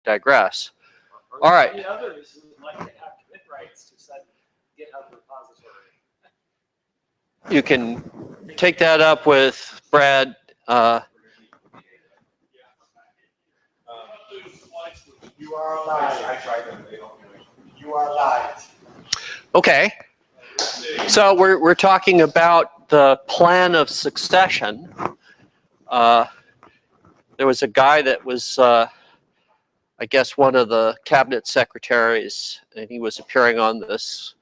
digress. All right. Any others who would like to have commit rights to said GitHub repository? You can take that up with Brad. You are live. I tried them. They don't do it. You are live. Okay. So we're talking about the plan of succession. There was a guy that was, I guess, one of the cabinet secretaries, and he was appearing on this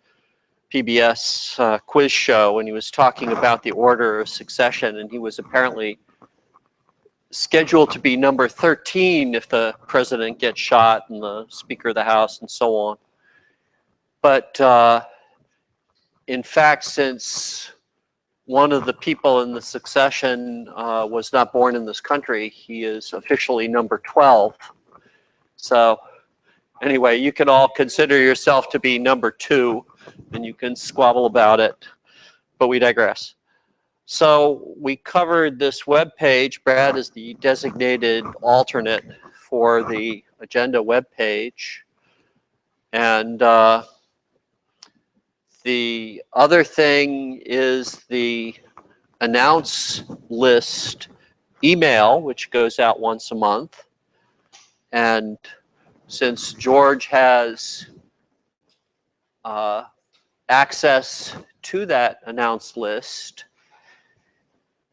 PBS quiz show, and he was talking about the order of succession, and he was apparently scheduled to be number 13 if the president gets shot and the Speaker of the House and so on. But in fact, since one of the people in the succession was not born in this country, he is officially number 12. So anyway, you can all consider yourself to be number 2, and you can squabble about it, but we digress. So we covered this web page. Brad is the designated alternate for the agenda web page. And the other thing is the announce list email, which goes out once a month. And since George has access to that announce list,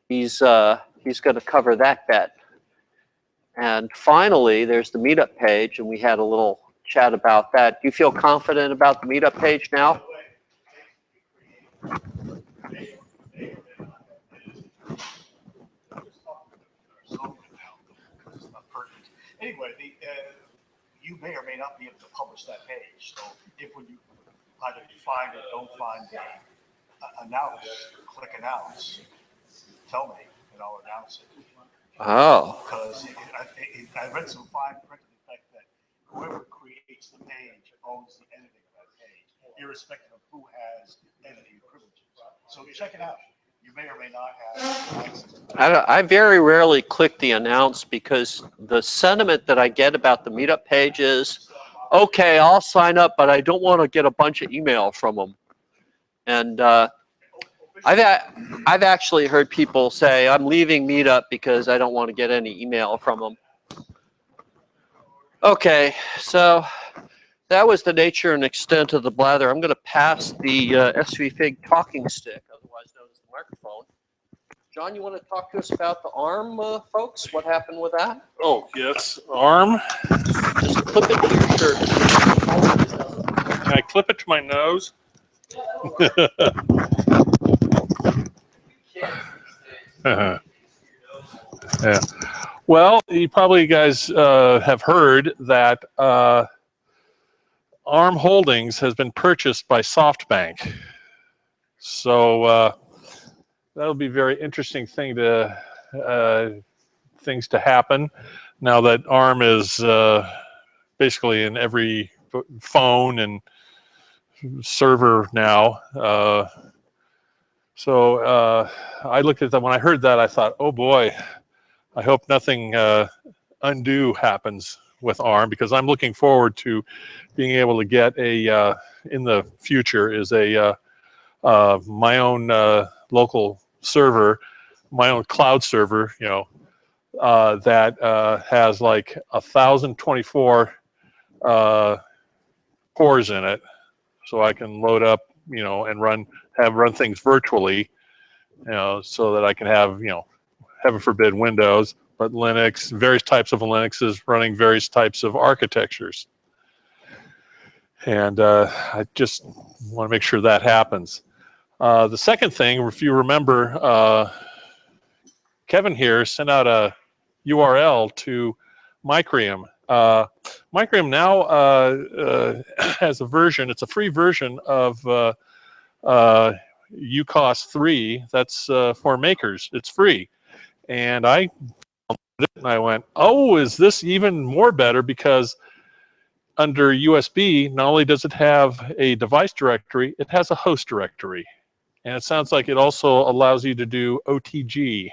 he's going to cover that bet. And finally, there's the meetup page, and we had a little chat about that. Do you feel confident about the meetup page now? Anyway, you may or may not be able to publish that page. So if when you either you find or don't find the announce, click announce, tell me and I'll announce it. Oh. Because I read some fine print to the effect that whoever creates the page owns the editing of that page, irrespective of who has editing privileges. So check it out. You may or may not have access to that. I very rarely click the announce because the sentiment that I get about the meetup page is, okay, I'll sign up, but I don't want to get a bunch of email from them. And I've actually heard people say, I'm leaving meetup because I don't want to get any email from them. Okay, so that was the nature and extent of the blather. I'm going to pass the SVFIG talking stick, otherwise known as the microphone. John, you want to talk to us about the ARM folks? What happened with that? Oh, yes, ARM. Just clip it to your shirt. Can I clip it to my nose? Yeah. Well, you probably guys have heard that ARM Holdings has been purchased by SoftBank. So that'll be a very interesting thing to things to happen now that ARM is basically in every phone and server now. So I looked at that. When I heard that, I thought, oh boy, I hope nothing undue happens with ARM, because I'm looking forward to being able to get a in the future is a my own local server, my own cloud server, you know, that has like 1,024 cores in it, so I can load up, you know, and run things virtually, you know, so that I can have, you know, heaven forbid Windows, but Linux, various types of Linuxes running various types of architectures. And I just want to make sure that happens. The second thing, if you remember, Kevin here sent out a URL to Micrium. Micrium now has a version, it's a free version of UCOS 3 that's for makers. It's free. And I went, oh, is this even more better? Because under USB, not only does it have a device directory, it has a host directory. And it sounds like it also allows you to do OTG,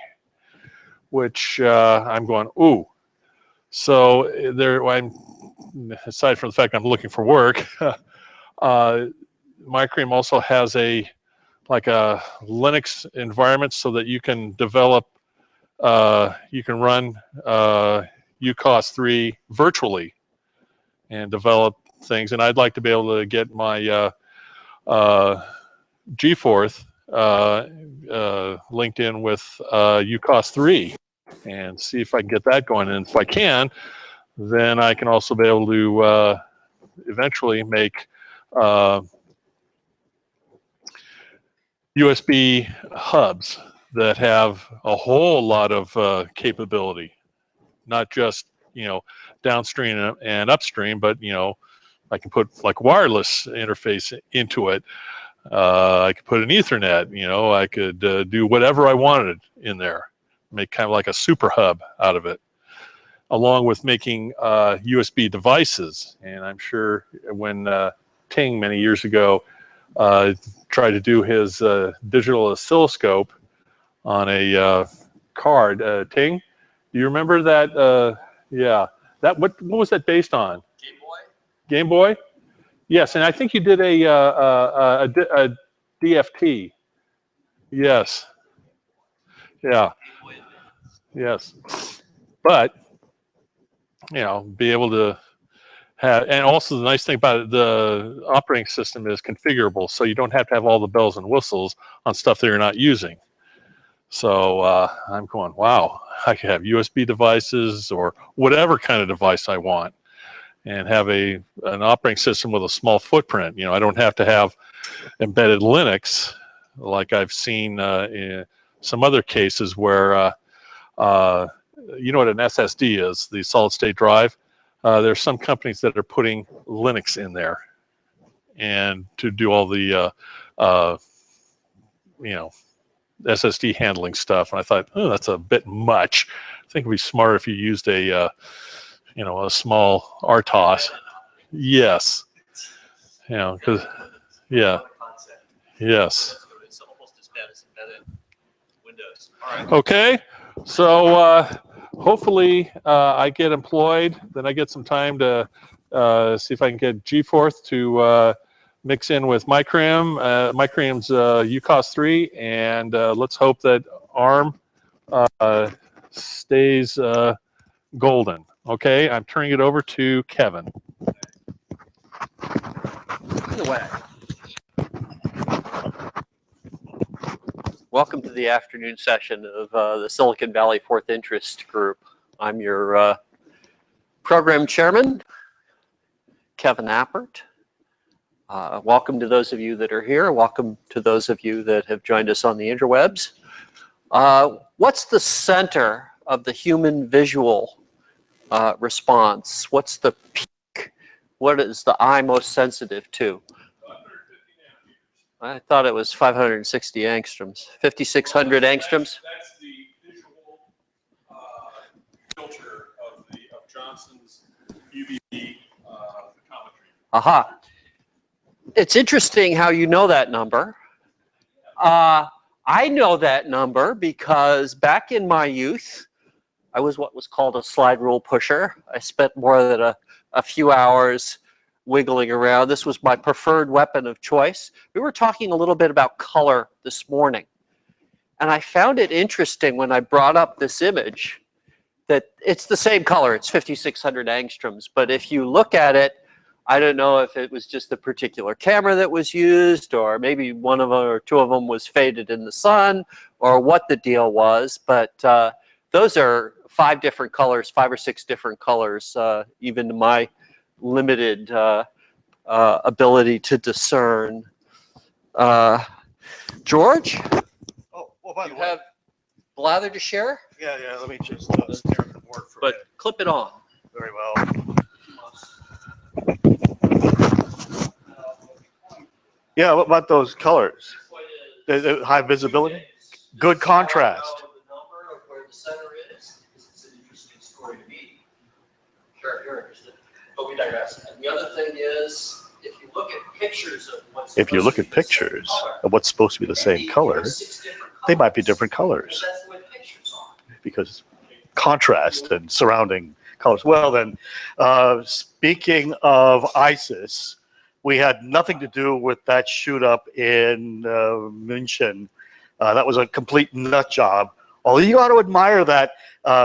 which I'm going, ooh. So there, I'm aside from the fact I'm looking for work, Micream also has a Linux environment so that you can develop, you can run UCOS 3 virtually and develop things. And I'd like to be able to get my G4 linked in with UCOS 3 and see if I can get that going. And if I can, then I can also be able to eventually make USB hubs that have a whole lot of capability, not just, you know, downstream and upstream, but, you know, I can put like wireless interface into it. I could put an Ethernet, you know, I could do whatever I wanted in there, make kind of like a super hub out of it, along with making USB devices. And I'm sure when Ting many years ago tried to do his digital oscilloscope on a card, Ting, do you remember that? Yeah, that what was that based on? Game Boy. Game Boy? Yes, and I think you did a DFT. Yes. Yeah. Yes. But, you know, be able to have, and also the nice thing about it, the operating system is configurable, so you don't have to have all the bells and whistles on stuff that you're not using. So I'm going, wow, I could have USB devices or whatever kind of device I want, and have an operating system with a small footprint. You know, I don't have to have embedded Linux like I've seen in some other cases where, you know what an SSD is, the solid state drive. There's some companies that are putting Linux in there and to do all the, you know, SSD handling stuff. And I thought, oh, that's a bit much. I think it'd be smarter if you used a, you know, a small RTOS. Yes. You know, because, yeah. Yes. It's almost as bad as embedded Windows. All right. Okay. So hopefully I get employed, then I get some time to see if I can get G4 to mix in with Micream, Micream's UCOS 3, and let's hope that ARM stays golden. Okay, I'm turning it over to Kevin. Either way. Welcome to the afternoon session of the Silicon Valley Fourth Interest Group. I'm your program chairman, Kevin Appert. Welcome to those of you that are here. Welcome to those of you that have joined us on the interwebs. What's the center of the human visual response? What's the peak? What is the eye most sensitive to? I thought it was 560 angstroms, 5,600 angstroms. That's the visual filter of Johnson's UV photometry. Aha. It's interesting how you know that number. I know that number because back in my youth, I was what was called a slide rule pusher. I spent more than a few hours wiggling around. This was my preferred weapon of choice. We were talking a little bit about color this morning. And I found it interesting when I brought up this image that it's the same color. It's 5,600 angstroms. But if you look at it, I don't know if it was just the particular camera that was used, or maybe one of them or two of them was faded in the sun, or what the deal was. But those are 5 different colors, 5 or 6 different colors, even to my limited ability to discern. George? Oh, well, by the You way, have blather to share? yeah, let me just stare at the board for a But minute. clip it on. Very well. Yeah, what about those colors? The high visibility? Good contrast. Where the center is, it's an interesting story to me. Sure, you're interested. But we digress. And the other thing is, if you look at pictures of what's If you look at supposed to be the same pictures color, of what's supposed to be the same maybe color, there are 6 different they might be colors, different because colors that's the way pictures are. because contrast and surrounding colors. Well then, speaking of ISIS, we had nothing to do with that shoot up in München. That was a complete nut job. Although you ought to admire that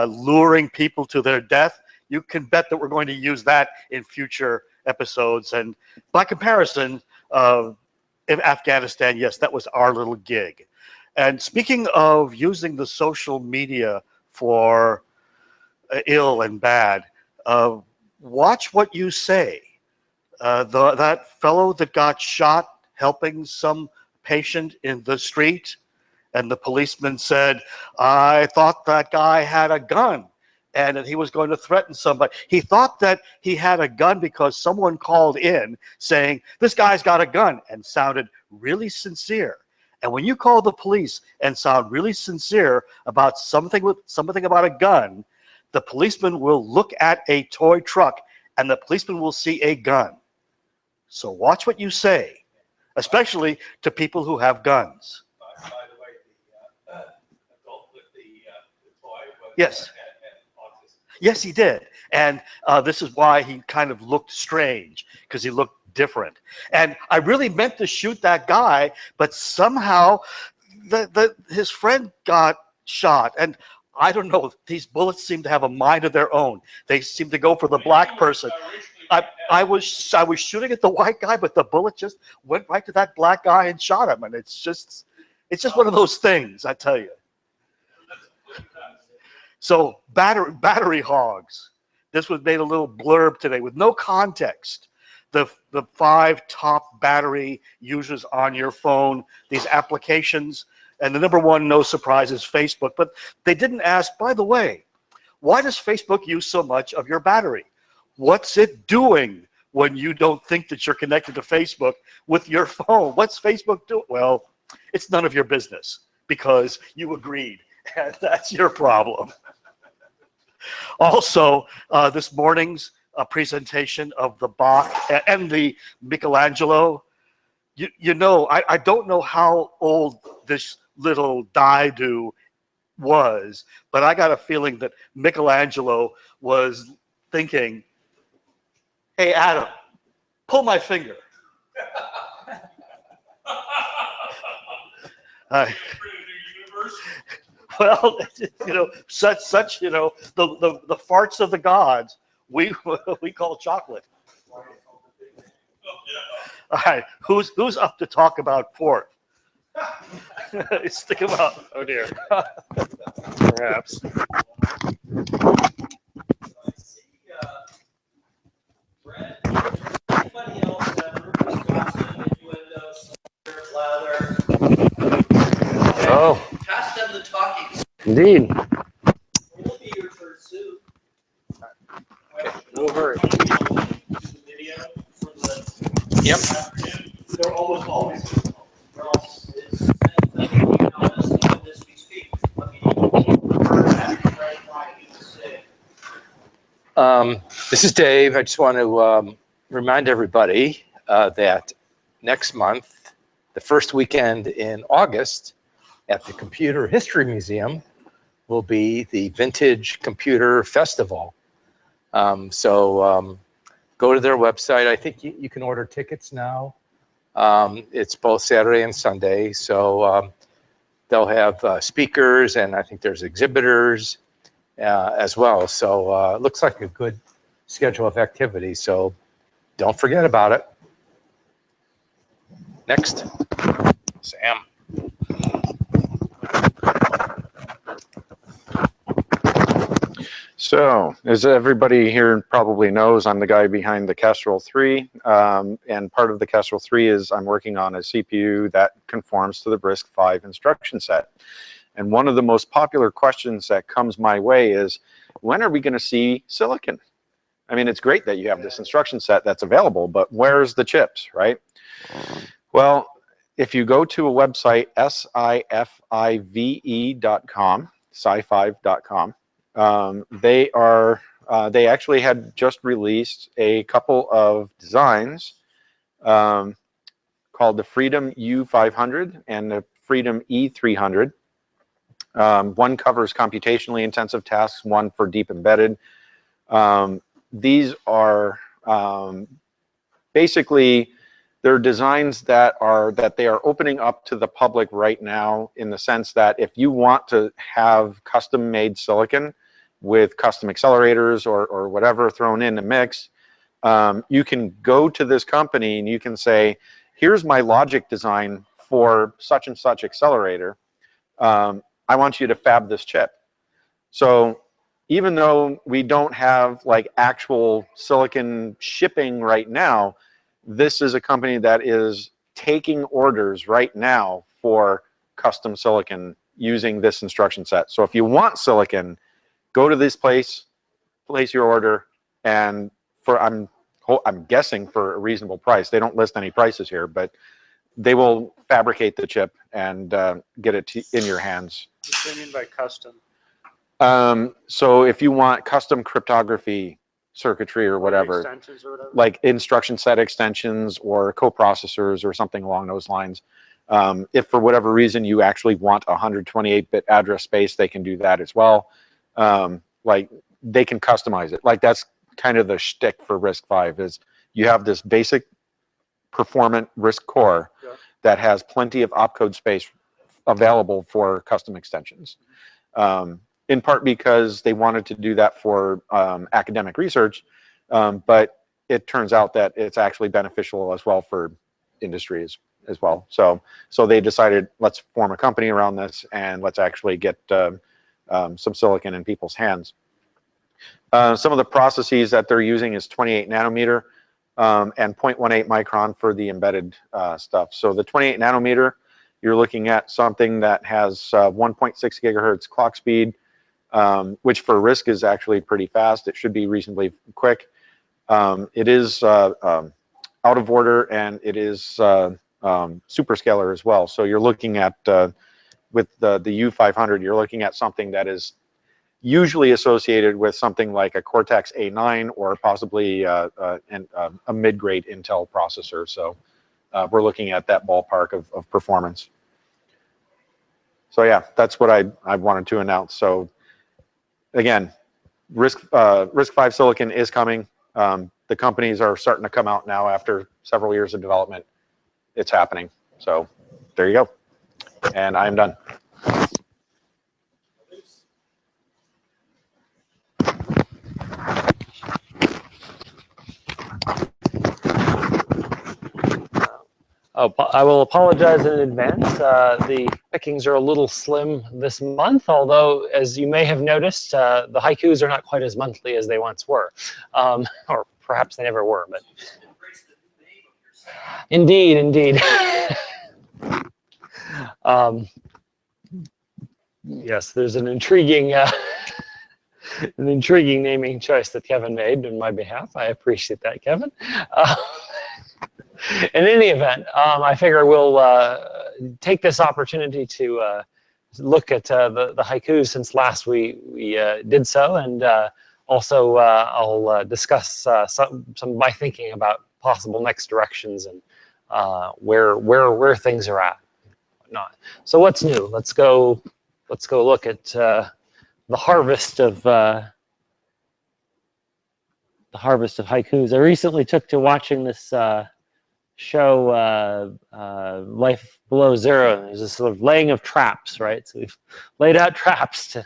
luring people to their death, you can bet that we're going to use that in future episodes. And by comparison, in Afghanistan, yes, that was our little gig. And speaking of using the social media for ill and bad, watch what you say. That fellow that got shot helping some patient in the street, and the policeman said, I thought that guy had a gun and that he was going to threaten somebody. He thought that he had a gun because someone called in saying, this guy's got a gun, and sounded really sincere. And when you call the police and sound really sincere about something about a gun, the policeman will look at a toy truck and the policeman will see a gun. So watch what you say, especially to people who have guns. By the way, the adult with the toy was Yes. had autism. Yes, he did. And this is why he kind of looked strange, because he looked different. And I really meant to shoot that guy, but somehow his friend got shot. And I don't know, these bullets seem to have a mind of their own. They seem to go for the black person. I was shooting at the white guy, but the bullet just went right to that black guy and shot him. And it's just one of those things, I tell you. So battery hogs. This was made a little blurb today with no context. The 5 top battery users on your phone, these applications, and the number one, no surprise, is Facebook. But they didn't ask, by the way, why does Facebook use so much of your battery? What's it doing when you don't think that you're connected to Facebook with your phone? What's Facebook doing? Well, it's none of your business because you agreed, and that's your problem. Also, this morning's presentation of the Bach and the Michelangelo, you know, I don't know how old this little daidu was, but I got a feeling that Michelangelo was thinking, hey, Adam, pull my finger. Well, you know, such you know, the farts of the gods we call chocolate. All right, who's up to talk about pork? Stick him up. Oh dear. Perhaps. Anybody else ever Wisconsin, innuendos, lather? Oh, Pass them the talking. indeed. We'll be your turn soon. No hurry. The video from the Yep. afternoon. They're almost always. They're all it's even as we speak. Let me right why you say. This is Dave. I just want to remind everybody that next month, the first weekend in August, at the Computer History Museum will be the Vintage Computer Festival. So go to their website. I think you can order tickets now. It's both Saturday and Sunday. So they'll have speakers, and I think there's exhibitors as well. So it looks like a good schedule of activities. So don't forget about it. Next. Sam. So, as everybody here probably knows, I'm the guy behind the Kestrel 3, and part of the Kestrel 3 is I'm working on a CPU that conforms to the RISC-V instruction set. And one of the most popular questions that comes my way is, when are we going to see silicon? I mean, it's great that you have this instruction set that's available, but where's the chips, right? Well, if you go to a website, SIFIVE.com, sci5.com, they actually had just released a couple of designs called the Freedom U500 and the Freedom E300. One covers computationally intensive tasks, one for deep embedded. These are basically, they're designs that they are opening up to the public right now, in the sense that if you want to have custom made silicon with custom accelerators or whatever thrown in the mix, you can go to this company and you can say, here's my logic design for such and such accelerator. I want you to fab this chip. So even though we don't have like actual silicon shipping right now, this is a company that is taking orders right now for custom silicon using this instruction set. So if you want silicon, go to this place, place your order, and I'm guessing for a reasonable price. They don't list any prices here, but they will fabricate the chip and get it in your hands. What do you mean by custom? So if you want custom cryptography circuitry or whatever, Extensions or whatever? like instruction set extensions or coprocessors or something along those lines, if for whatever reason you actually want a 128-bit address space, they can do that as well. Like they can customize it. Like that's kind of the shtick for RISC-V, is you have this basic performant RISC core that has plenty of opcode space available for custom extensions. In part because they wanted to do that for academic research, but it turns out that it's actually beneficial as well for industries as well. So they decided, let's form a company around this and let's actually get some silicon in people's hands. Some of the processes that they're using is 28 nanometer and 0.18 micron for the embedded stuff. So the 28 nanometer, you're looking at something that has 1.6 gigahertz clock speed, which for RISC is actually pretty fast. It should be reasonably quick. It is out of order, and it is superscalar as well. So you're looking at, with the U500, you're looking at something that is usually associated with something like a Cortex A9 or possibly a mid-grade Intel processor. So we're looking at that ballpark of performance. So yeah, that's what I wanted to announce. So again, RISC-V silicon is coming. The companies are starting to come out now after several years of development. It's happening. So there you go. And I'm done. I will apologize in advance. The pickings are a little slim this month, although, as you may have noticed, the haikus are not quite as monthly as they once were. Or perhaps they never were, but indeed, indeed. Yes, there's an intriguing naming choice that Kevin made on my behalf. I appreciate that, Kevin. In any event, I figure we'll take this opportunity to look at the haikus since last we did so, and also I'll discuss some of my thinking about possible next directions and where things are at. Not. So what's new? Let's go look at the harvest of haikus. I recently took to watching this show, Life Below Zero. There's this sort of laying of traps, right? So we've laid out traps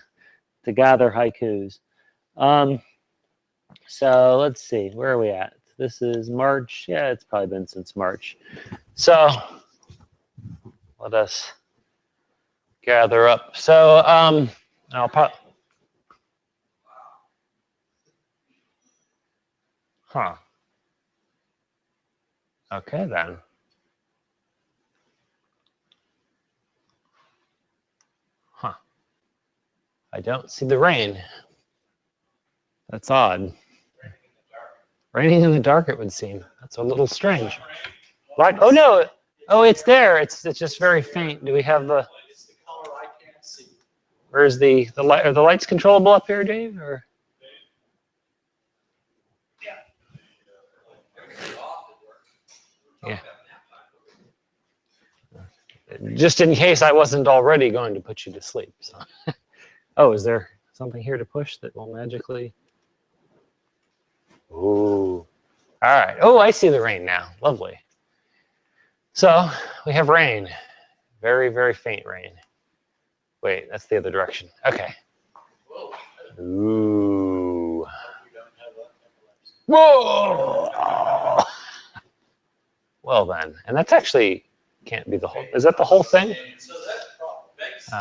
to gather haikus. So let's see, where are we at? This is March. Yeah, it's probably been since March. So let us gather up. So I'll put. Huh. Okay then. Huh. I don't see the rain. That's odd. Raining in the dark, it would seem. That's a little strange. Light. Oh no. Oh, it's there. It's just very faint. Do we have the? Where's the light? Are the lights controllable up here, Dave? Or? Yeah. Just in case I wasn't already going to put you to sleep. So. Oh, is there something here to push that will magically? Ooh. All right. Oh, I see the rain now. Lovely. So we have rain. Very, very faint rain. Wait, that's the other direction. Okay. Ooh. Whoa. Well then, and that's actually can't be the whole. Is that the whole thing? So that begs me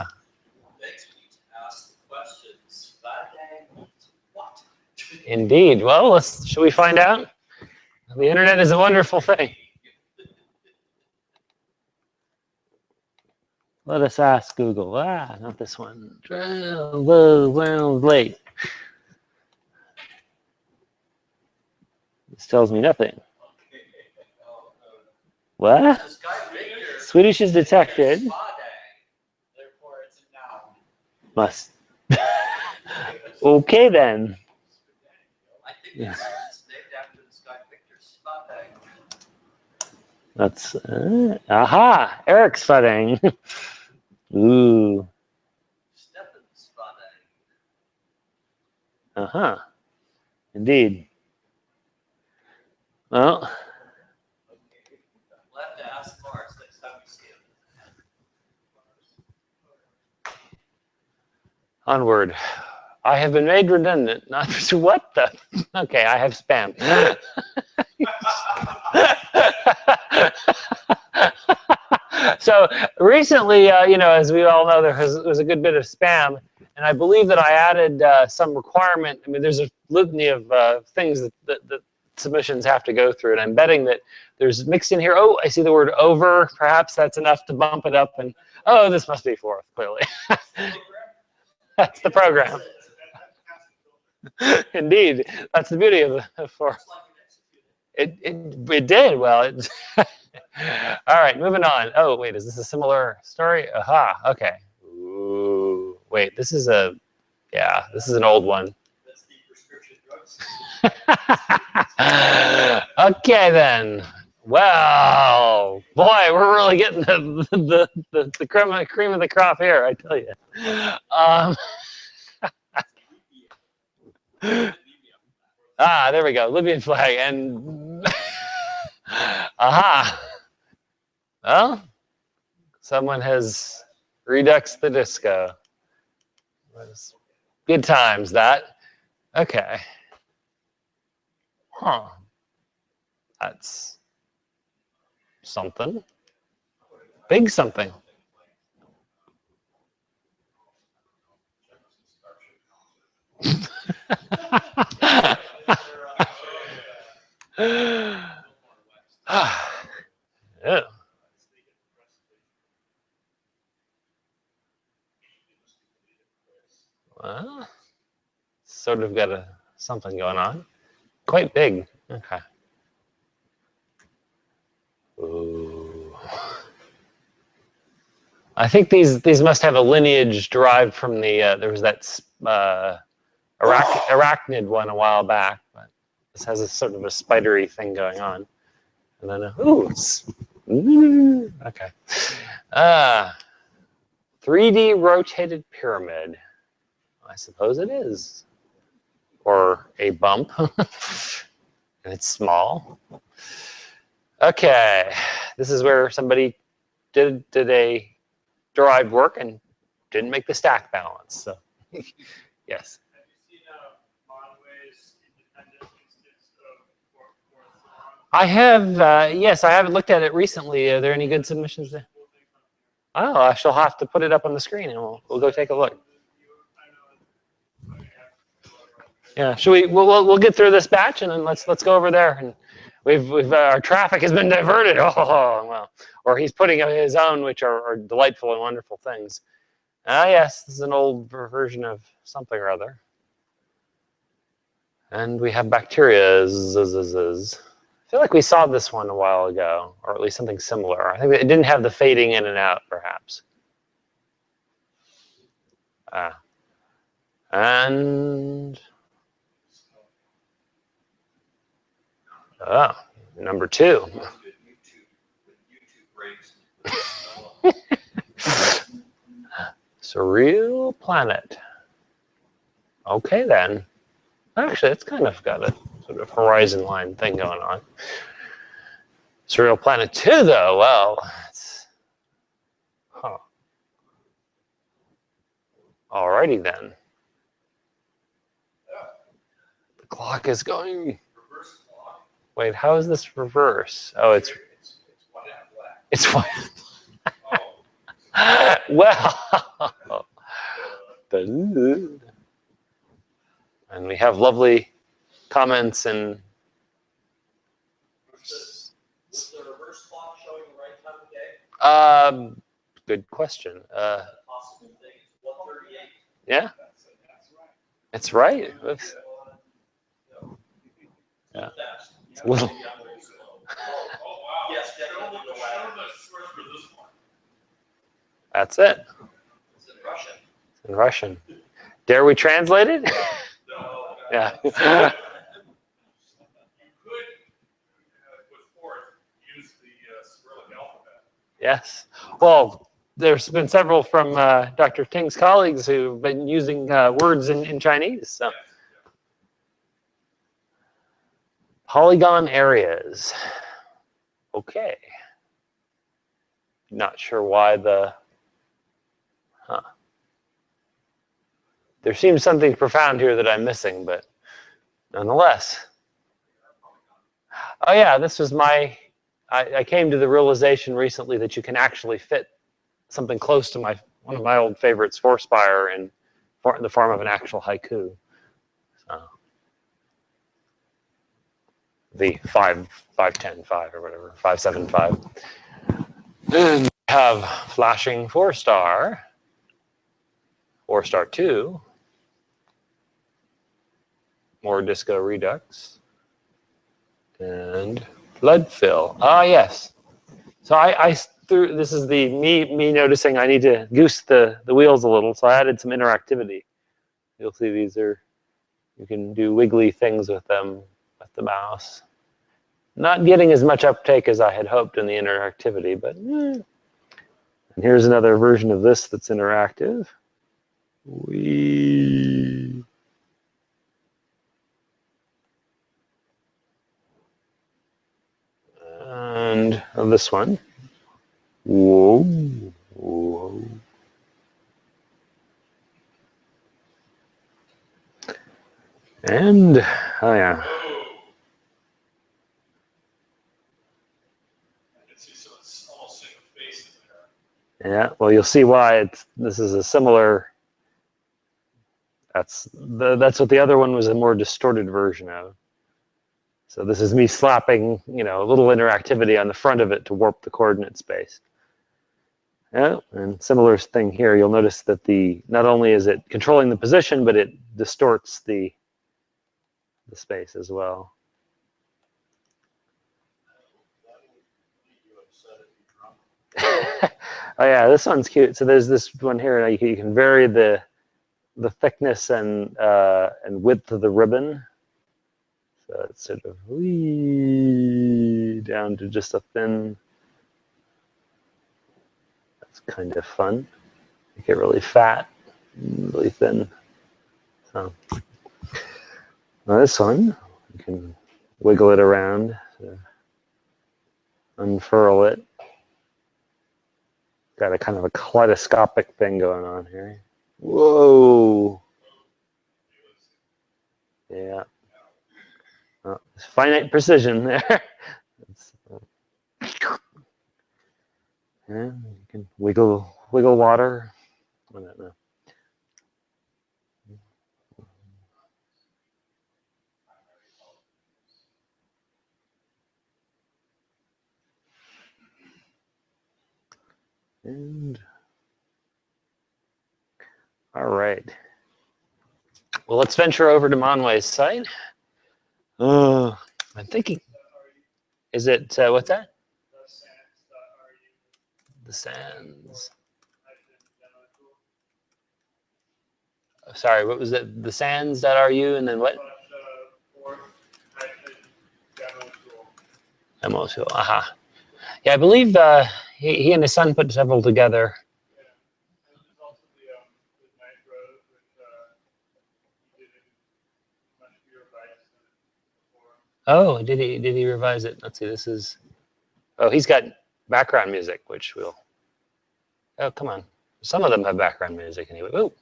to ask the questions. What? Indeed. Well, should we find out? The internet is a wonderful thing. Let us ask Google. Ah, not this one. Late. This tells me nothing. What? Swedish is detected. Therefore, it's a noun. Must. Okay then. I think it's named after this guy Victor Spade. That's aha, Eric's Spade. Ooh. Stefan Spade. Uh-huh. Indeed. Well, We'll have to ask Mars next time we see him. onward. I have been made redundant. Not what the? Okay, I have spam. So recently, as we all know, there was a good bit of spam, and I believe that I added some requirement. I mean, there's a litany of things that submissions have to go through, and I'm betting that there's mixed in here. Oh, I see the word over. Perhaps that's enough to bump it up, and oh, this must be fourth, clearly. That's the program. Indeed, that's the beauty of the fourth. It did well. All right, moving on. Oh, wait, is this a similar story? Aha, okay. Ooh, wait, this is an old one. That's the prescription drugs. Okay then. Well, boy, we're really getting the cream of the crop here, I tell you. There we go. Libyan flag and aha. Well, someone has reduxed the disco. Good times that. Okay. Huh. That's something. Big something. Yeah. Well, sort of got something going on. Quite big. Okay. Ooh. I think these must have a lineage derived from the there was that arachnid one a while back, but this has a sort of a spidery thing going on. And then okay. 3D rotated pyramid. I suppose it is. Or a bump. And it's small. Okay. This is where somebody did a derived work and didn't make the stack balance. So yes. Have you seen Monway's independent instance of I have, yes, I haven't looked at it recently. Are there any good submissions there? Oh, I shall have to put it up on the screen and we'll go take a look. Yeah, should we? We'll get through this batch and then let's go over there. And we've our traffic has been diverted. Oh well, or he's putting up his own, which are delightful and wonderful things. Yes, this is an old version of something or other. And we have bacteria. I feel like we saw this one a while ago, or at least something similar. I think it didn't have the fading in and out, perhaps. And number 2. Surreal planet. Okay then. Actually, it's kind of got sort of horizon line thing going on. Surreal Planet 2, though, well, it's, huh. Alrighty then. The clock is going. Wait, how is this reverse? Oh, it's white. Well, and we have lovely comments and. Is the reverse clock showing the right time of day? Good question. Possible thing is 1:38. Yeah, it's right. Oops. Yeah, it's a little. Yes, definitely go out. That's it. It's in Russian. It's in Russian. Dare we translate it? Yeah. You could, with forth, use the Cyrillic alphabet. Yes. Well, there's been several from Dr. Ting's colleagues who've been using words in Chinese. So. Polygon areas. Okay. Not sure why the. Huh. There seems something profound here that I'm missing, but nonetheless. Oh yeah, this was my. I came to the realization recently that you can actually fit something close to one of my old favorites, Force Spire, in the form of an actual haiku. So, the 5-10-5 or whatever, 5-7-5. Then we have flashing 4-star, 4-star 2, more disco redux, and blood fill. Ah, yes. So I threw, this is the me noticing I need to goose the wheels a little, so I added some interactivity. You'll see these are, you can do wiggly things with them with the mouse. Not getting as much uptake as I had hoped in the interactivity, but and here's another version of this that's interactive. And this one. Whoa, whoa. And, oh yeah. Yeah, well, you'll see why this is a similar. That's what the other one was a more distorted version of. So this is me slapping, a little interactivity on the front of it to warp the coordinate space. Yeah, and similar thing here. You'll notice that not only is it controlling the position, but it distorts the space as well. Oh yeah, this one's cute. So there's this one here. You can vary the thickness and width of the ribbon. So it's sort of down to just a thin. That's kind of fun. Make it really fat, really thin. So now this one, you can wiggle it around, unfurl it. Got a kind of a kaleidoscopic thing going on here. Whoa. Yeah. Oh, finite precision there. Yeah, you can wiggle water. I don't know. And all right. Well, let's venture over to Monway's site. I'm thinking, is it, what's that? The Sands. Sorry, what was it? The Sands.ru and then what? Demo tool. Aha. Yeah, I believe he and his son put several together. Oh, did he revise it? Let's see. This is. Oh, he's got background music, which will. Oh, come on. Some of them have background music anyway. Oh,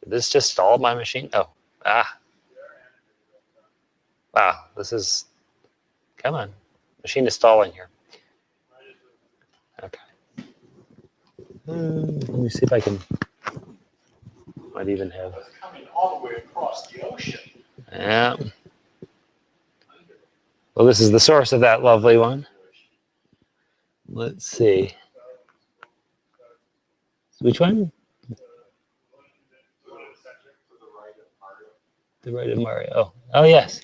did this just stall my machine? Oh, wow. This is. Come on, machine is stalling here. Okay. Let me see if I can. Might even have. Coming all the way across the ocean. Yeah. Well, this is the source of that lovely one. Let's see. Which one? The right of Mario. Oh, oh yes.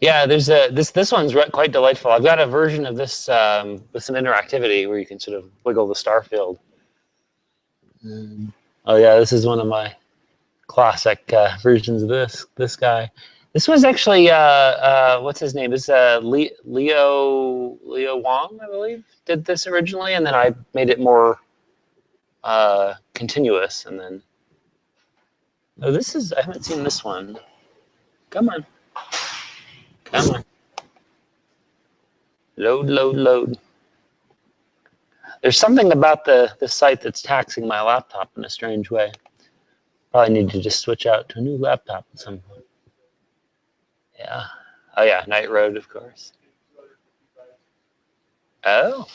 Yeah, there's a this one's quite delightful. I've got a version of this with some interactivity where you can sort of wiggle the star field. Oh yeah, this is one of my classic versions of this guy. This was actually what's his name? This Leo Wong, I believe, did this originally, and then I made it more continuous, and then. Oh, this is I haven't seen this one. Come on. Come on. Load, load, load. There's something about the site that's taxing my laptop in a strange way. Probably need to just switch out to a new laptop at some point. Yeah. Oh yeah, Night Road, of course. Oh,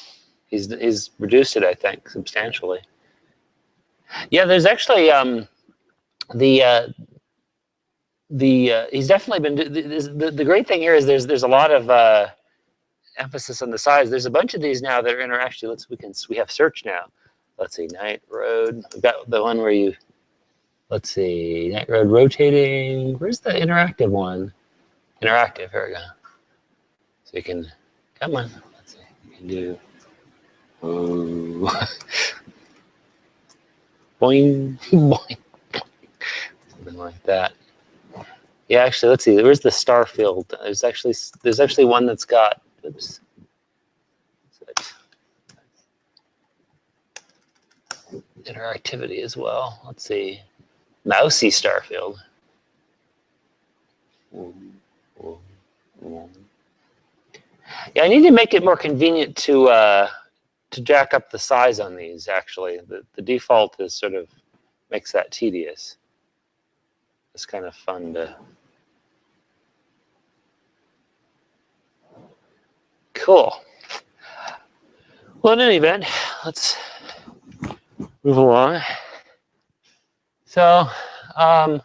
he's reduced it, I think, substantially. Yeah, there's actually he's definitely been the great thing here is there's a lot of emphasis on the size. There's a bunch of these now that are actually we have search now. Let's see, Night Road. We've got the one where you let's see, Night Road rotating. Where's the interactive one? Interactive, here we go. So you can come on. Let's see. You can do boing boing. Something like that. Yeah, actually, let's see. Where's the star field? There's actually one that's got. Oops. Interactivity as well. Let's see. Mousy star field. Yeah, I need to make it more convenient to jack up the size on these. Actually, the default is sort of makes that tedious. It's kind of fun to. Cool. Well, in any event, let's move along. So, so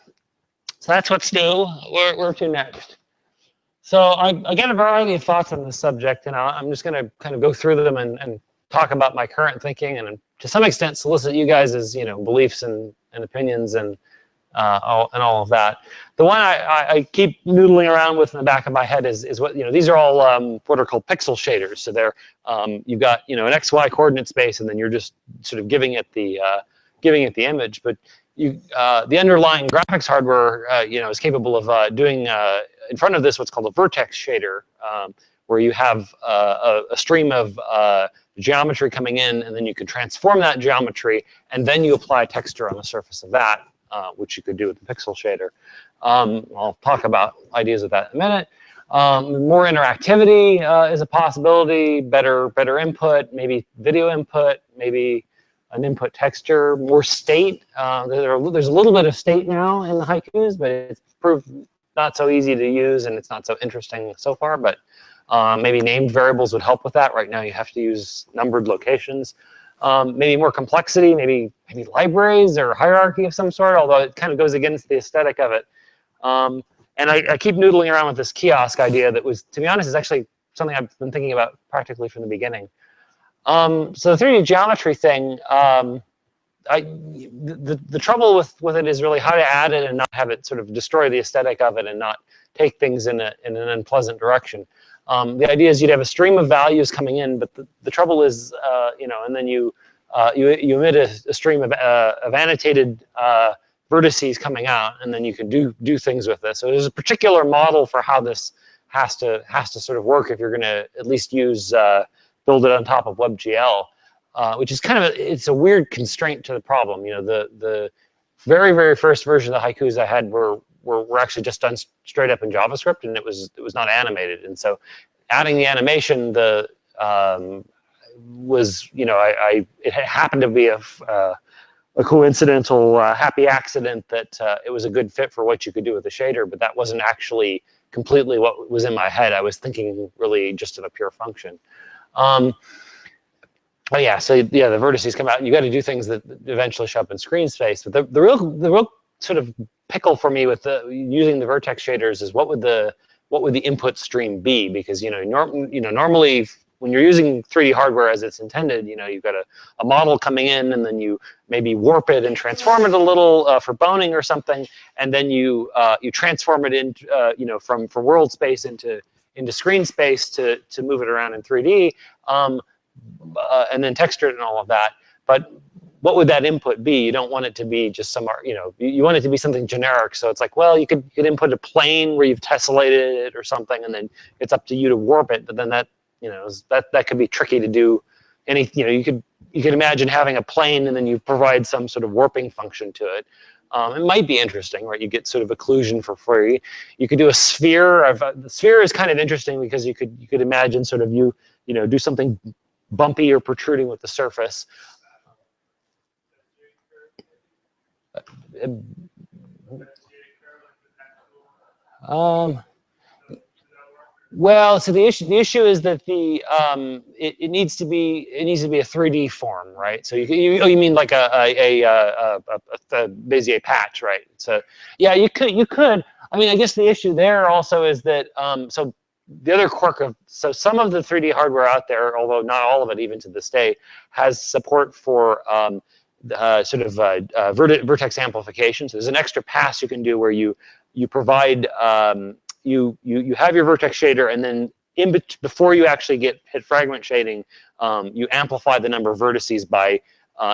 that's what's new. Where to next? So I got a variety of thoughts on this subject, and I'm just going to kind of go through them and talk about my current thinking, and to some extent solicit you guys' beliefs and opinions and all of that. The one I keep noodling around with in the back of my head is what these are all what are called pixel shaders. So they're you've got an XY coordinate space, and then you're just sort of giving it the image, but the underlying graphics hardware is capable of doing in front of this what's called a vertex shader, where you have a stream of geometry coming in, and then you can transform that geometry, and then you apply texture on the surface of that, which you could do with the pixel shader. I'll talk about ideas of that in a minute. More interactivity is a possibility, better input, maybe video input, maybe an input texture, more state. There's a little bit of state now in the haikus, but it's proved not so easy to use, and it's not so interesting so far, but maybe named variables would help with that. Right now you have to use numbered locations. Maybe more complexity, maybe libraries or hierarchy of some sort, although it kind of goes against the aesthetic of it. And I keep noodling around with this kiosk idea that was, to be honest, is actually something I've been thinking about practically from the beginning. So the 3D geometry thing, the trouble with it is really how to add it and not have it sort of destroy the aesthetic of it and not take things in an unpleasant direction. The idea is you'd have a stream of values coming in, but the trouble is, and then you emit a stream of annotated vertices coming out, and then you can do things with this. So there's a particular model for how this has to sort of work if you're going to at least use build it on top of WebGL, which is kind of it's a weird constraint to the problem. The very first version of the haikus I had were were actually just done straight up in JavaScript, and it was not animated. And so adding the animation, was, you know, it happened to be a coincidental happy accident that it was a good fit for what you could do with the shader, but that wasn't actually completely what was in my head. I was thinking really just of a pure function. But yeah, so yeah, the vertices come out, and you got to do things that eventually show up in screen space. But the real sort of pickle for me with using the vertex shaders is what would the input stream be? Because normally when you're using 3D hardware as it's intended, you know, you've got a model coming in, and then you maybe warp it and transform it a little for boning or something, and then you transform it into from world space into screen space to move it around in 3D. And then texture it and all of that. But what would that input be? You don't want it to be just some, you want it to be something generic. So it's like, well, you could input a plane where you've tessellated it or something, and then it's up to you to warp it. But then that could be tricky to do. You could imagine having a plane and then you provide some sort of warping function to it. It might be interesting, right? You get sort of occlusion for free. You could do a sphere. The sphere is kind of interesting because you could imagine sort of do something bumpy or protruding with the surface. Well, so the issue is that it needs to be a 3D form, right? So you mean like a Bezier patch, right? So yeah, you could. I mean, I guess the issue there also is that so the other quirk of, so some of the 3D hardware out there, although not all of it even to this day, has support for vertex amplification. So there's an extra pass you can do where you provide you have your vertex shader, and then before you actually hit fragment shading, you amplify the number of vertices by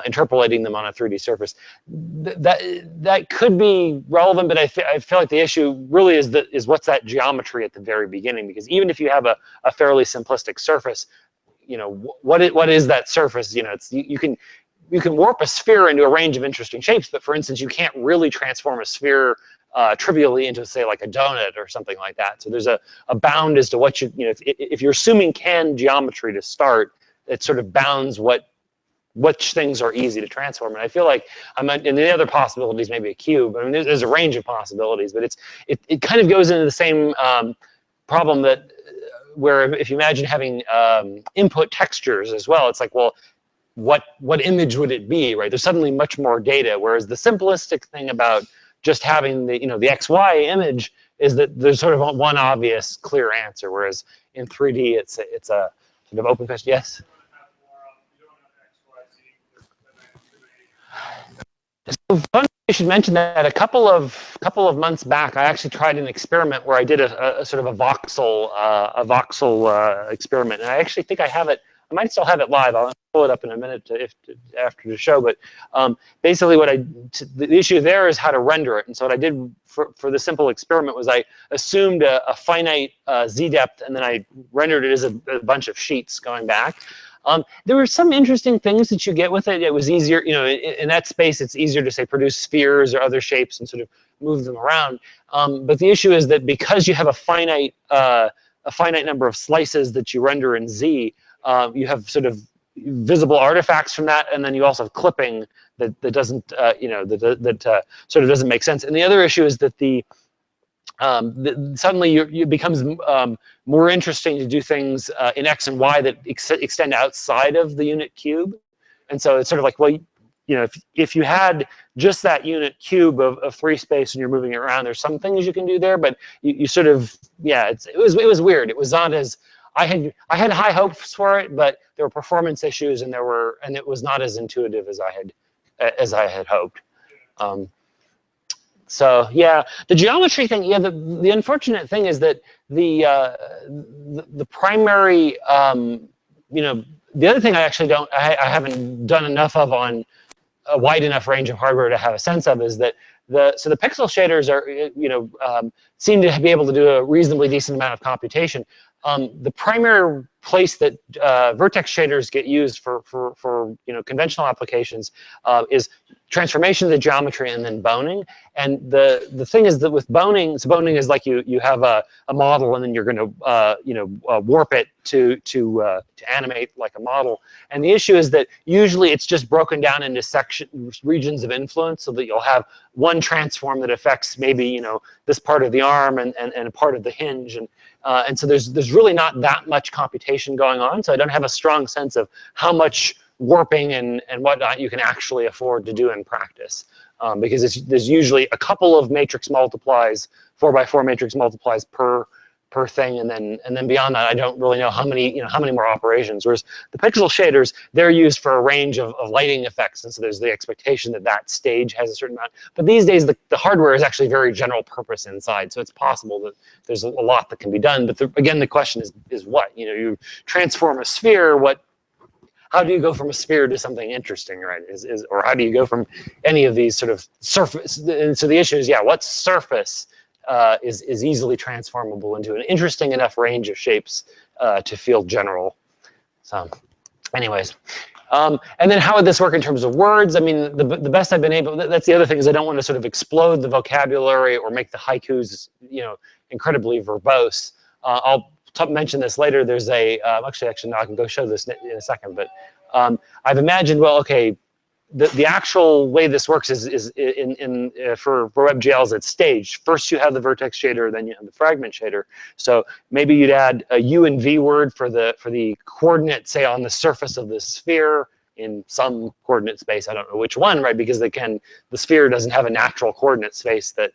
interpolating them on a 3D surface. That could be relevant, but I feel like the issue really is what's that geometry at the very beginning? Because even if you have a fairly simplistic surface, what is that surface? You can warp a sphere into a range of interesting shapes, but for instance, you can't really transform a sphere trivially into, say, like a donut or something like that. So there's a bound as to what if you're assuming canned geometry to start, it sort of bounds which things are easy to transform. And I feel like and the other possibilities, maybe a cube. I mean, there's a range of possibilities, but it kind of goes into the same problem that where if you imagine having input textures as well, it's like, well, what image would it be, right? There's suddenly much more data, whereas the simplistic thing about just having the XY image is that there's sort of one obvious clear answer, whereas in 3D it's a sort of open question. Yes. So funny you should mention that. A couple of months back, I actually tried an experiment where I did a sort of a voxel experiment, and I actually think I have it. I might still have it live. I'll pull it up in a minute after the show. But basically, the issue there is how to render it. And so what I did for the simple experiment was I assumed a finite z depth, and then I rendered it as a bunch of sheets going back. There were some interesting things that you get with it. It was easier, in that space, it's easier to say produce spheres or other shapes and sort of move them around. But the issue is that because you have a finite number of slices that you render in Z, you have sort of visible artifacts from that, and then you also have clipping that doesn't, that sort of doesn't make sense. And the other issue is that suddenly it becomes more interesting to do things in X and Y that extend outside of the unit cube. And so it's sort of like, well, if you had just that unit cube of 3 space and you're moving it around, there's some things you can do there, but you sort of, yeah, it was weird. It was not as, I had high hopes for it, but there were performance issues, and it was not as intuitive as I had hoped. So yeah, the geometry thing. Yeah, the unfortunate thing is that the primary, the other thing I haven't done enough of on a wide enough range of hardware to have a sense of is that the pixel shaders are seem to be able to do a reasonably decent amount of computation. The primary place that vertex shaders get used for conventional applications is transformation of the geometry and then boning. And the thing is that with boning, so boning is like you have a model and then you're going to warp it to animate like a model. And the issue is that usually it's just broken down into regions of influence, so that you'll have one transform that affects maybe this part of the arm and a part of the hinge, and so there's really not that much computation going on. So I don't have a strong sense of how much warping and whatnot you can actually afford to do in practice, because there's usually a couple of matrix multiplies, 4x4 matrix multiplies per thing, and then beyond that I don't really know how many more operations. Whereas the pixel shaders, they're used for a range of lighting effects, and so there's the expectation that that stage has a certain amount. But these days the hardware is actually very general purpose inside, so it's possible that there's a lot that can be done. But again, the question is what you transform a sphere. How do you go from a sphere to something interesting, right? Or how do you go from any of these sort of surface? And so the issue is, what surface is easily transformable into an interesting enough range of shapes to feel general. So, anyways, and then how would this work in terms of words? I mean, the best I've been able. That's the other thing, is I don't want to sort of explode the vocabulary or make the haikus, incredibly verbose. I'll mention this later. There's a actually no, I can go show this in a second, but I've imagined, well, okay, the actual way this works is for WebGLs, it's staged. First you have the vertex shader, then you have the fragment shader. So maybe you'd add a U and V word for the coordinate, say on the surface of the sphere in some coordinate space. I don't know which one, right? Because the sphere doesn't have a natural coordinate space that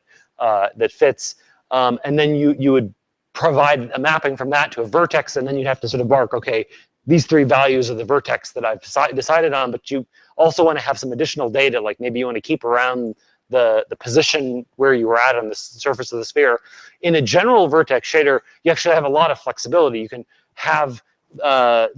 fits. And then you would provide a mapping from that to a vertex, and then you'd have to sort of mark, okay, these three values are the vertex that I've decided on, but you also want to have some additional data, like maybe you want to keep around the position where you were at on the surface of the sphere. In a general vertex shader, you actually have a lot of flexibility. You can have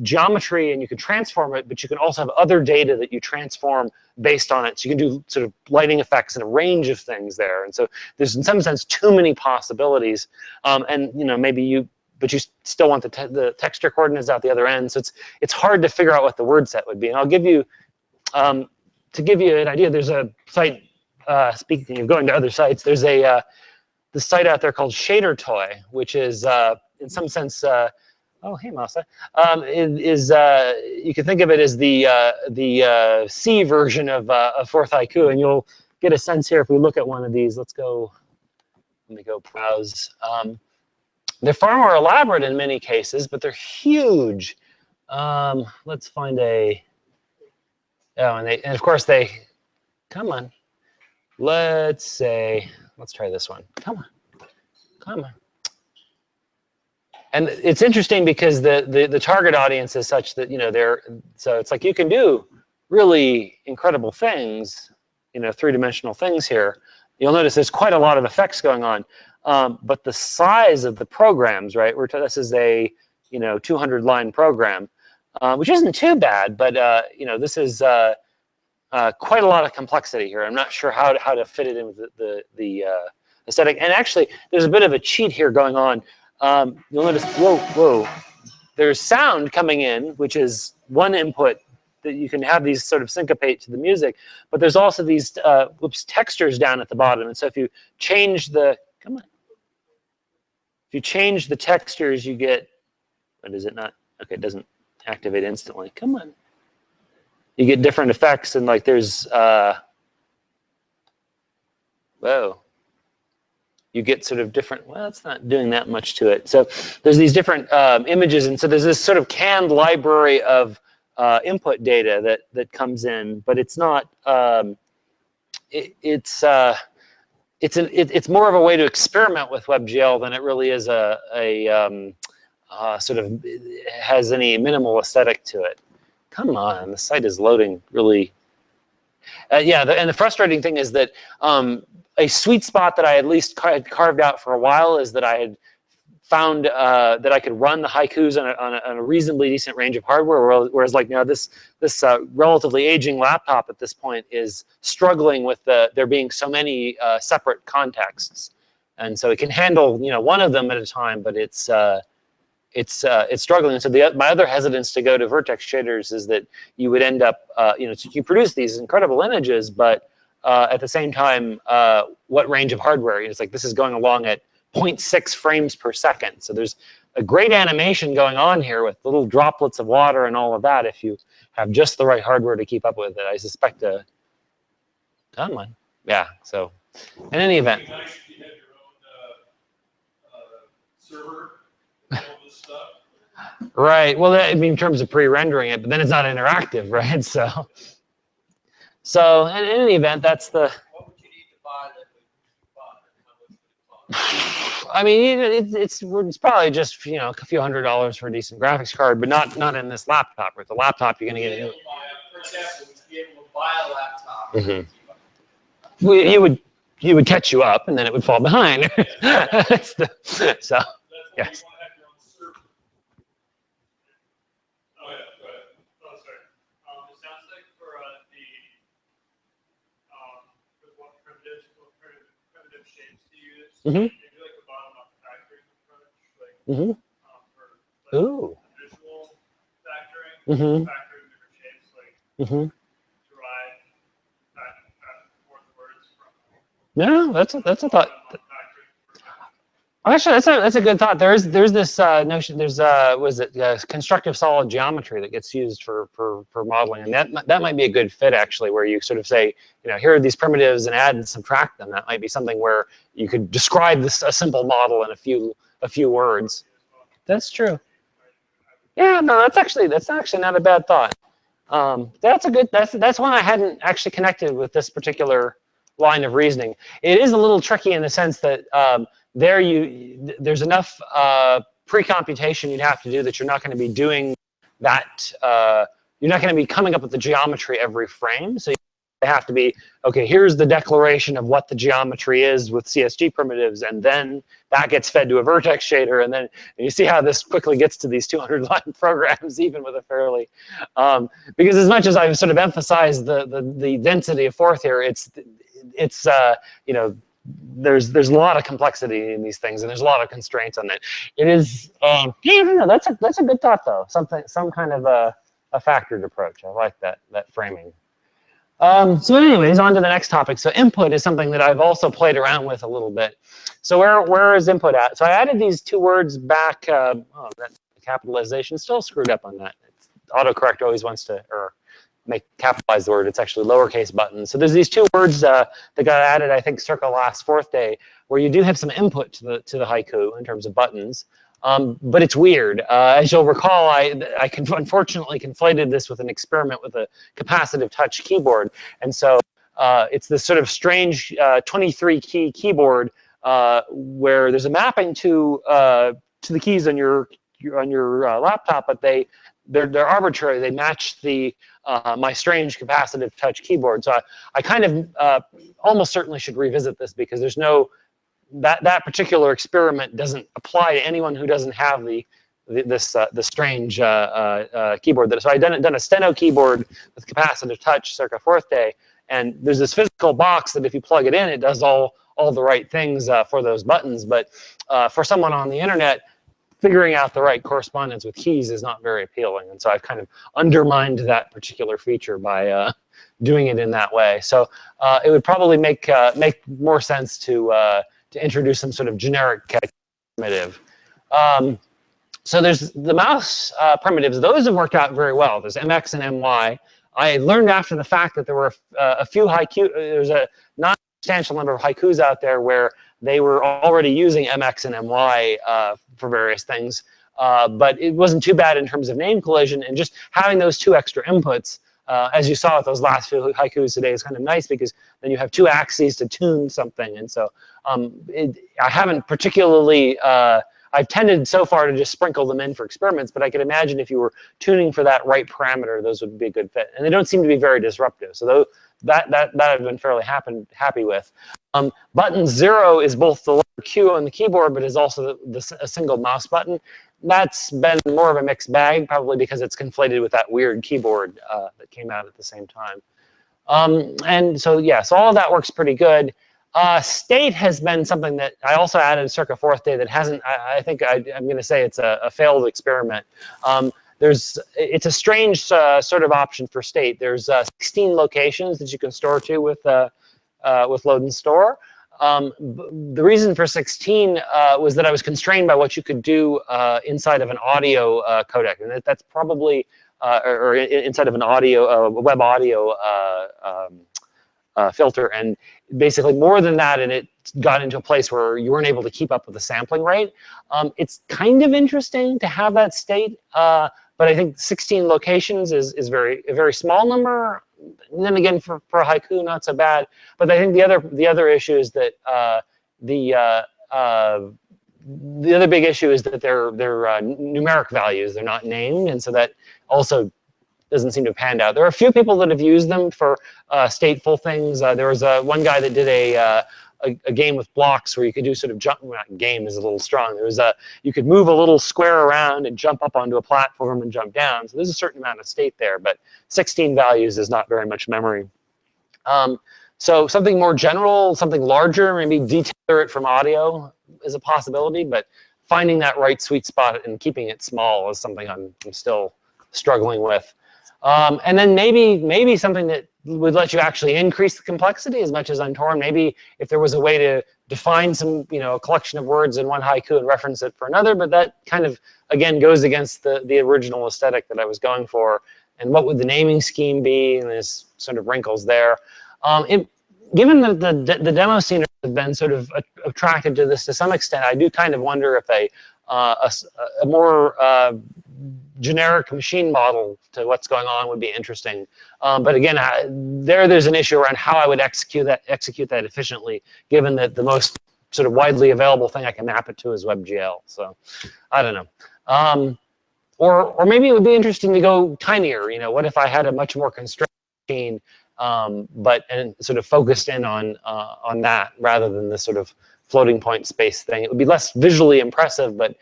geometry and you can transform it, but you can also have other data that you transform based on it. So you can do sort of lighting effects and a range of things there. And so there's in some sense too many possibilities. And maybe but you still want the texture coordinates out the other end. So it's hard to figure out what the word set would be. And I'll give you, to give you an idea, there's a site, speaking of going to other sites, there's the site out there called Shader Toy, which is in some sense, oh, hey, Masa. You can think of it as the C version of Fourth Haiku, and you'll get a sense here if we look at one of these. Let me go browse. They're far more elaborate in many cases, but they're huge. Let's find and of course come on. Let's try this one. Come on. And it's interesting because the target audience is such that so it's like you can do really incredible things, three-dimensional things here. You'll notice there's quite a lot of effects going on, but the size of the programs, right? This is a 200-line program, which isn't too bad, but this is quite a lot of complexity here. I'm not sure how to fit it in with the aesthetic. And actually, there's a bit of a cheat here going on. You'll notice, whoa, there's sound coming in, which is one input that you can have these sort of syncopate to the music, but there's also these textures down at the bottom. And so if you change if you change the textures, you get, what is it not? Okay, it doesn't activate instantly. Come on. You get different effects, and like there's, whoa. You get sort of different, well, it's not doing that much to it. So there's these different images, and so there's this sort of canned library of input data that comes in, but it's not, it's more of a way to experiment with WebGL than it really is a sort of has any minimal aesthetic to it. Come on, the site is loading really. And the frustrating thing is that a sweet spot that I at least carved out for a while is that I had found that I could run the haikus on a reasonably decent range of hardware, whereas like now this relatively aging laptop at this point is struggling with there being so many separate contexts, and so it can handle one of them at a time, but it's it's struggling. So my other hesitance to go to vertex shaders is that you would end up, you know, so you produce these incredible images, but at the same time, what range of hardware? It's like this is going along at 0.6 frames per second. So there's a great animation going on here with little droplets of water and all of that if you have just the right hardware to keep up with it. I suspect come on. Yeah, so in any event. It'd be nice if you had your own server, all this stuff. Right. Well, I mean, in terms of pre-rendering it, but then it's not interactive, right? So in any event, that's the. What would you need to buy that would buy? How much would it cost? I mean, it's probably just, you know, a few $100s for a decent graphics card, but not in this laptop. With the laptop, you're going to get it. For example, would you be able to buy a laptop? Mhm. You would catch you up, and then it would fall behind. So yes. Oh, yeah, go ahead. Oh, sorry. It sounds like for what primitive shapes to use, Mhm. maybe like a bottom-up factoring approach, like Mhm. for Ooh. visual factoring, Mhm. factoring different shapes, like Mhm. derive back and forth words from No, that's a thought. bottom-up factoring. Actually, that's a good thought. There's this notion. There's was it constructive solid geometry that gets used for modeling, and that might be a good fit actually, where you sort of say, you know, here are these primitives and add and subtract them. That might be something where you could describe a simple model in a few words. That's true. Yeah, no, that's actually not a bad thought. That's one I hadn't actually connected with this particular line of reasoning. It is a little tricky in the sense that there's enough pre-computation you'd have to do that you're not going to be doing that. You're not going to be coming up with the geometry every frame. So you have to be, okay, here's the declaration of what the geometry is with CSG primitives, and then that gets fed to a vertex shader, and then you see how this quickly gets to these 200-line programs, even with a fairly, because as much as I've sort of emphasized the density of forth here, it's you know, there's a lot of complexity in these things, and there's a lot of constraints on it. It is, yeah, no, that's a good thought though. Some kind of a factored approach. I like that framing. So anyways, on to the next topic. So input is something that I've also played around with a little bit. So where is input at? So I added these two words back. That capitalization still screwed up on that. Autocorrect always wants to capitalize the word. It's actually lowercase buttons. So there's these two words that got added, I think, circa last 4th day, where you do have some input to the haiku in terms of buttons. But it's weird. As you'll recall, I unfortunately conflated this with an experiment with a capacitive touch keyboard. And so it's this sort of strange 23-key keyboard where there's a mapping to the keys on your laptop, but they're arbitrary. They match my strange capacitive touch keyboard. So I kind of almost certainly should revisit this, because there's no that particular experiment doesn't apply to anyone who doesn't have the strange keyboard. So I done a steno keyboard with capacitive touch circa 4th day, and there's this physical box that if you plug it in, it does all the right things for those buttons. But for someone on the internet, figuring out the right correspondence with keys is not very appealing, and so I've kind of undermined that particular feature by doing it in that way. So it would probably make more sense to introduce some sort of generic primitive. So there's the mouse primitives. Those have worked out very well. There's MX and MY. I learned after the fact that there were a few haiku. There's a non-substantial number of haikus out there where they were already using MX and MY for various things, but it wasn't too bad in terms of name collision, and just having those two extra inputs, as you saw with those last few haikus today, is kind of nice, because then you have two axes to tune something. And so I haven't particularly, I've tended so far to just sprinkle them in for experiments, but I could imagine if you were tuning for that right parameter, those would be a good fit. And they don't seem to be very disruptive. So that I've been fairly happy with. Button 0 is both the letter Q on the keyboard, but is also a single mouse button. That's been more of a mixed bag, probably because it's conflated with that weird keyboard that came out at the same time. And so, yeah, so all of that works pretty good. State has been something that I also added circa fourth day that hasn't, I think I'm going to say it's a failed experiment. It's a strange sort of option for state. There's 16 locations that you can store to with load and store. The reason for 16 was that I was constrained by what you could do inside of an audio codec, and that's probably, or inside of an audio, web audio filter, and basically more than that, and it got into a place where you weren't able to keep up with the sampling rate. It's kind of interesting to have that state, but I think 16 locations is a very small number. And then again, for a haiku, not so bad. But I think the other issue is that the other big issue is that they're numeric values. They're not named, and so that also doesn't seem to have panned out. There are a few people that have used them for stateful things. There was one guy that did a game with blocks where you could do sort of jump. Well, game is a little strong. There was you could move a little square around and jump up onto a platform and jump down. So there's a certain amount of state there, but 16 values is not very much memory. So something more general, something larger, maybe detailer it from audio is a possibility, but finding that right sweet spot and keeping it small is something I'm still struggling with. And then maybe something that would let you actually increase the complexity as much as I'm torn. Maybe if there was a way to define some, a collection of words in one haiku and reference it for another, but that kind of, again, goes against the original aesthetic that I was going for. And what would the naming scheme be? And there's sort of wrinkles there. Given that the demo sceners have been sort of attracted to this to some extent, I do kind of wonder if a more generic machine model to what's going on would be interesting. But again, there's an issue around how I would execute that efficiently, given that the most sort of widely available thing I can map it to is WebGL. So I don't know. Or maybe it would be interesting to go tinier. What if I had a much more constrained machine, and sort of focused in on that rather than this sort of floating point space thing. It would be less visually impressive, but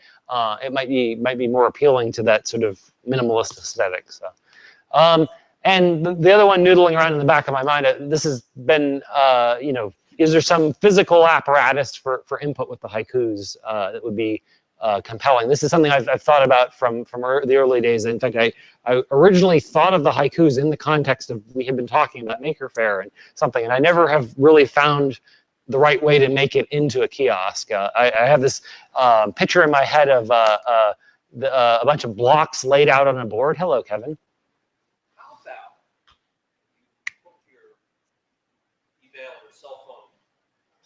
it might be more appealing to that sort of minimalist aesthetic. So, and the other one noodling around in the back of my mind, this has been, is there some physical apparatus for input with the haikus that would be compelling? This is something I've thought about from the early days. In fact, I originally thought of the haikus in the context of, we had been talking about Maker Faire and something, and I never have really found the right way to make it into a kiosk. I have this picture in my head of a bunch of blocks laid out on a board. Hello, Kevin. How about you put your email or cell phone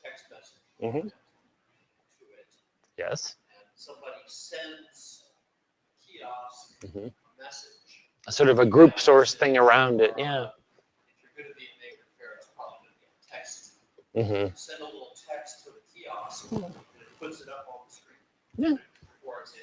text message to it? Yes. And somebody sends kiosk a message. A sort of a group source thing around it. Yeah. If you're going to be in Maker Faire, it's probably going to be a text. Send a little text to the kiosk, and it puts it up on the screen. Yeah. Before it's in.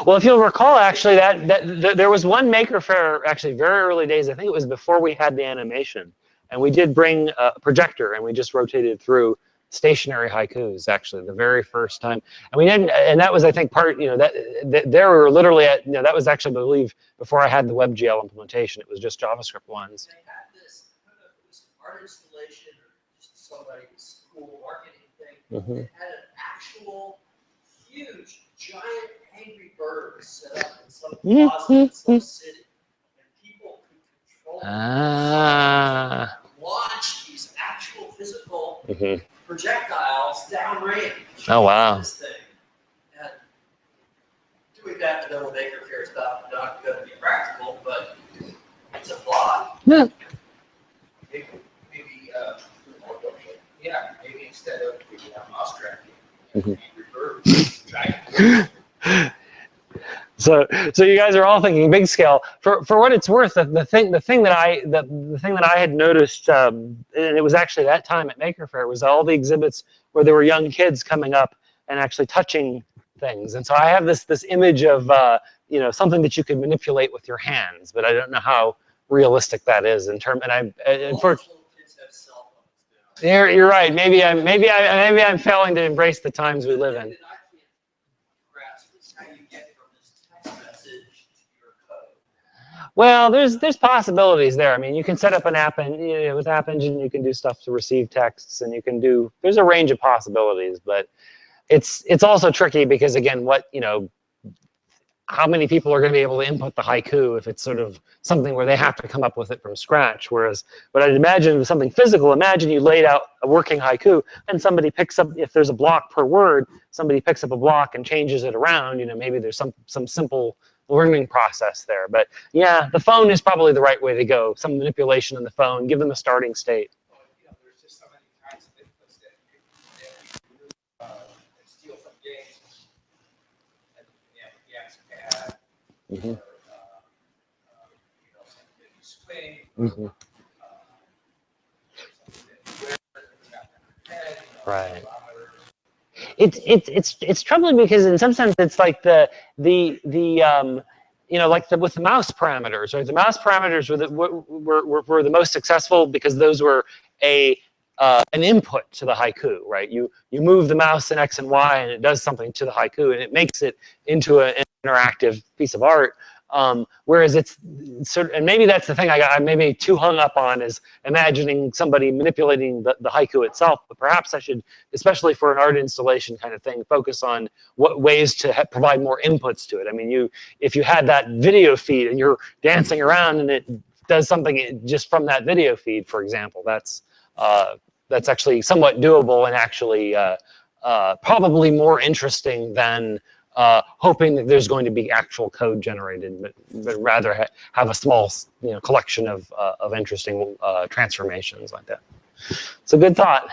Well, if you'll recall, actually, that there was one Maker Faire, actually, very early days. I think it was before we had the animation, and we did bring a projector, and we just rotated through stationary haikus. Actually, the very first time, and we didn't. And that was, I think, part. That there we were literally at. That was actually, I believe, before I had the WebGL implementation. It was just JavaScript ones. They had this art installation or just somebody's cool marketing thing. It had an actual huge, giant angry bird set up in some closet in some city. And people could control launch these actual physical projectiles downrange. Oh, wow. This thing. And doing that in the Maker Faire is not going to be practical, but it's a thought. Yeah. Maybe instead of the mouse tracking, giant. So you guys are all thinking big scale. For what it's worth, the thing that I had noticed, and it was actually that time at Maker Faire, was all the exhibits where there were young kids coming up and actually touching things. And so I have this image of something that you could manipulate with your hands, but I don't know how realistic that is in term. And for you're right. Maybe I'm failing to embrace the times we live in. Well, there's possibilities there. I mean, you can set up an app, and with App Engine, you can do stuff to receive texts, and you can do. There's a range of possibilities, but it's also tricky because again, how many people are going to be able to input the haiku if it's sort of something where they have to come up with it from scratch? Whereas, what I'd imagine with something physical, imagine you laid out a working haiku, and somebody picks up, if there's a block per word, somebody picks up a block and changes it around. Maybe there's some simple learning process there. But yeah, the phone is probably the right way to go. Some manipulation in the phone, give them a starting state. There's just so many kinds of inputs that you steal from games. And the pad, Mhm. swing. Right. It's troubling because in some sense it's like with the mouse parameters, right? The mouse parameters were the most successful because those were an input to the haiku, right? You move the mouse in X and Y and it does something to the haiku and it makes it into an interactive piece of art. Whereas it's sort of, and maybe that's the thing I maybe too hung up on, is imagining somebody manipulating the haiku itself. But perhaps I should, especially for an art installation kind of thing, focus on what ways to provide more inputs to it. I mean, if you had that video feed and you're dancing around and it does something just from that video feed, for example, that's actually somewhat doable and actually probably more interesting than hoping that there's going to be actual code generated, but rather have a small collection of interesting transformations like that. It's a good thought.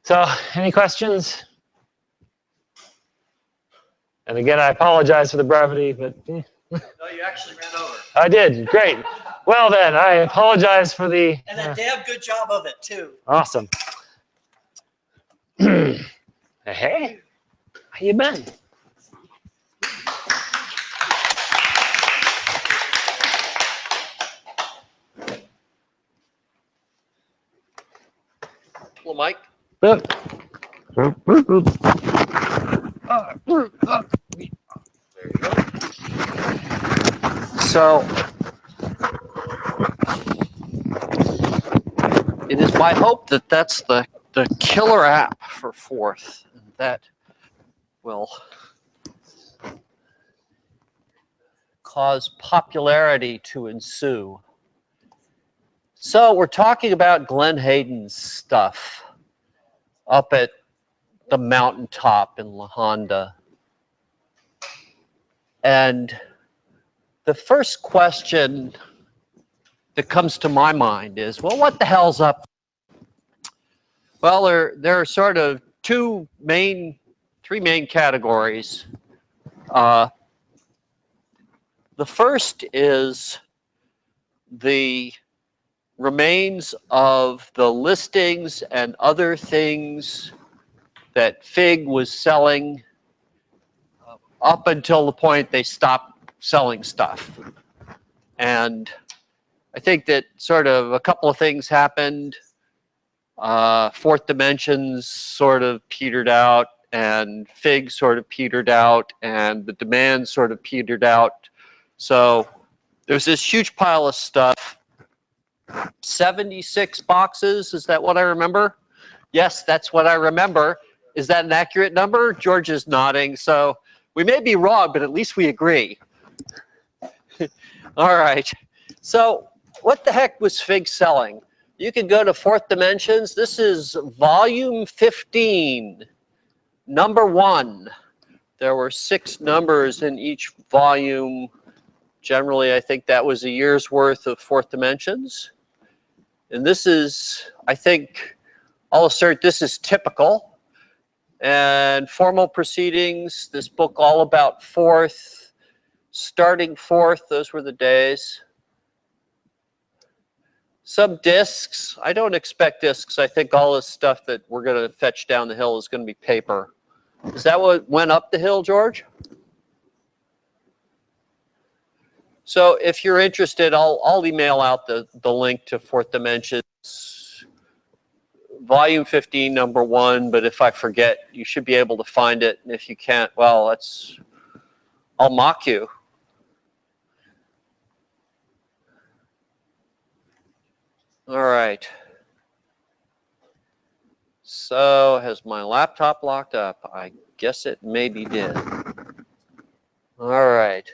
So, any questions? And again, I apologize for the brevity, but No, you actually ran over. I did. Great. Well then, I apologize for the. And a damn good job of it too. Awesome. Hey, how you been? Hello, Mike. So, it is my hope that that's the killer app for Fourth, and that will cause popularity to ensue. So we're talking about Glenn Hayden's stuff up at the mountaintop in La Honda. And the first question that comes to my mind is, well, what the hell's up? Well, there are sort of three main categories. The first is the remains of the listings and other things that FIG was selling up until the point they stopped selling stuff. And I think that sort of a couple of things happened. Fourth Dimensions sort of petered out, and FIG sort of petered out, and the demand sort of petered out. So there's this huge pile of stuff. 76 boxes, is that what I remember? Yes, that's what I remember. Is that an accurate number? George is nodding, so we may be wrong, but at least we agree. All right, so what the heck was FIG selling? You can go to Fourth Dimensions. This is volume 15, number 1. There were 6 numbers in each volume. Generally, I think that was a year's worth of Fourth Dimensions. And this is, I think, I'll assert this is typical. And Formal Proceedings, this book all about Fourth, starting Fourth, those were the days. Some discs. I don't expect discs. I think all this stuff that we're going to fetch down the hill is going to be paper. Is that what went up the hill, George? So if you're interested, I'll email out the link to Fourth Dimensions, volume 15, number 1. But if I forget, you should be able to find it. And if you can't, well, I'll mock you. All right. So has my laptop locked up? I guess it maybe did. All right.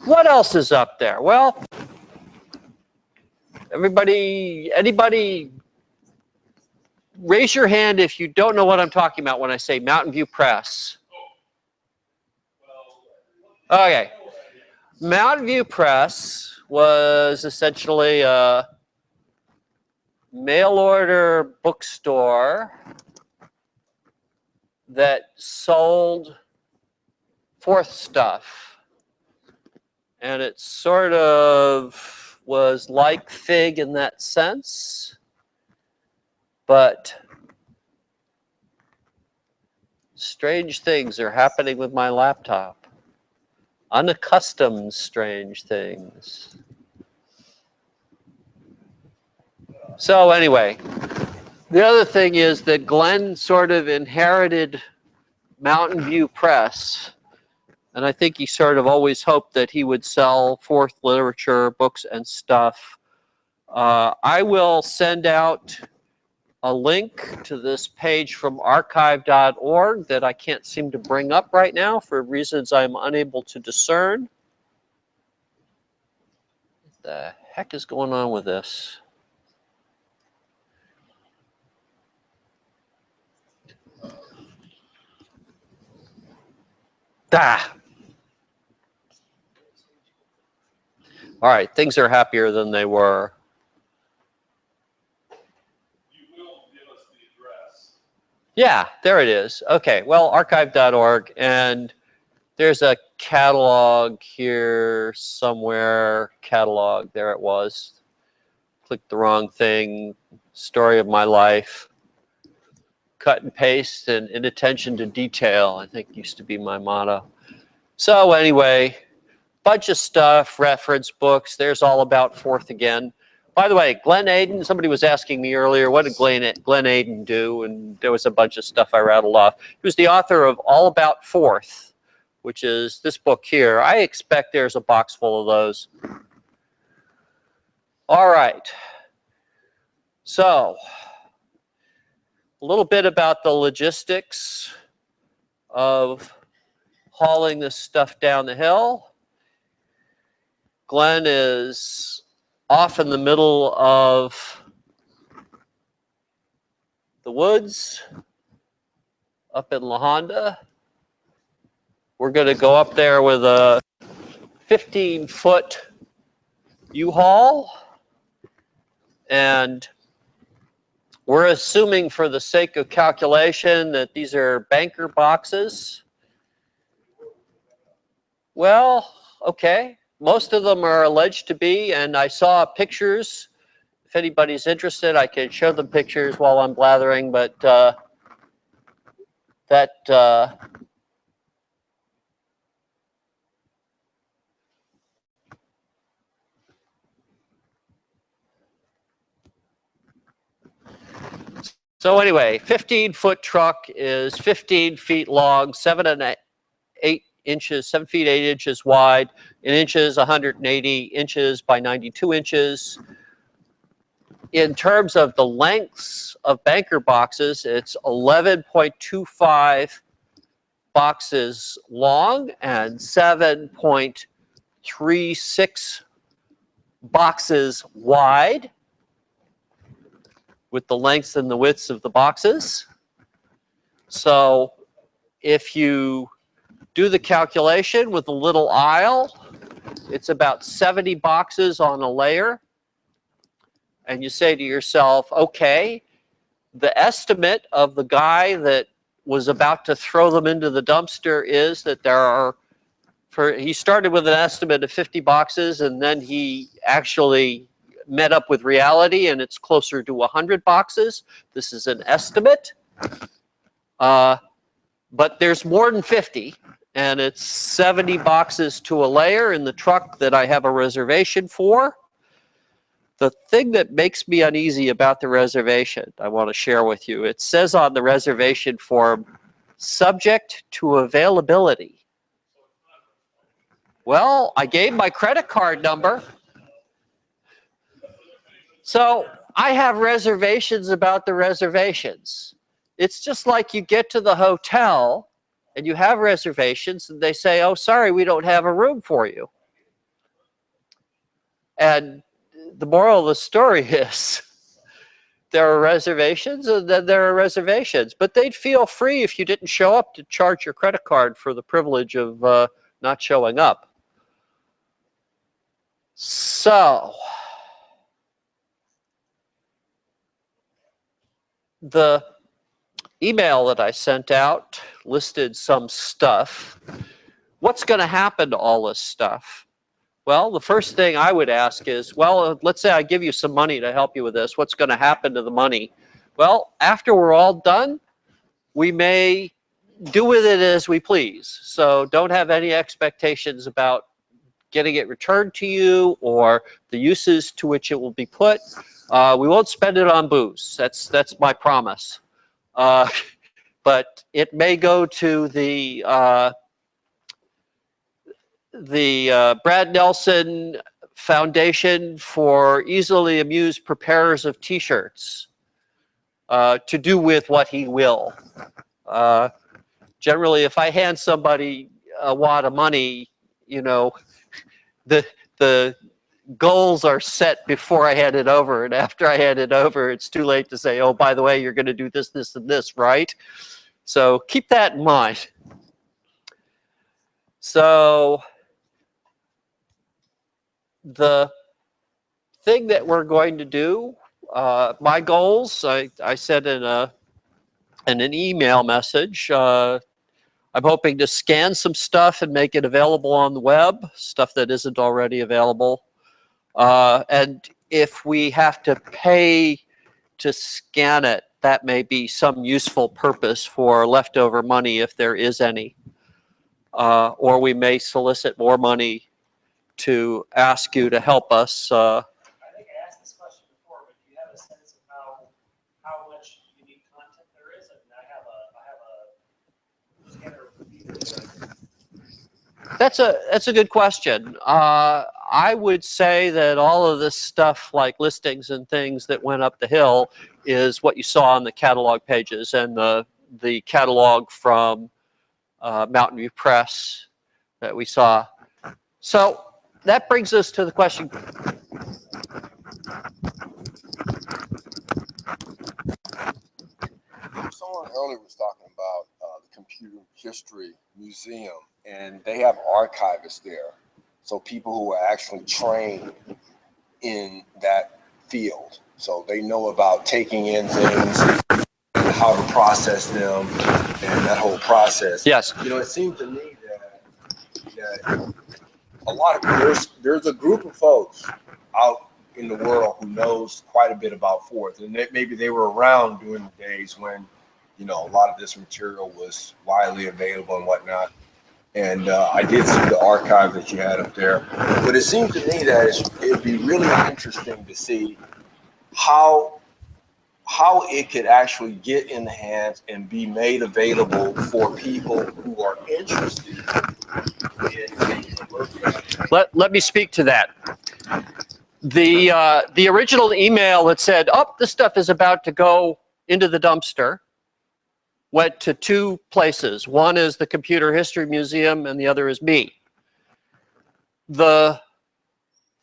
What else is up there? Well, anybody, raise your hand if you don't know what I'm talking about when I say Mountain View Press. Okay. Mountain View Press was essentially a mail order bookstore that sold fourth stuff. And it sort of was like FIG in that sense, but strange things are happening with my laptop. Unaccustomed strange things. So anyway, the other thing is that Glenn sort of inherited Mountain View Press, and I think he sort of always hoped that he would sell fourth literature, books and stuff. I will send out a link to this page from archive.org that I can't seem to bring up right now for reasons I'm unable to discern. What the heck is going on with this? Ah. All right, things are happier than they were. You will give us the address. Yeah, there it is. Okay, well, archive.org, and there's a catalog here somewhere. Catalog, there it was. Clicked the wrong thing. Story of my life. Cut and paste and inattention to detail, I think used to be my motto. So anyway, bunch of stuff, reference books. There's All About Fourth again. By the way, Glenn Aden, somebody was asking me earlier, what did Glenn Aden do? And there was a bunch of stuff I rattled off. He was the author of All About Fourth, which is this book here. I expect there's a box full of those. All right. So, a little bit about the logistics of hauling this stuff down the hill. Glenn is off in the middle of the woods up in La Honda. We're going to go up there with a 15-foot U-Haul, and we're assuming for the sake of calculation that these are banker boxes. Well, okay. Most of them are alleged to be, and I saw pictures. If anybody's interested, I can show them pictures while I'm blathering, but so anyway, 15-foot truck is 15 feet long, 7 feet 8 inches wide, in inches 180 inches by 92 inches. In terms of the lengths of banker boxes, it's 11.25 boxes long and 7.36 boxes wide, with the lengths and the widths of the boxes. So if you do the calculation with a little aisle, it's about 70 boxes on a layer. And you say to yourself, okay, the estimate of the guy that was about to throw them into the dumpster is that there are, he started with an estimate of 50 boxes, and then he actually met up with reality, and it's closer to 100 boxes. This is an estimate. But there's more than 50, and it's 70 boxes to a layer in the truck that I have a reservation for. The thing that makes me uneasy about the reservation, I want to share with you. It says on the reservation form, subject to availability. Well, I gave my credit card number. So I have reservations about the reservations. It's just like you get to the hotel and you have reservations and they say, oh, sorry, we don't have a room for you. And the moral of the story is there are reservations and then there are reservations. But they'd feel free if you didn't show up to charge your credit card for the privilege of not showing up. So the email that I sent out listed some stuff. What's going to happen to all this stuff? Well, the first thing I would ask is, well, let's say I give you some money to help you with this. What's going to happen to the money? Well, after we're all done, we may do with it as we please. So don't have any expectations about getting it returned to you or the uses to which it will be put. We won't spend it on booze. That's my promise. But it may go to the Brad Nelson Foundation for Easily Amused Preparers of T-shirts to do with what he will. Generally, if I hand somebody a wad of money, you know, the goals are set before I hand it over, and after I hand it over, it's too late to say, oh, by the way, you're going to do this, this, and this, right? So keep that in mind. So the thing that we're going to do, my goals, I said in an email message, I'm hoping to scan some stuff and make it available on the web, stuff that isn't already available. And if we have to pay to scan it, that may be some useful purpose for leftover money if there is any. Or we may solicit more money to ask you to help us. I think I asked this question before, but do you have a sense of how much unique content there is? I mean, I have a scanner. That's a good question. I would say that all of this stuff, like listings and things that went up the hill, is what you saw on the catalog pages and the catalog from Mountain View Press that we saw. So that brings us to the question. Someone earlier was talking about the Computer History Museum, and they have archivists there. So people who are actually trained in that field. So they know about taking in things and how to process them and that whole process. Yes. You know, it seems to me that a lot of there's a group of folks out in the world who knows quite a bit about Fourth, and maybe they were around during the days when, you know, a lot of this material was widely available and whatnot. And I did see the archive that you had up there, but it seems to me that it'd be really interesting to see how it could actually get in the hands and be made available for people who are interested in Let me speak to that. The original email that said, "Oh, this stuff is about to go into the dumpster," went to two places. One is the Computer History Museum, and the other is me. The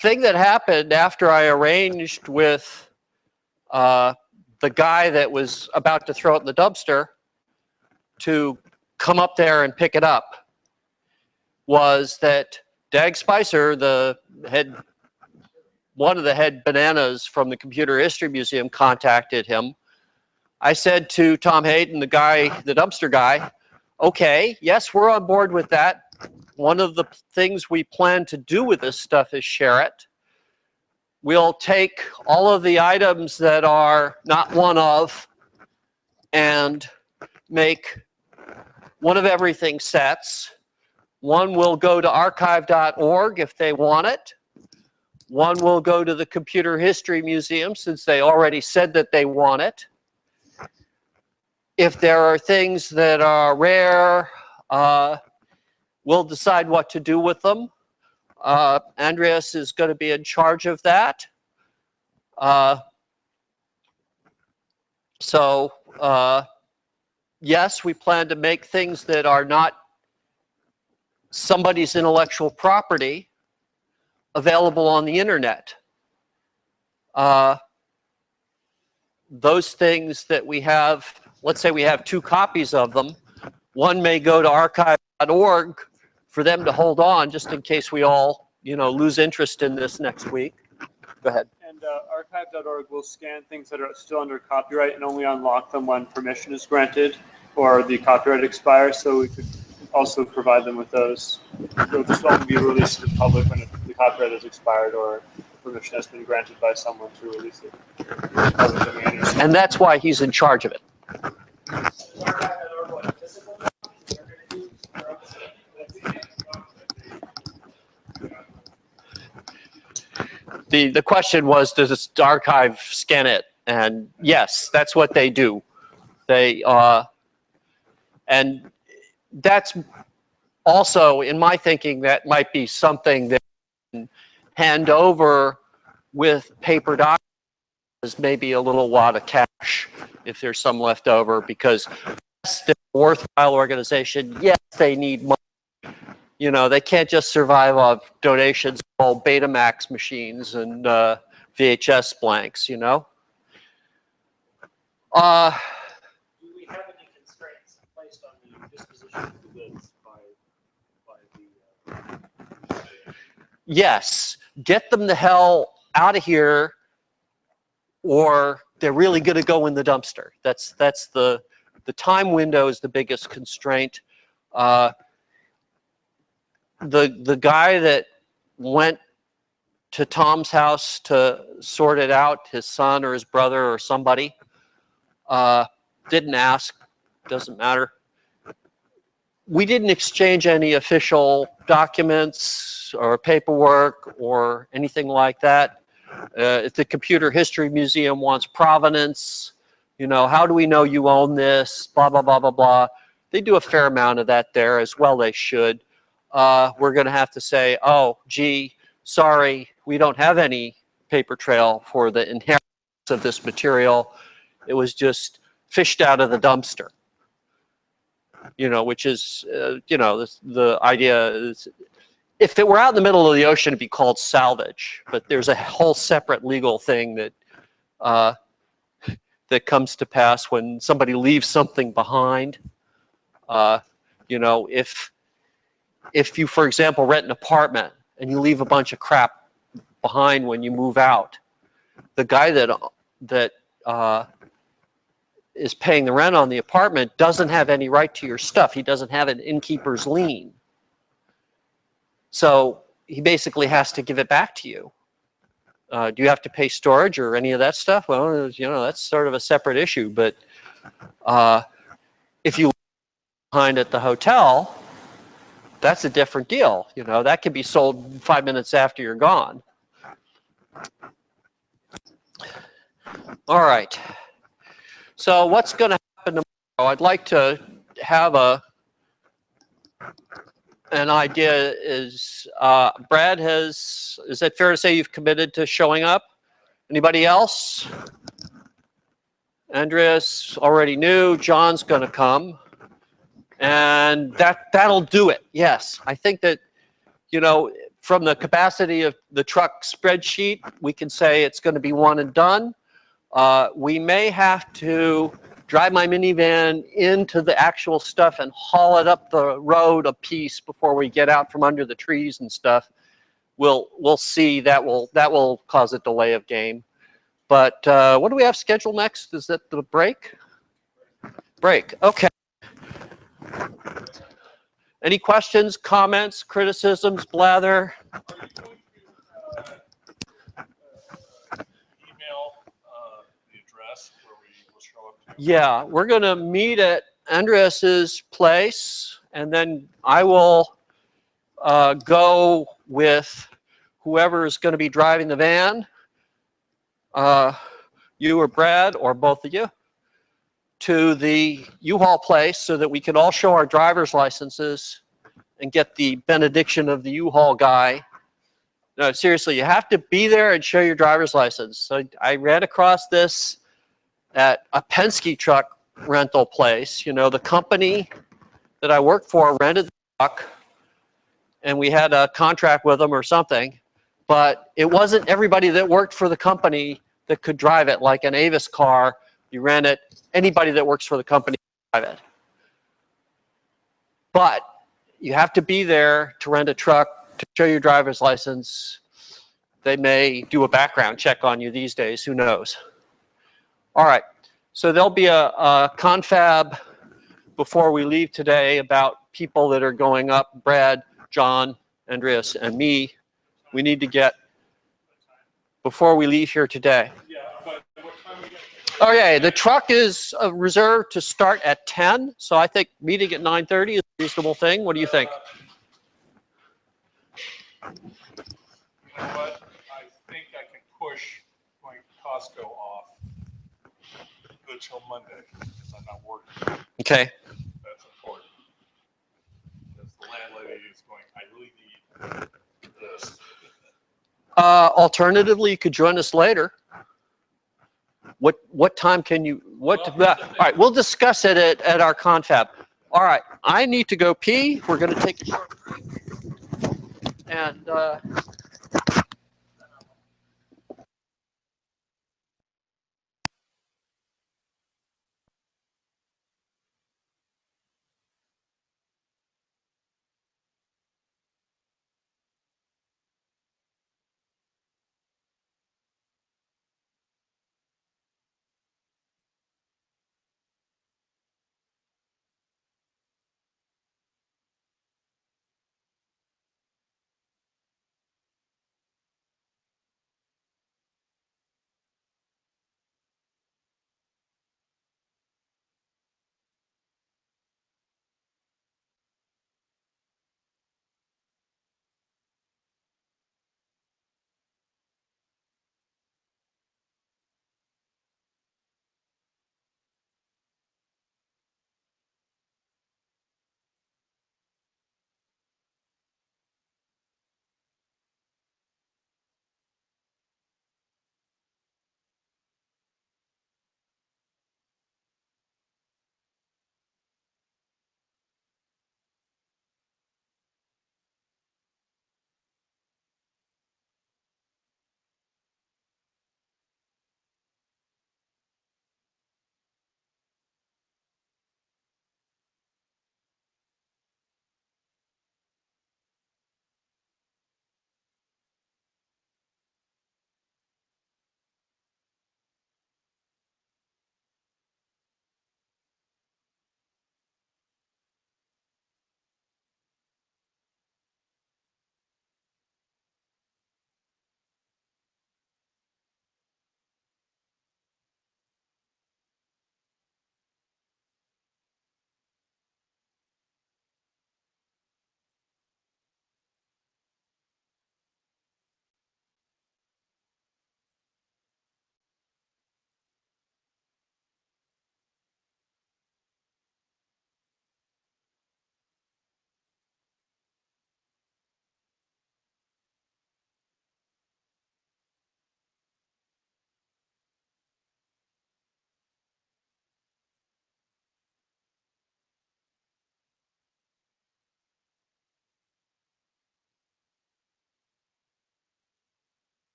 thing that happened after I arranged with the guy that was about to throw it in the dumpster to come up there and pick it up was that Dag Spicer, one of the head bananas from the Computer History Museum, contacted him. I said to Tom Hayden, the dumpster guy, okay, yes, we're on board with that. One of the things we plan to do with this stuff is share it. We'll take all of the items that are not one of and make one of everything sets. One will go to archive.org if they want it. One will go to the Computer History Museum since they already said that they want it. If there are things that are rare, we'll decide what to do with them. Andreas is going to be in charge of that. Yes, we plan to make things that are not somebody's intellectual property available on the internet. Those things that we have, let's say we have 2 copies of them, one may go to archive.org for them to hold on just in case we all, lose interest in this next week. Go ahead. And archive.org will scan things that are still under copyright and only unlock them when permission is granted or the copyright expires. So we could also provide them with those. They'll just only be released to the public when the copyright has expired or permission has been granted by someone to release it. And that's why he's in charge of it. The question was, does this archive scan it? And yes, that's what they do. They and that's also, in my thinking, that might be something that you can hand over with paper documents, maybe a little wad of cash if there's some left over, because yes, they're a worthwhile organization. Yes, they need money. They can't just survive off donations of old Betamax machines and VHS blanks, Do we have any constraints placed on the disposition of the goods by the Yes, get them the hell out of here, or they're really going to go in the dumpster. That's the time window is the biggest constraint. The guy that went to Tom's house to sort it out, his son or his brother or somebody, didn't ask, doesn't matter. We didn't exchange any official documents or paperwork or anything like that. If the Computer History Museum wants provenance, how do we know you own this, blah, blah, blah, blah, blah. They do a fair amount of that there, as well they should. We're going to have to say, oh, gee, sorry, we don't have any paper trail for the inheritance of this material. It was just fished out of the dumpster. Which is, the idea is, if it were out in the middle of the ocean, it'd be called salvage. But there's a whole separate legal thing that that comes to pass when somebody leaves something behind. If you, for example, rent an apartment and you leave a bunch of crap behind when you move out, the guy that is paying the rent on the apartment doesn't have any right to your stuff. He doesn't have an innkeeper's lien. So he basically has to give it back to you. Do you have to pay storage or any of that stuff? Well, that's sort of a separate issue. But if you leave behind at the hotel, that's a different deal. That can be sold 5 minutes after you're gone. All right. So what's going to happen tomorrow? I'd like to have an idea. Brad is it fair to say you've committed to showing up? Anybody else? Andreas already knew. John's going to come. And that'll do it. Yes, I think that, from the capacity of the truck spreadsheet, we can say it's going to be one and done. We may have to drive my minivan into the actual stuff and haul it up the road a piece before we get out from under the trees and stuff. We'll see. That will cause a delay of game. But what do we have scheduled next? Is that the break? Break. Okay. Any questions, comments, criticisms, blather? Yeah, we're going to meet at Andreas's place, and then I will go with whoever is going to be driving the van, you or Brad or both of you, to the U-Haul place so that we can all show our driver's licenses and get the benediction of the U-Haul guy. No, seriously, you have to be there and show your driver's license. So I ran across this at a Penske truck rental place. You know, the company that I worked for rented the truck, and we had a contract with them or something, but it wasn't everybody that worked for the company that could drive it. Like an Avis car, you rent it, anybody that works for the company can drive it. But you have to be there to rent a truck, to show your driver's license. They may do a background check on you these days, who knows. All right, so there'll be a confab before we leave today about people that are going up. Brad, John, Andreas, and me. We need to get, before we leave here today. Yeah, but what time are we Okay, the truck is reserved to start at 10, so I think meeting at 9:30 is a reasonable thing. What do you think? You know what? I think I can push my Costco off until Monday because I'm not working. Okay. That's important. Because the landlady is going, I really need this. Alternatively, you could join us later. What time can you, all right, we'll discuss it at our confab. All right, I need to go pee. We're going to take a short break. And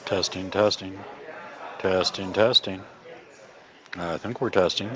Testing, testing, testing, testing. I think we're testing.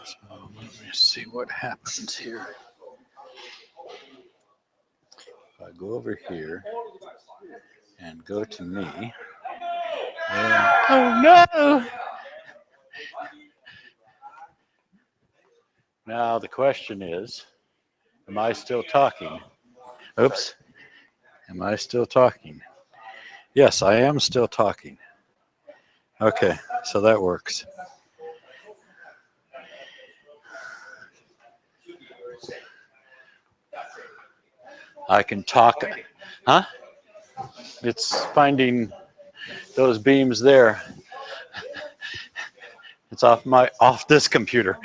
So let me see what happens here. If I go over here and go to me. Oh no! Now the question is, am I still talking? Oops. Am I still talking? Yes, I am still talking. Okay, so that works. I can talk. Huh? It's finding those beams there. It's off this computer.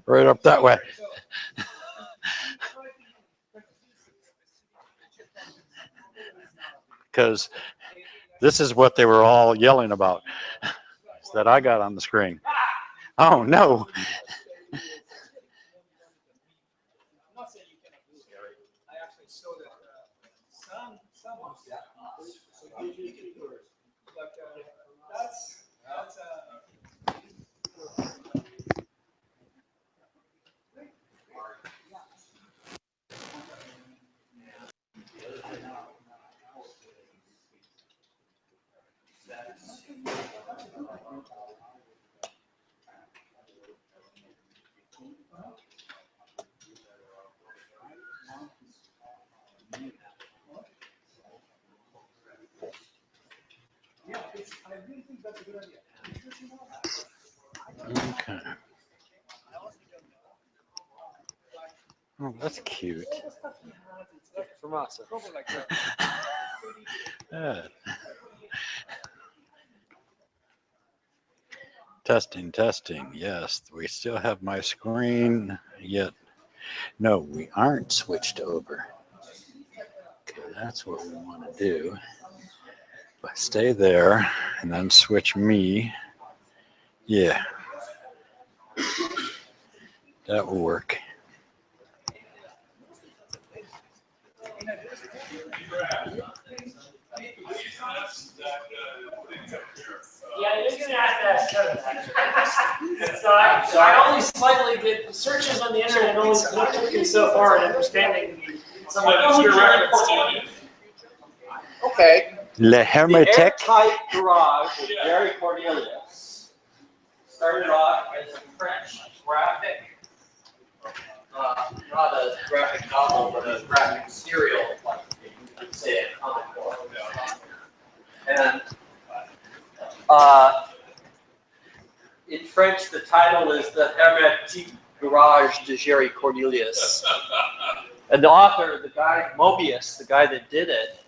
Right up that way. Because this is what they were all yelling about that I got on the screen. Oh no. Okay. Oh, that's cute. From us. Yeah. Testing, testing. Yes, we still have my screen yet. No, we aren't switched over. Okay, that's what we want to do. But stay there and then switch me. Yeah. That will work. Yeah, you're going to have to ask so I only slightly did searches on the internet, only took me so far in understanding some of the obscure reference. Okay. Le Hermetech. Airtight Garage with Jerry Cornelius started off as a French graphic, not a graphic novel, but a graphic serial, like you could say a comic book. And in French, the title is the Hermétique Garage de Jerry Cornelius. And the author, the guy, Mobius, the guy that did it,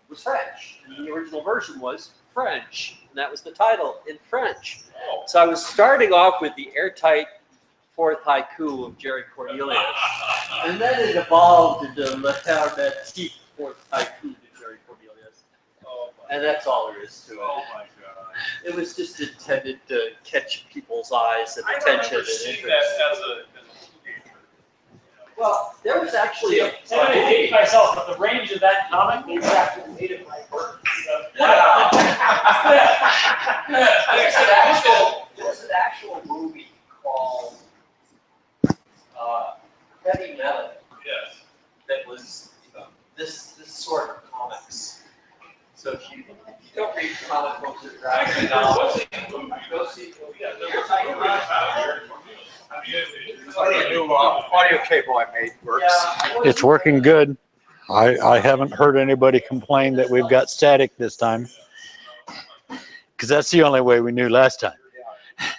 was French. And the original version was French. And that was the title, in French. So I was starting off with the airtight fourth haiku of Jerry Cornelius. And then it evolved into Le Hermetique fourth haiku to Jerry Cornelius. And that's all there is to it. Oh my God. It was just intended to catch people's eyes and I attention remember and seeing interest. that as a teenager. Well, there was actually a. I'm going to date myself, but the range of that comic is actually made of my work. So. There's an actual movie called Heavy Metal Yes. that was this sort of comics. So if you don't read comic books or graphic novels, go see the movie. You're talking about Audio cable I made works. It's working good. I haven't heard anybody complain that we've got static this time, because that's the only way we knew last time. He's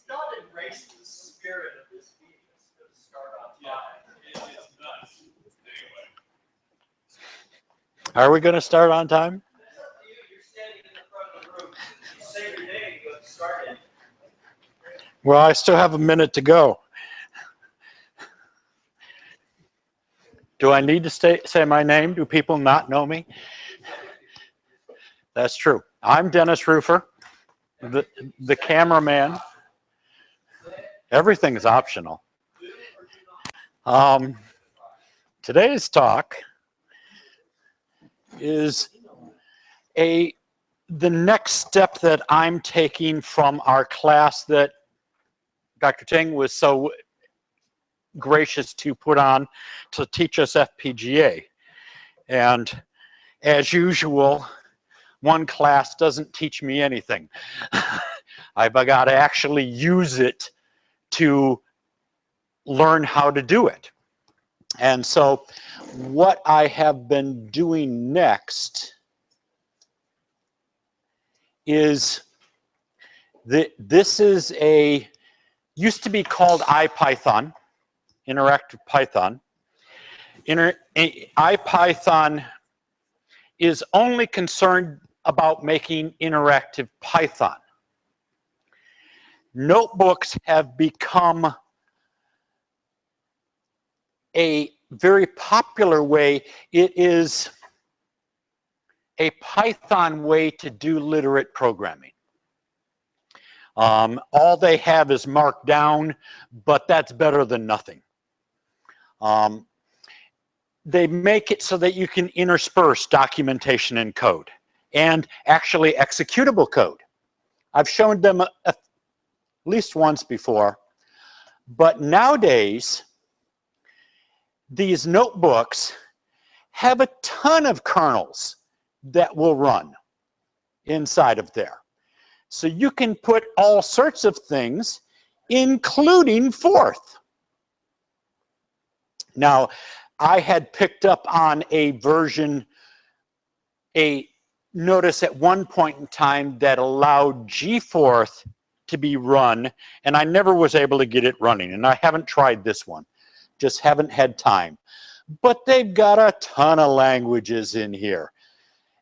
not embraced the spirit of this meeting. It's going to start on time. It's nuts. Anyway. Are we going to start on time? That's up to you. You're standing in the front of the room. You say your name, you get started. Well, I still have a minute to go. Do I need to say my name? Do people not know me? That's true. I'm Dennis Rufer, the cameraman. Everything is optional. Today's talk is the next step that I'm taking from our class that Dr. Ting was so gracious to put on to teach us FPGA. And as usual, one class doesn't teach me anything. I've got to actually use it to learn how to do it. And so what I have been doing next is this is used to be called IPython, Interactive Python. IPython is only concerned about making interactive Python. Notebooks have become a very popular way. It is a Python way to do literate programming. All they have is Markdown, but that's better than nothing. They make it so that you can intersperse documentation and code, and actually executable code. I've shown them at least once before, but nowadays, these notebooks have a ton of kernels that will run inside of there. So you can put all sorts of things, including Forth. Now, I had picked up on a notice at one point in time that allowed gforth to be run, and I never was able to get it running, and I haven't tried this one. Just haven't had time. But they've got a ton of languages in here.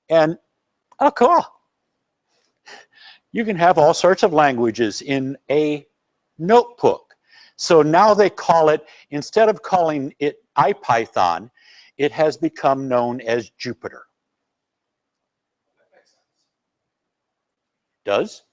And, oh, cool. You can have all sorts of languages in a notebook. So now they call it, instead of calling it IPython, it has become known as Jupyter. Does?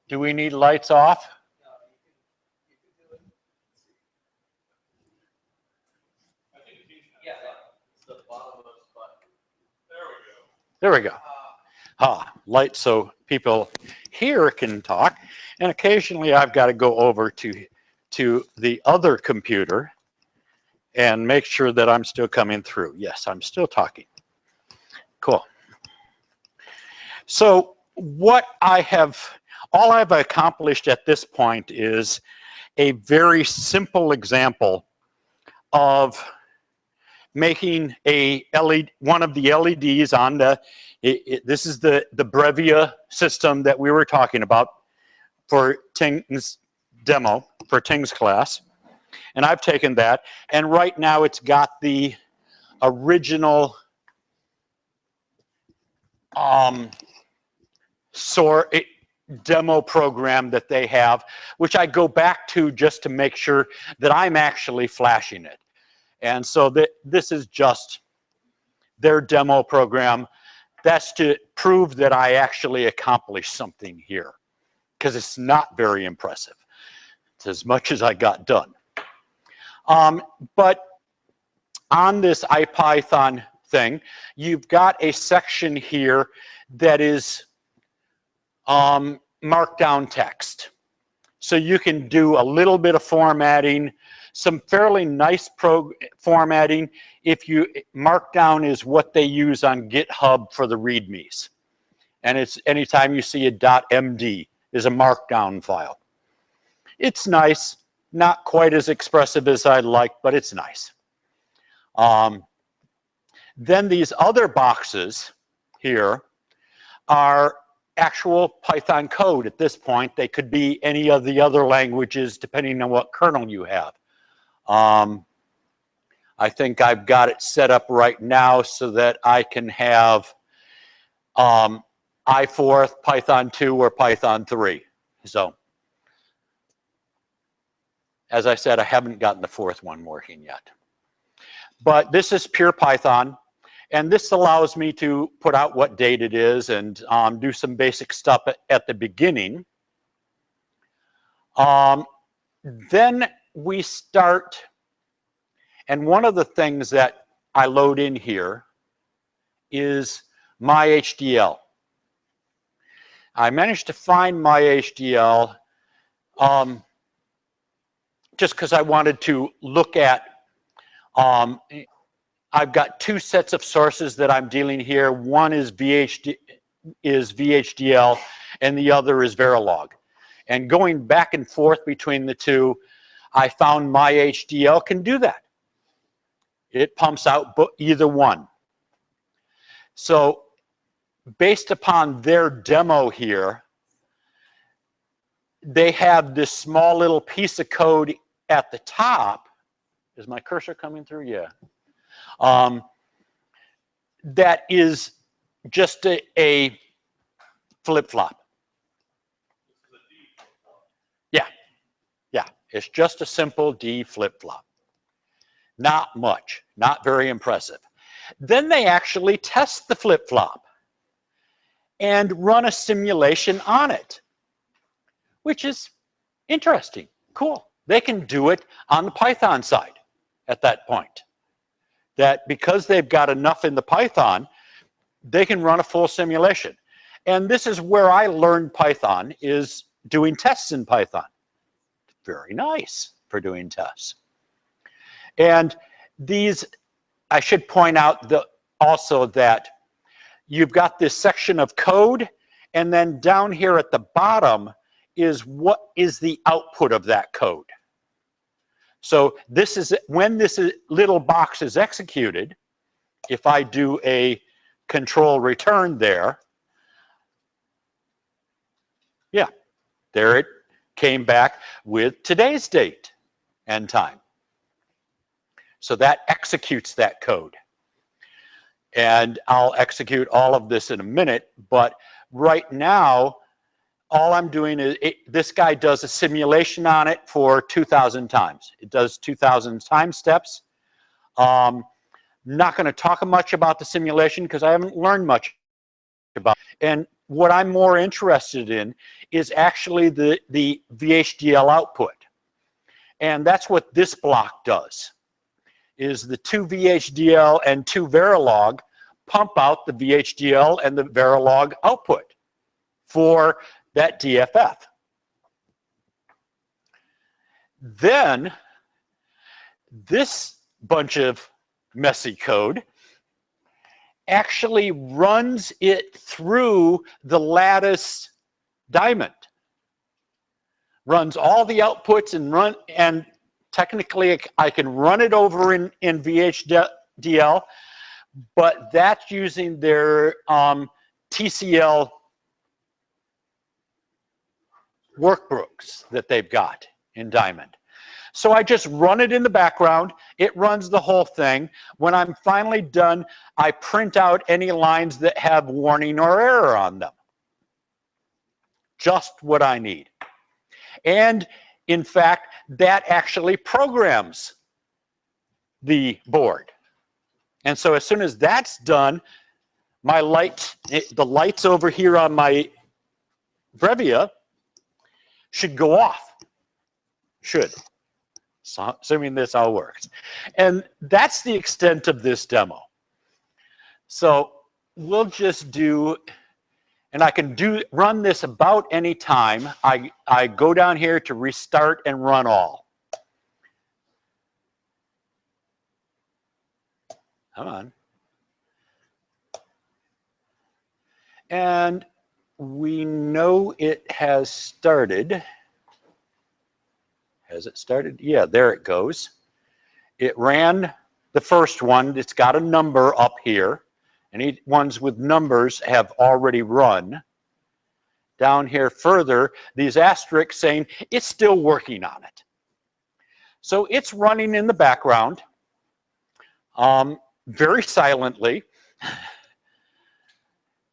Do we need lights off? There we go. Lights so people here can talk. And occasionally I've got to go over to the other computer and make sure that I'm still coming through. Yes, I'm still talking. Cool. So all I've accomplished at this point is a very simple example of making a LED, one of the LEDs on the, this is the Brevia system that we were talking about for Ting's demo, for Ting's class. And I've taken that, and right now it's got the original demo program that they have, which I go back to just to make sure that I'm actually flashing it. And so this is just their demo program. That's to prove that I actually accomplished something here, because it's not very impressive. It's as much as I got done. But on this IPython thing, you've got a section here that is markdown text. So you can do a little bit of formatting, some fairly nice formatting. If you, Markdown is what they use on GitHub for the READMEs. And it's anytime you see a .md is a markdown file. It's nice, not quite as expressive as I'd like, but it's nice. Then these other boxes here are actual Python code at this point. They could be any of the other languages depending on what kernel you have. I think I've got it set up right now so that I can have I4, Python 2, or Python 3. So, as I said, I haven't gotten the fourth one working yet. But this is pure Python. And this allows me to put out what date it is and do some basic stuff at the beginning. Then we start, and one of the things that I load in here is my HDL. I managed to find my HDL just because I wanted to look at I've got two sets of sources that I'm dealing here. One is VHDL and the other is Verilog. And going back and forth between the two, I found my HDL can do that. It pumps out either one. So based upon their demo here, they have this small little piece of code at the top. Is my cursor coming through? Yeah. That is just a flip-flop. Yeah, yeah, it's just a simple D flip-flop. Not much, not very impressive. Then they actually test the flip-flop and run a simulation on it, which is interesting, cool. They can do it on the Python side at that point. That because they've got enough in the Python, they can run a full simulation. And this is where I learned Python, is doing tests in Python. Very nice for doing tests. And these, I should point out also that you've got this section of code, and then down here at the bottom is what is the output of that code. So this is when this little box is executed. If I do a control return there, yeah, there it came back with today's date and time. So that executes that code. And I'll execute all of this in a minute, but right now, all I'm doing is, this guy does a simulation on it for 2,000 times. It does 2,000 time steps. Not going to talk much about the simulation because I haven't learned much about it. And what I'm more interested in is actually the VHDL output. And that's what this block does, is the 2 VHDL and 2 Verilog pump out the VHDL and the Verilog output for that DFF. Then this bunch of messy code actually runs it through the Lattice Diamond, runs all the outputs and technically I can run it over in VHDL, but that's using their TCL workbooks that they've got in Diamond. So I just run it in the background. It runs the whole thing. When I'm finally done, I print out any lines that have warning or error on them. Just what I need. And in fact, that actually programs the board. And so as soon as that's done, my lights, the lights over here on my Brevia should go off. Should. So, assuming this all works. And that's the extent of this demo. So we'll just do, and I can run this about any time. I go down here to restart and run all. Come on. And we know it has started. Has it started? Yeah, there it goes. It ran the first one. It's got a number up here. Any ones with numbers have already run. Down here further, these asterisks saying it's still working on it. So it's running in the background, very silently,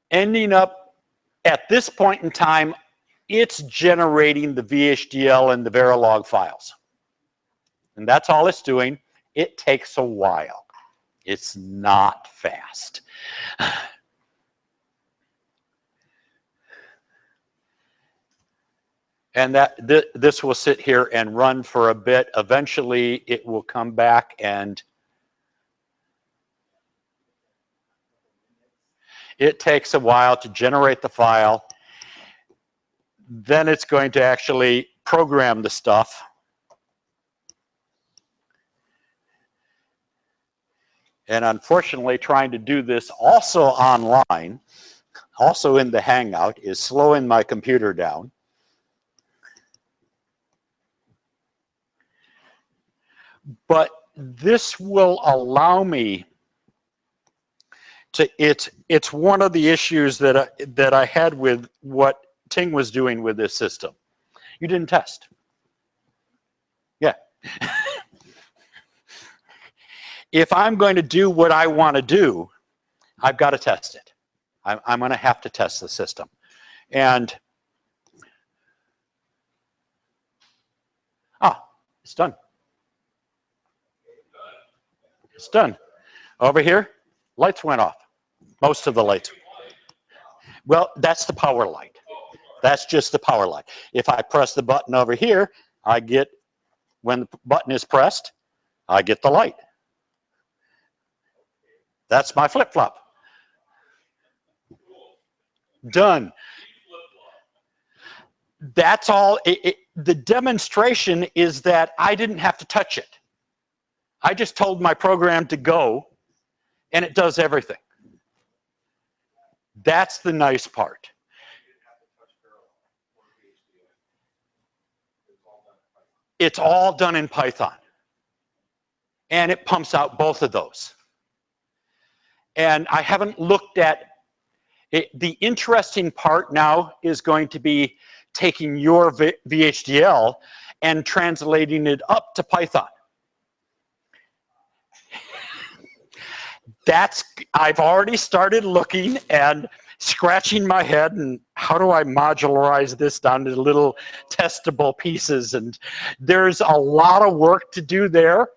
ending up at this point in time, it's generating the VHDL and the Verilog files. And that's all it's doing. It takes a while. It's not fast. And this will sit here and run for a bit. Eventually, it will come back and it takes a while to generate the file. Then it's going to actually program the stuff. And unfortunately, trying to do this also online, also in the Hangout, is slowing my computer down. But this will allow me to, it's one of the issues that I had with what Ting was doing with this system. You didn't test. Yeah. If I'm going to do what I want to do, I've got to test it. I'm going to have to test the system. And it's done. It's done. Over here, lights went off. Most of the lights. Well, that's the power light. That's just the power light. If I press the button over here, I get, when the button is pressed, I get the light. That's my flip-flop. Done. That's all. The demonstration is that I didn't have to touch it. I just told my program to go, and it does everything. That's the nice part. It's all done in Python. And it pumps out both of those. And I haven't looked at it. The interesting part now is going to be taking your VHDL and translating it up to Python. I've already started looking and scratching my head, and how do I modularize this down to little testable pieces? And there's a lot of work to do there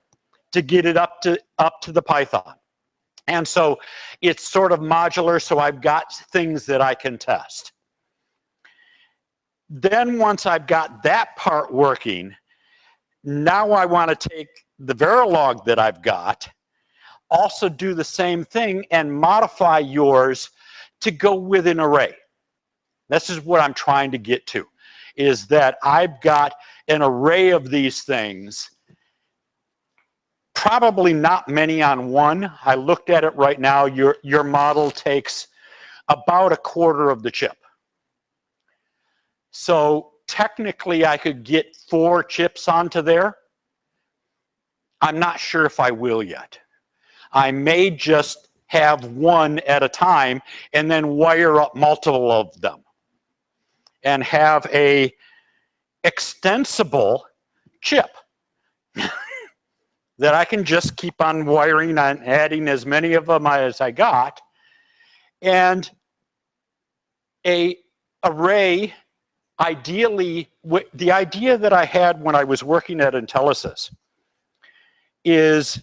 to get it up to the Python. And so it's sort of modular, so I've got things that I can test. Then once I've got that part working, now I want to take the Verilog that I've got, also do the same thing and modify yours to go with an array. This is what I'm trying to get to, is that I've got an array of these things, probably not many on one. I looked at it right now. Your model takes about 1/4 of the chip. So technically I could get 4 chips onto there. I'm not sure if I will yet. I may just have one at a time and then wire up multiple of them and have a extensible chip that I can just keep on wiring and adding as many of them as I got, and a array, ideally, the idea that I had when I was working at Intelisys is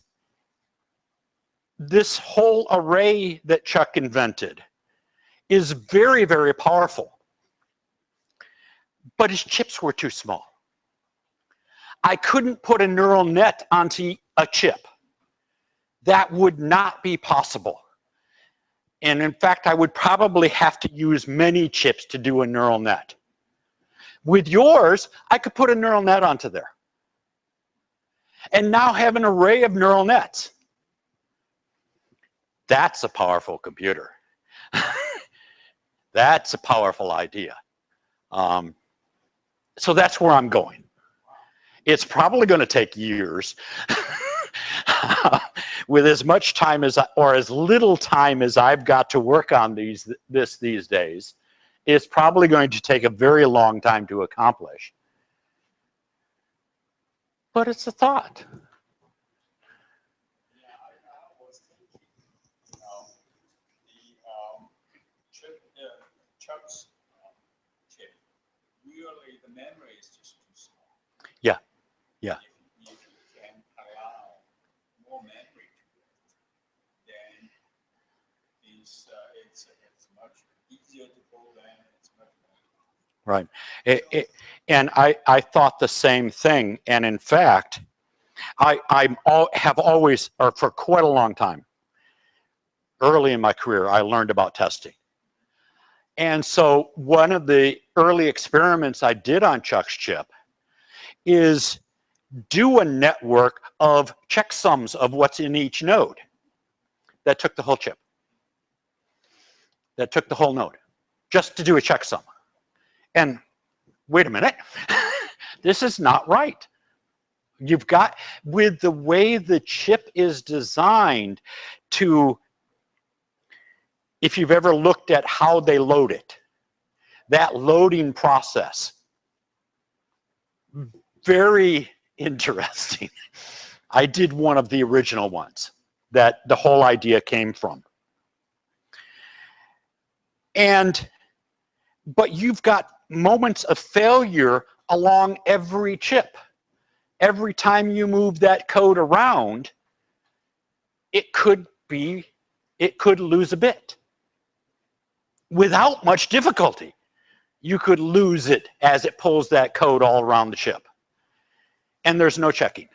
this whole array that Chuck invented is very, very powerful, but his chips were too small. I couldn't put a neural net onto a chip. That would not be possible. And in fact, I would probably have to use many chips to do a neural net. With yours, I could put a neural net onto there and now have an array of neural nets. That's a powerful computer. That's a powerful idea. So that's where I'm going. It's probably going to take years. With as much time as or as little time as I've got to work on these days, it's probably going to take a very long time to accomplish. But it's a thought. Yeah, I was thinking, you know, Chuck's chip, really the memory is just too small. Yeah, yeah. If you can allow more memory to it, then it's much easier to program. It's much more. Right. And I thought the same thing. And in fact, I have always, or for quite a long time, early in my career, I learned about testing. And so one of the early experiments I did on Chuck's chip is do a network of checksums of what's in each node. That took the whole chip. That took the whole node, just to do a checksum. And wait a minute, this is not right. You've got, with the way the chip is designed to, if you've ever looked at how they load it, that loading process, very interesting. I did one of the original ones that the whole idea came from. But you've got moments of failure along every chip. Every time you move that code around, it could lose a bit. Without much difficulty, you could lose it as it pulls that code all around the chip. And there's no checking.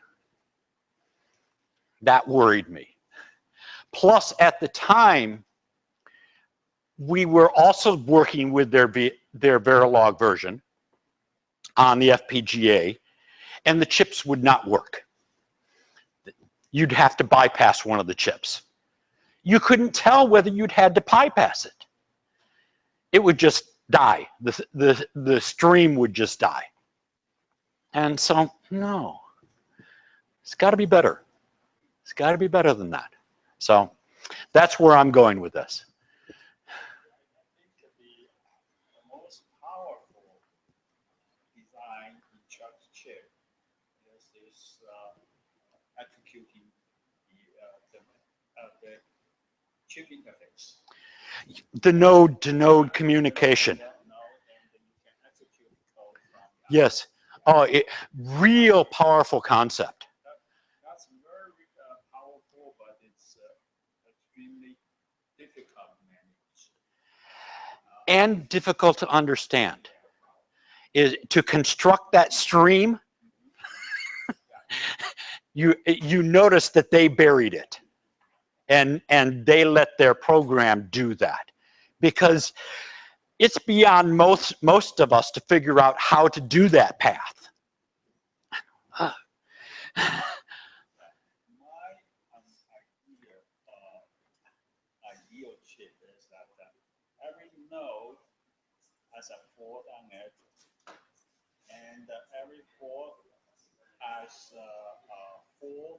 That worried me. Plus, at the time, we were also working with their Verilog version on the FPGA, and the chips would not work. You'd have to bypass one of the chips. You couldn't tell whether you'd had to bypass it. It would just die. The stream would just die. And so, no. It's got to be better. It's got to be better than that. So that's where I'm going with this. The most powerful design in Chuck's chip is this executing the chip interface. The node-to-node communication. Yes. Oh, real powerful concept. That's very powerful, but it's extremely difficult to manage. And difficult to understand. Is to construct that stream, you notice that they buried it. And they let their program do that. Because it's beyond most of us to figure out how to do that path. My ideal chip is that every node has a port on it, every port has 4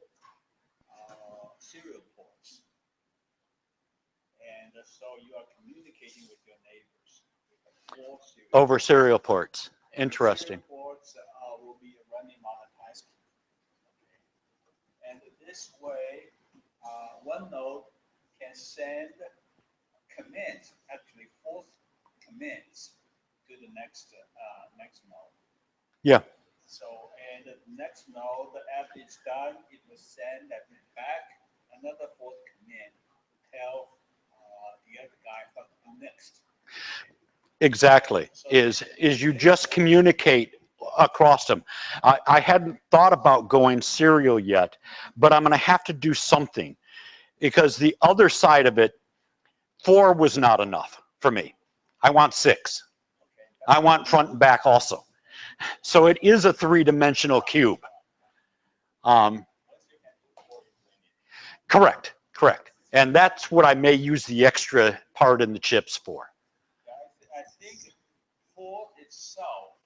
serial ports. And so you are communicating with your neighbors. With 4 serial Over serial ports. Interesting. Serial ports will be running multitasking. Okay. And this way, one node can send commands, actually 4 commands to the next node. Yeah. So, and the next node, after it's done, it will send that back another 4th command to tell the other guy what to do next. Exactly. Is you just communicate across them. I hadn't thought about going serial yet, but I'm going to have to do something because the other side of it, 4 was not enough for me. I want 6. I want front and back also. So it is a 3-dimensional cube. Correct, correct. And that's what I may use the extra part in the chips for. I think 4 itself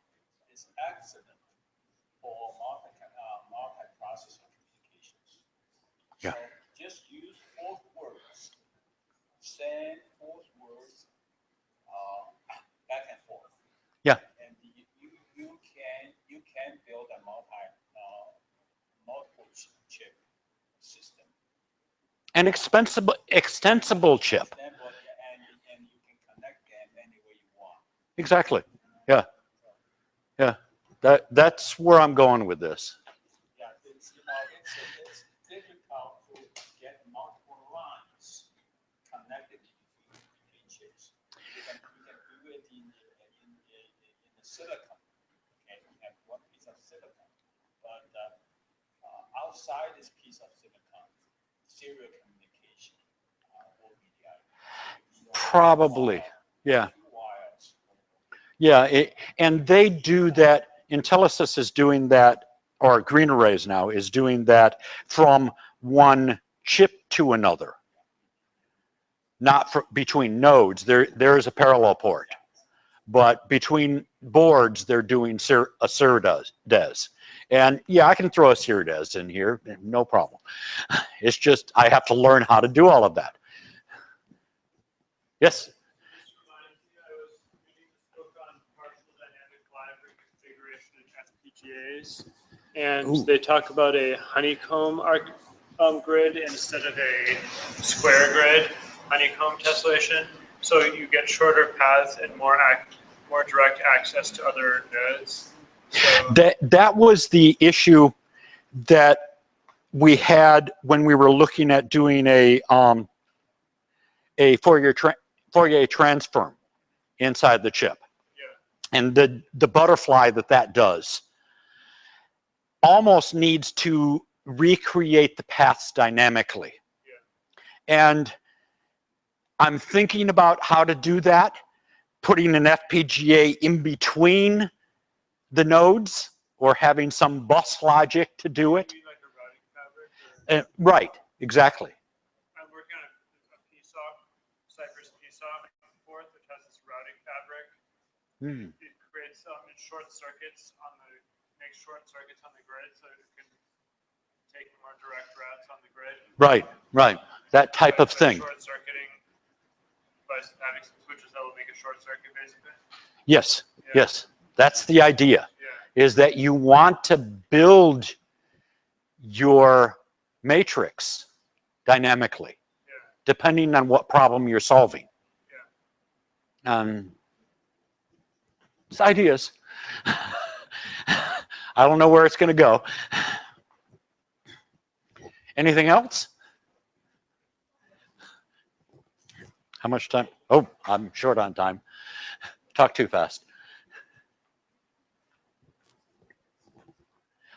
is excellent for multi-processor communications. Yeah. So just use 4 words, send 4 words back and forth. Yeah. And you can build a multiple chip system. An extensible chip. And you can connect them any way you want. Exactly. Yeah. Yeah. That's where I'm going with this. Yeah, it's difficult to get multiple lines connected between chips. You can do it in the silicon. Okay, you have one piece of silicon, but outside this piece of silicon, serial communication will be the idea. Probably. Yeah. Yeah. And they do that. Intellisys is doing that, or Green Arrays now is doing that from one chip to another. Not between nodes. There is a parallel port. But between boards, they're doing a SerDes. And yeah, I can throw a SerDes in here, no problem. It's just I have to learn how to do all of that. Yes? FPGAs, and Ooh. they talk about a honeycomb grid instead of a square grid honeycomb tessellation. So you get shorter paths and more direct access to other nodes. So That was the issue that we had when we were looking at doing a Fourier transform inside the chip. yeah. And the butterfly that does almost needs to recreate the paths dynamically. Yeah. And I'm thinking about how to do that, putting an FPGA in between the nodes or having some bus logic to do it. You mean like a routing fabric? Right, exactly. I'm working on a PSOC, Cypress PSOC port, which has this routing fabric. It creates short circuits makes short circuits on the grid so it can take more direct routes on the grid. Right, right. That type of thing. Short circuiting by having some switches that will make a short circuit basically. Yes, Yeah. yes. That's the idea, Yeah. is that you want to build your matrix dynamically, Yeah. depending on what problem you're solving. Yeah. It's ideas. I don't know where it's going to go. Anything else? How much time? Oh, I'm short on time. Talk too fast.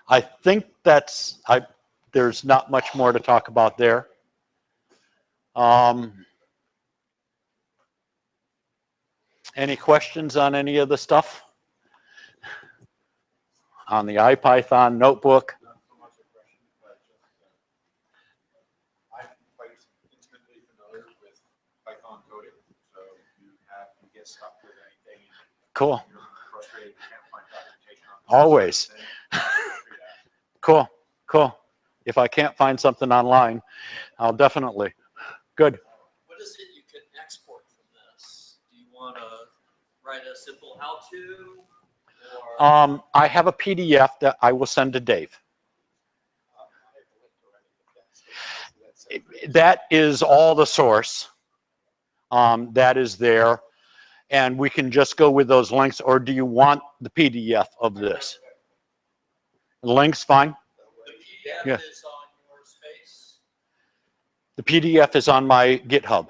I think there's not much more to talk about there. Any questions on any of the stuff? On the IPython notebook? Not so much a question, but just I'm quite intimately familiar with Python coding, so if you get stuck with anything, Cool. you're frustrated, you can't find documentation on Always. Cool, cool. If I can't find something online, I'll definitely. Good. What is it you can export from this? Do you want to write a simple how-to? Or I have a PDF that I will send to Dave. That is all the source. That is there. And we can just go with those links, or do you want the PDF of this? The link's fine? the PDF Yeah. is on your space? The PDF is on my GitHub.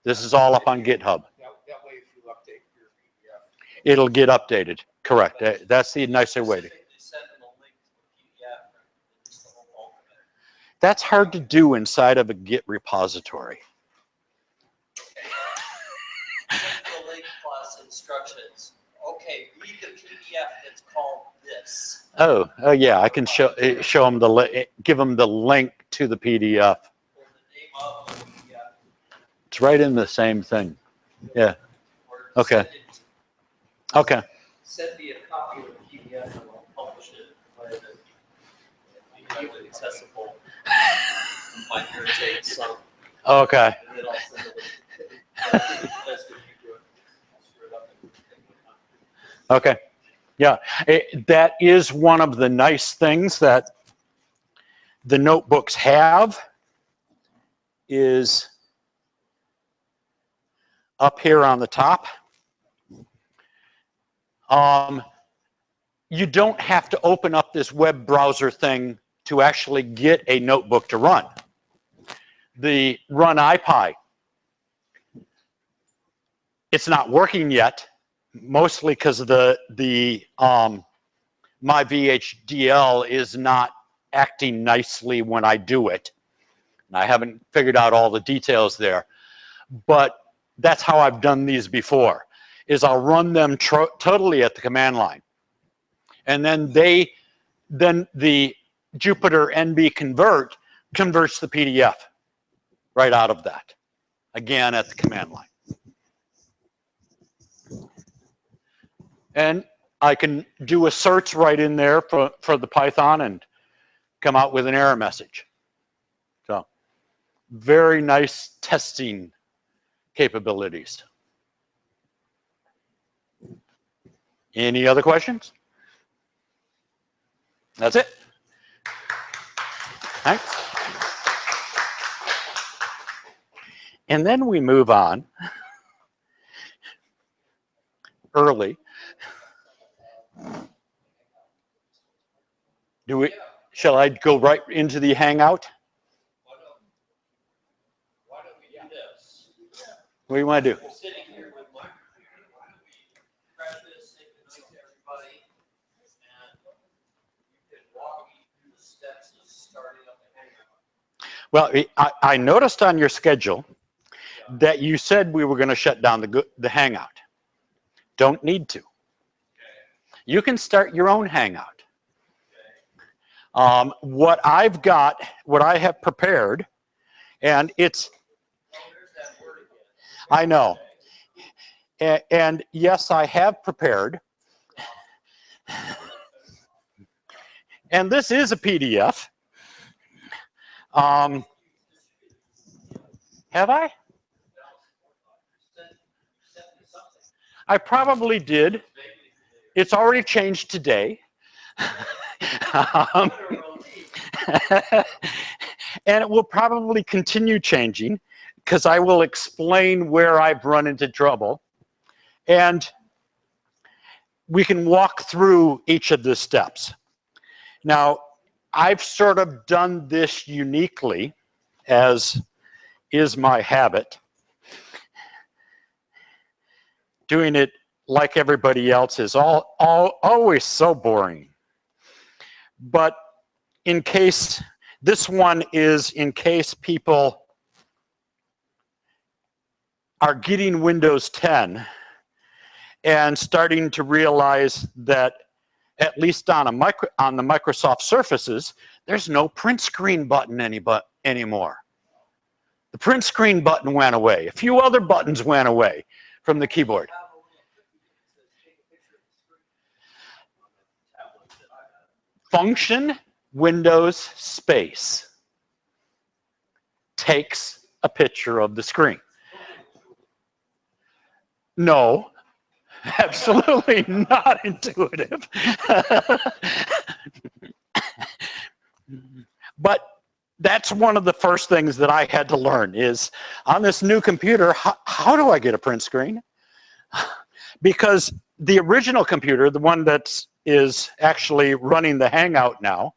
This is all up on GitHub. That way, if you update your PDF. It'll get updated. Correct. That's the nicer way to. Specifically send them a link to a PDF and just the whole alternate. That's hard to do inside of a Git repository. Send the link plus instructions. Okay, read the PDF that's called this. Oh yeah, I can show them give them the link to the PDF. Or the name of the PDF. It's right in the same thing. Yeah. Or Okay. Okay. Send me a copy of the PDF and I'll publish it by the easily accessible. Find your take some. Okay. And then I'll send it. List if you do it. I'll screw it up and take my time. Okay. Yeah. That is one of the nice things that the notebooks have is up here on the top. You don't have to open up this web browser thing to actually get a notebook to run. The Run IPy, it's not working yet, mostly because my VHDL is not acting nicely when I do it. And I haven't figured out all the details there, but that's how I've done these before, is I'll run them totally at the command line. And then the Jupyter NB converts the PDF right out of that, again at the command line. And I can do a search right in there for the Python and come out with an error message. So very nice testing capabilities. Any other questions? That's it. Thanks. And then we move on early. Shall I go right into the Hangout? Why don't we do this? What do you want to do? We're sitting here with Mike. Why don't we crash this, say goodnight to everybody, and you can walk me through the steps of starting up the Hangout. Well, I noticed on your schedule that you said we were going to shut down the Hangout. Don't need to. You can start your own Hangout. What I have prepared, and it's, Oh, there's that word again. I know. And yes, I have prepared. And this is a PDF. Have I? I probably did. It's already changed today. And it will probably continue changing because I will explain where I've run into trouble. And we can walk through each of the steps. Now, I've sort of done this uniquely, as is my habit, doing it like everybody else is always so boring. But in case, this one is in case people are getting Windows 10 and starting to realize that at least on the Microsoft Surfaces, there's no print screen button anymore. The print screen button went away. A few other buttons went away from the keyboard. function Windows space takes a picture of the screen. No, absolutely not intuitive. But that's one of the first things that I had to learn is on this new computer, how do I get a print screen? Because the original computer, the one that is actually running the Hangout now,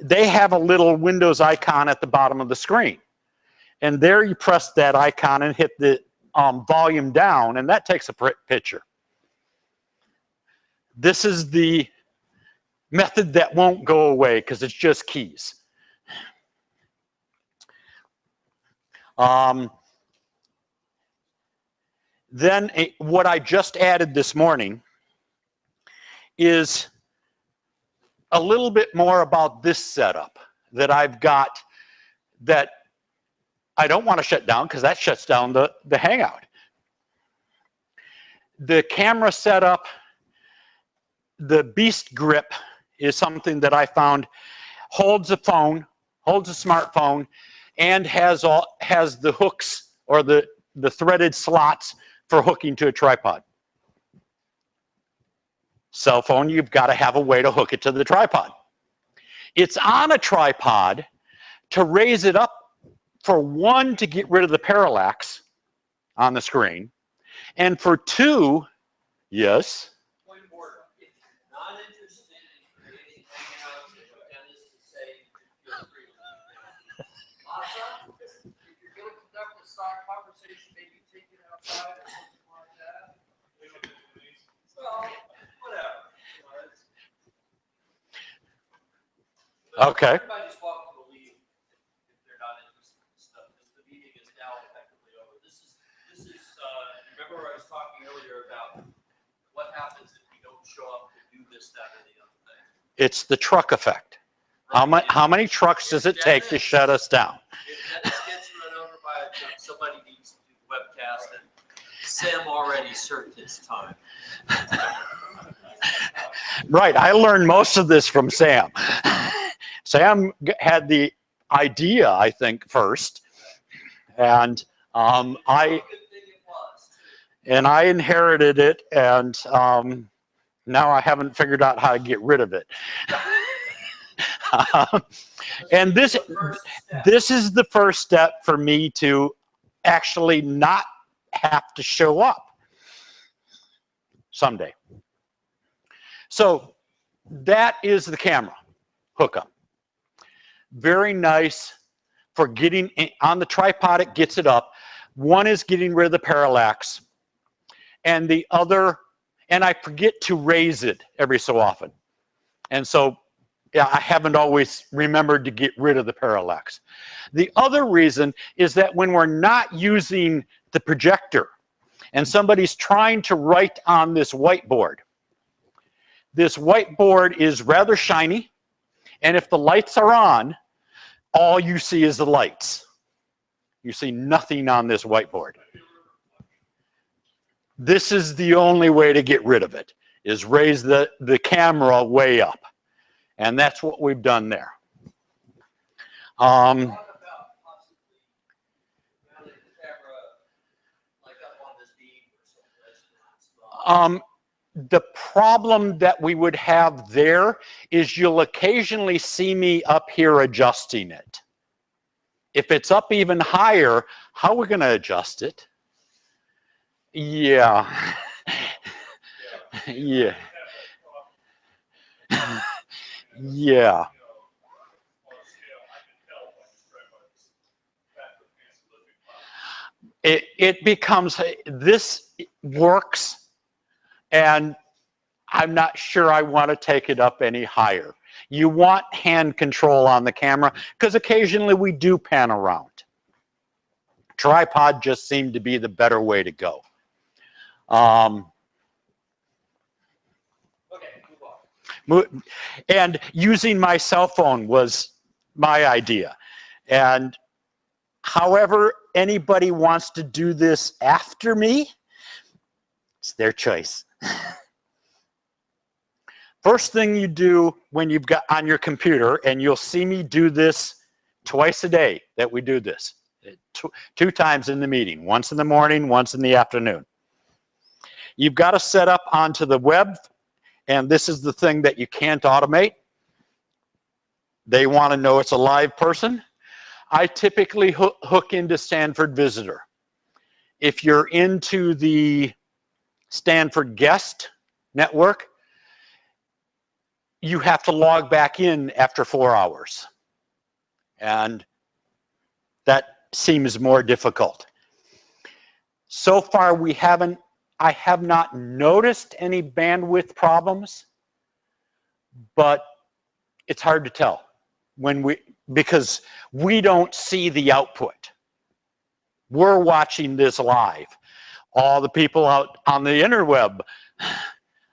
they have a little Windows icon at the bottom of the screen. And there you press that icon and hit the volume down, and that takes a picture. This is the method that won't go away because it's just keys. Then what I just added this morning is a little bit more about this setup that I've got that I don't want to shut down because that shuts down the Hangout. The camera setup, the Beast Grip is something that I found holds a phone, holds a smartphone, and has the hooks or the threaded slots for hooking to a tripod. Cell phone, you've got to have a way to hook it to the tripod. It's on a tripod to raise it up for one, to get rid of the parallax on the screen, and for two, yes? Point of order. If you're not interested in creating hangouts and Dennis to say, feel free to leave now. Masa, if you're going to conduct a side conversation, maybe take it outside or something like that. Well, whatever. Okay. Everybody's welcome to leave if they're not interested in stuff, because the meeting is now effectively over. This is remember I was talking earlier about what happens if we don't show up to do this, that, or the other thing. It's the truck effect. How many trucks does it take to shut us down? If Dennis gets run over by a truck, somebody needs to do the webcast, and Sam already served his time. Right, I learned most of this from Sam. Sam had the idea, I think, first, and I inherited it, and now I haven't figured out how to get rid of it. And this is the first step for me to actually not have to show up someday. So that is the camera hookup. Very nice for getting on the tripod. It gets it up. One is getting rid of the parallax, and the other, and I forget to raise it every so often. And so yeah, I haven't always remembered to get rid of the parallax. The other reason is that when we're not using the projector and somebody's trying to write on this whiteboard is rather shiny, and if the lights are on, all you see is the lights. You see nothing on this whiteboard. This is the only way to get rid of it, is raise the camera way up. And that's what we've done there. The problem that we would have there is you'll occasionally see me up here adjusting it. If it's up even higher, how are we going to adjust it? Yeah. Yeah. Yeah. It becomes, this works, and I'm not sure I want to take it up any higher. You want hand control on the camera, because occasionally we do pan around. Tripod just seemed to be the better way to go. And using my cell phone was my idea. And however anybody wants to do this after me, it's their choice. First thing you do when you've got on your computer, and you'll see me do this twice a day that we do this, two times in the meeting, once in the morning, once in the afternoon. You've got to set up onto the web, and this is the thing that you can't automate. They want to know it's a live person. I typically hook into Stanford Visitor. If you're into the Stanford Guest network, you have to log back in after 4 hours. And that seems more difficult. So far, I have not noticed any bandwidth problems, but it's hard to tell because we don't see the output. We're watching this live. All the people out on the interweb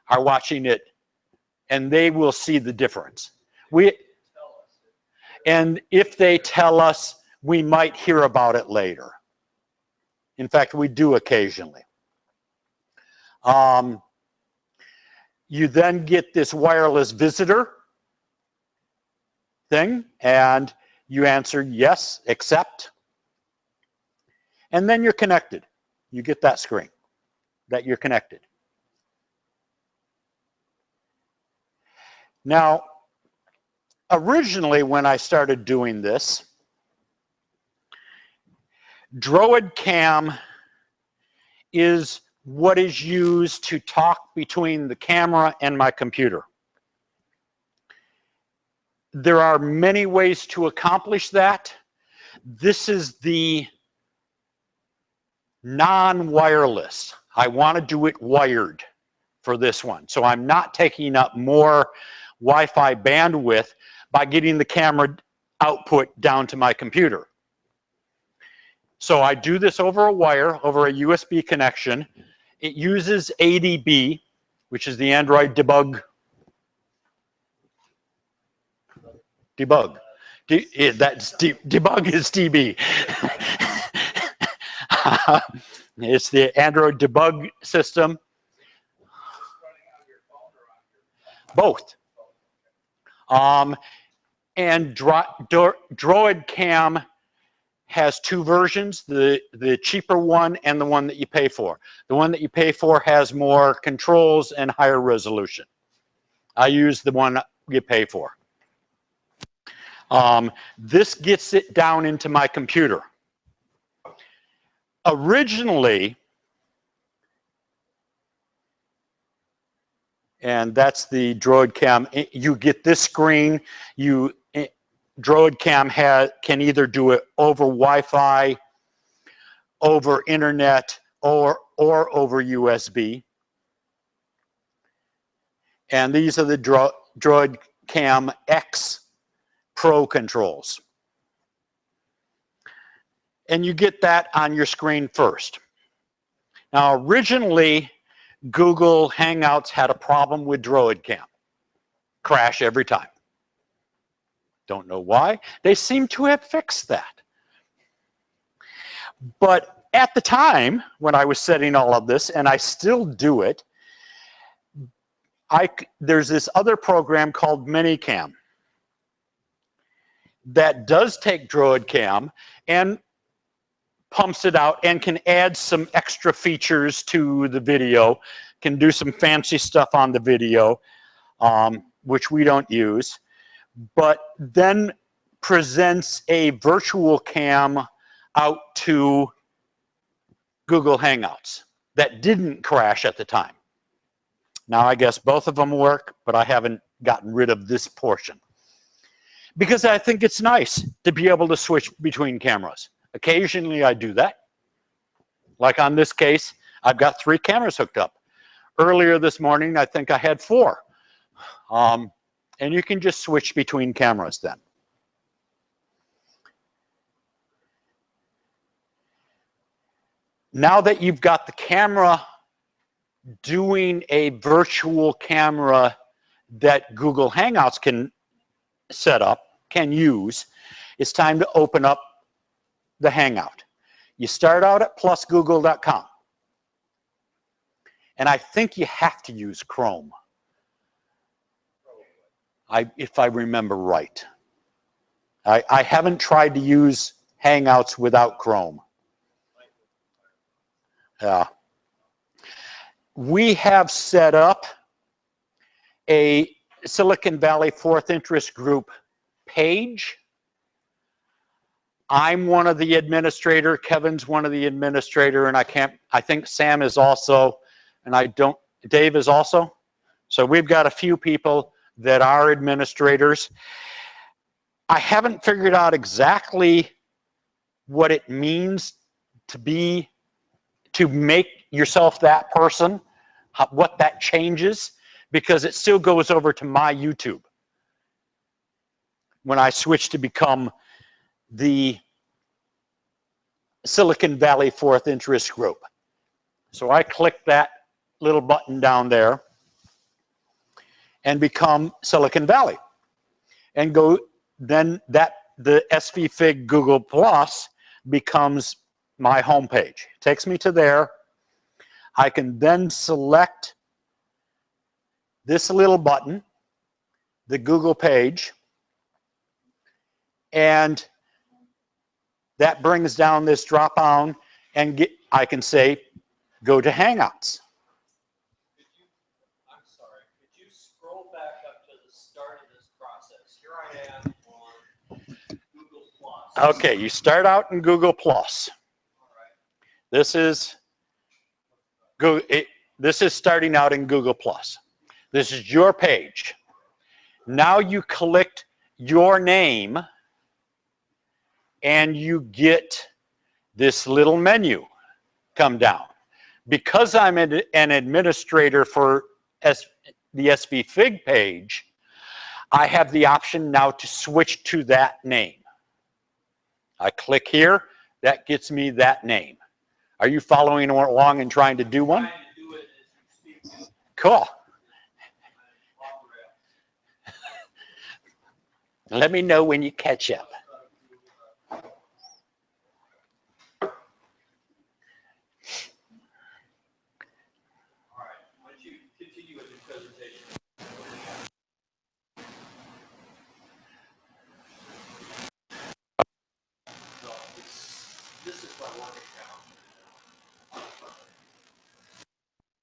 are watching it, and they will see the difference. And if they tell us, we might hear about it later. In fact, we do occasionally. You then get this wireless visitor thing, and you answer yes, accept, and then you're connected. You get that screen that you're connected. Now, originally when I started doing this, Droid Cam is what is used to talk between the camera and my computer. There are many ways to accomplish that. This is the non-wireless. I want to do it wired for this one. So I'm not taking up more Wi-Fi bandwidth by getting the camera output down to my computer. So I do this over a wire, over a USB connection. It uses ADB, which is the Android debug. Debug is DB. It's the Android debug system. Both. And Droid Cam has two versions, the cheaper one and the one that you pay for. The one that you pay for has more controls and higher resolution. I use the one you pay for. This gets it down into my computer. Originally, and that's the Droid Cam, you get this screen. Droid Cam can either do it over Wi-Fi, over internet, or over USB. And these are the Droid Cam X Pro controls. And you get that on your screen first. Now, originally, Google Hangouts had a problem with Droid Cam. Crash every time. Don't know why. They seem to have fixed that. But at the time, when I was setting all of this, and I still do it, there's this other program called Minicam that does take Droid Cam and pumps it out and can add some extra features to the video, can do some fancy stuff on the video, which we don't use, but then presents a virtual cam out to Google Hangouts that didn't crash at the time. Now, I guess both of them work, but I haven't gotten rid of this portion. Because I think it's nice to be able to switch between cameras. Occasionally I do that. Like on this case, I've got 3 cameras hooked up. Earlier this morning, I think I had 4. And you can just switch between cameras then. Now that you've got the camera doing a virtual camera that Google Hangouts can set up, can use, it's time to open up the Hangout. You start out at plusgoogle.com. And I think you have to use Chrome. if I remember right. I haven't tried to use Hangouts without Chrome. Yeah. We have set up a Silicon Valley Fourth Interest Group page. I'm one of the administrator, Kevin's one of the administrator, and I think Sam is also, and Dave is also. So we've got a few people that are administrators. I haven't figured out exactly what it means to make yourself that person, what that changes, because it still goes over to my YouTube when I switch to become the Silicon Valley Fourth Interest Group. So I click that little button down there and become Silicon Valley, and then the SVFIG Google Plus becomes my homepage. It takes me to there. I can then select this little button, the Google page, and that brings down this drop down, and I can say, go to Hangouts. I'm sorry, could you scroll back up to the start of this process? Here I am on Google Plus. Okay, you start out in Google Plus. All right. This is starting out in Google Plus. This is your page. Now you click your name and you get this little menu come down. Because I'm an administrator for the SVFIG page, I have the option now to switch to that name. I click here, that gets me that name. Are you following along and trying to do one? Cool. Let me know when you catch up.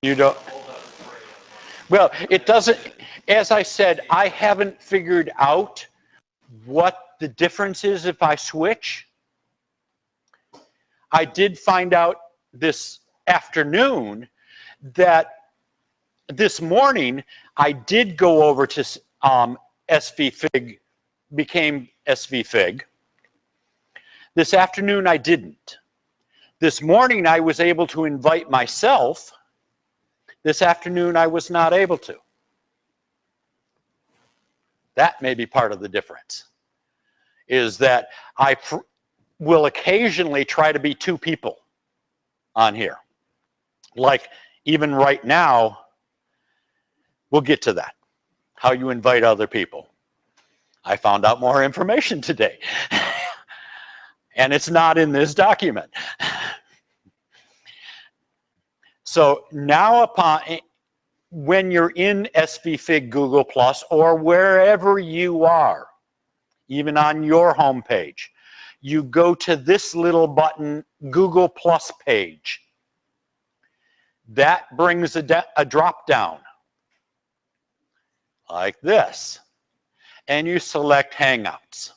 You don't. Well, it doesn't, as I said, I haven't figured out what the difference is if I switch. I did find out this afternoon that this morning I did go over to SVFIG, became SVFIG. This afternoon I didn't. This morning I was able to invite myself. This afternoon I was not able to. That may be part of the difference, is that I will occasionally try to be two people on here. Like even right now, we'll get to that, how you invite other people. I found out more information today. And it's not in this document. So now when you're in SVFIG Google Plus or wherever you are, even on your home page, you go to this little button, Google Plus page. That brings a drop down like this, and you select Hangouts.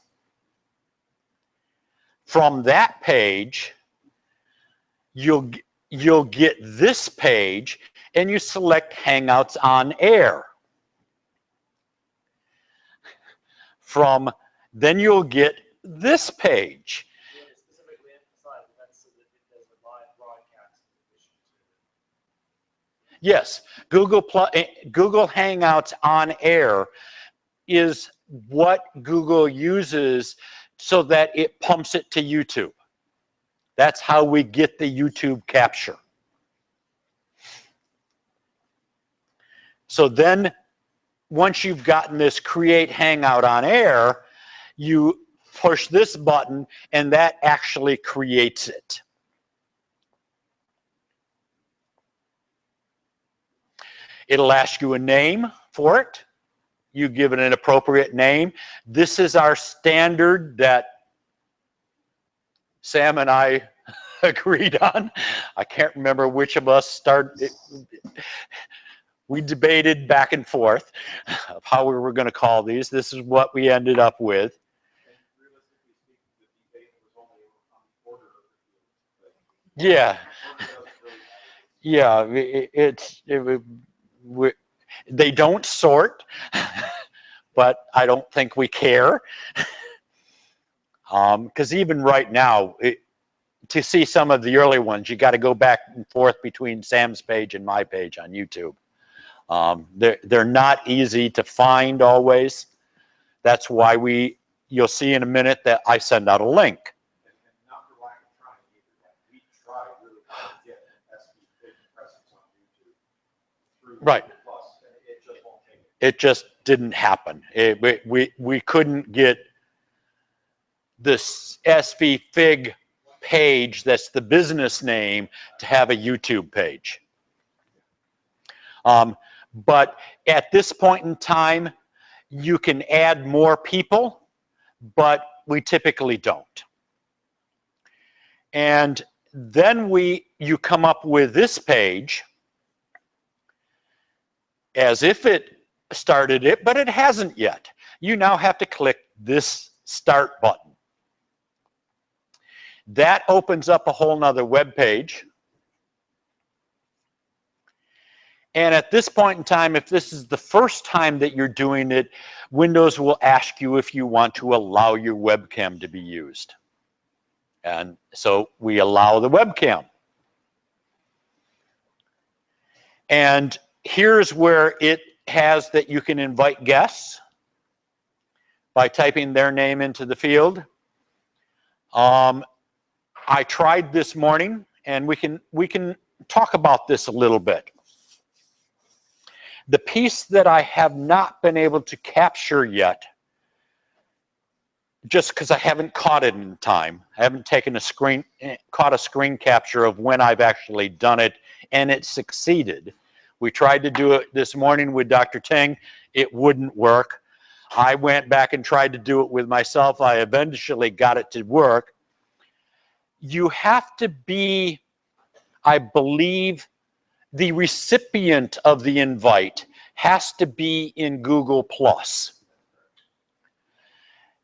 From that page, you'll get this page, and you select Hangouts on Air. Then you'll get this page. Yes, Google Hangouts on Air is what Google uses so that it pumps it to YouTube. That's how we get the YouTube capture. So then, once you've gotten this Create Hangout on Air, you push this button and that actually creates it. It'll ask you a name for it. you give it an appropriate name. This is our standard that Sam and I agreed on. I can't remember which of us started. We debated back and forth of how we were going to call these. This is what we ended up with. Yeah. Yeah, they don't sort, but I don't think we care. Because even right now, to see some of the early ones, you got to go back and forth between Sam's page and my page on YouTube. They're not easy to find always. That's why you'll see in a minute that I send out a link. Not for lack of trying either. We tried really hard to get SVFIG presence on YouTube through Right. Plus, and it just won't take it. It just didn't happen. We couldn't get this SVFIG page, that's the business name, to have a YouTube page. But at this point in time, you can add more people, but we typically don't. And then you come up with this page as if it started it, but it hasn't yet. You now have to click this start button. That opens up a whole nother web page. And at this point in time, if this is the first time that you're doing it, Windows will ask you if you want to allow your webcam to be used. And so we allow the webcam. And here's where it has that you can invite guests by typing their name into the field. I tried this morning, and we can talk about this a little bit. The piece that I have not been able to capture yet, just because I haven't caught it in time, I haven't taken caught a screen capture of when I've actually done it, and it succeeded. We tried to do it this morning with Dr. Ting. It wouldn't work. I went back and tried to do it with myself. I eventually got it to work. You have to be, I believe, the recipient of the invite has to be in Google+.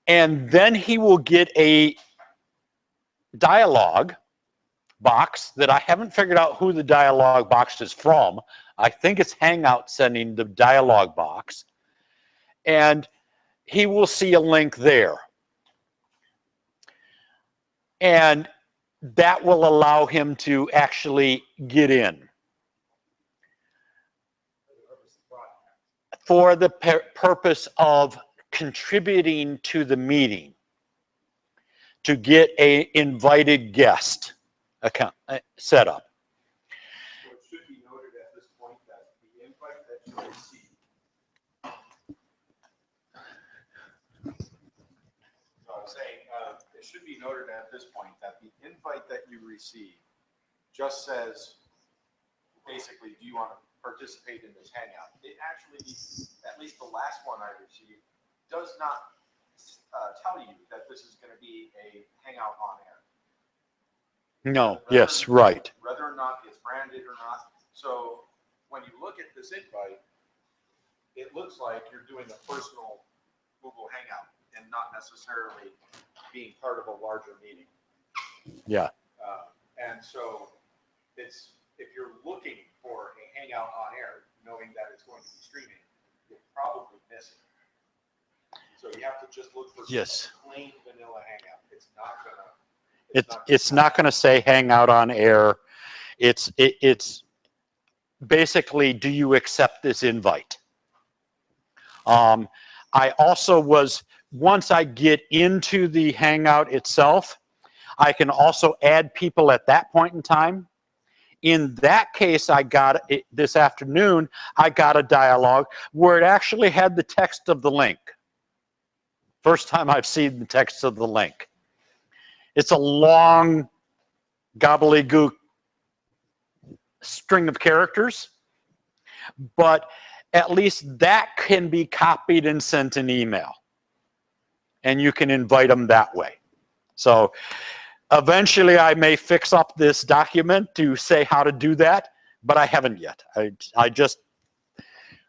And then he will get a dialog box that I haven't figured out who the dialog box is from. I think it's Hangout sending the dialog box. And he will see a link there. And that will allow him to actually get in. For the purpose of contributing to the meeting, to get an invited guest account set up. So it should be noted at this point that the invite that you receive. So I'm saying it should be noted at this point that the invite that you receive just says, basically, do you want to participate in this hangout? It actually, at least the last one I received, does not tell you that this is going to be a hangout on air. No, yes, right. Whether or not it's branded or not. So when you look at this invite, it looks like you're doing a personal Google Hangout and not necessarily being part of a larger meeting. Yeah. And so it's, if you're looking for a hangout on air, knowing that it's going to be streaming, you'll probably miss it. So you have to just look for Yes. plain vanilla hangout. It's not gonna. It's not going to say Hangout on air. It's basically, do you accept this invite? I also once I get into the Hangout itself, I can also add people at that point in time. In that case, I got it this afternoon, I got a dialogue where it actually had the text of the link. First time I've seen the text of the link. It's a long gobbledygook string of characters, but at least that can be copied and sent an email. And you can invite them that way. So eventually I may fix up this document to say how to do that, but I haven't yet. I just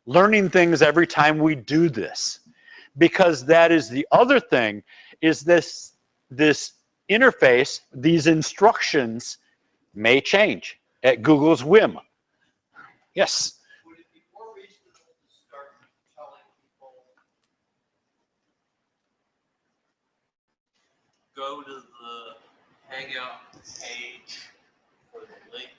learning things every time we do this, because that is the other thing, is this interface, these instructions may change at Google's whim. Yes. Would it be more reasonable to start telling people, go to the Hangout page for the link,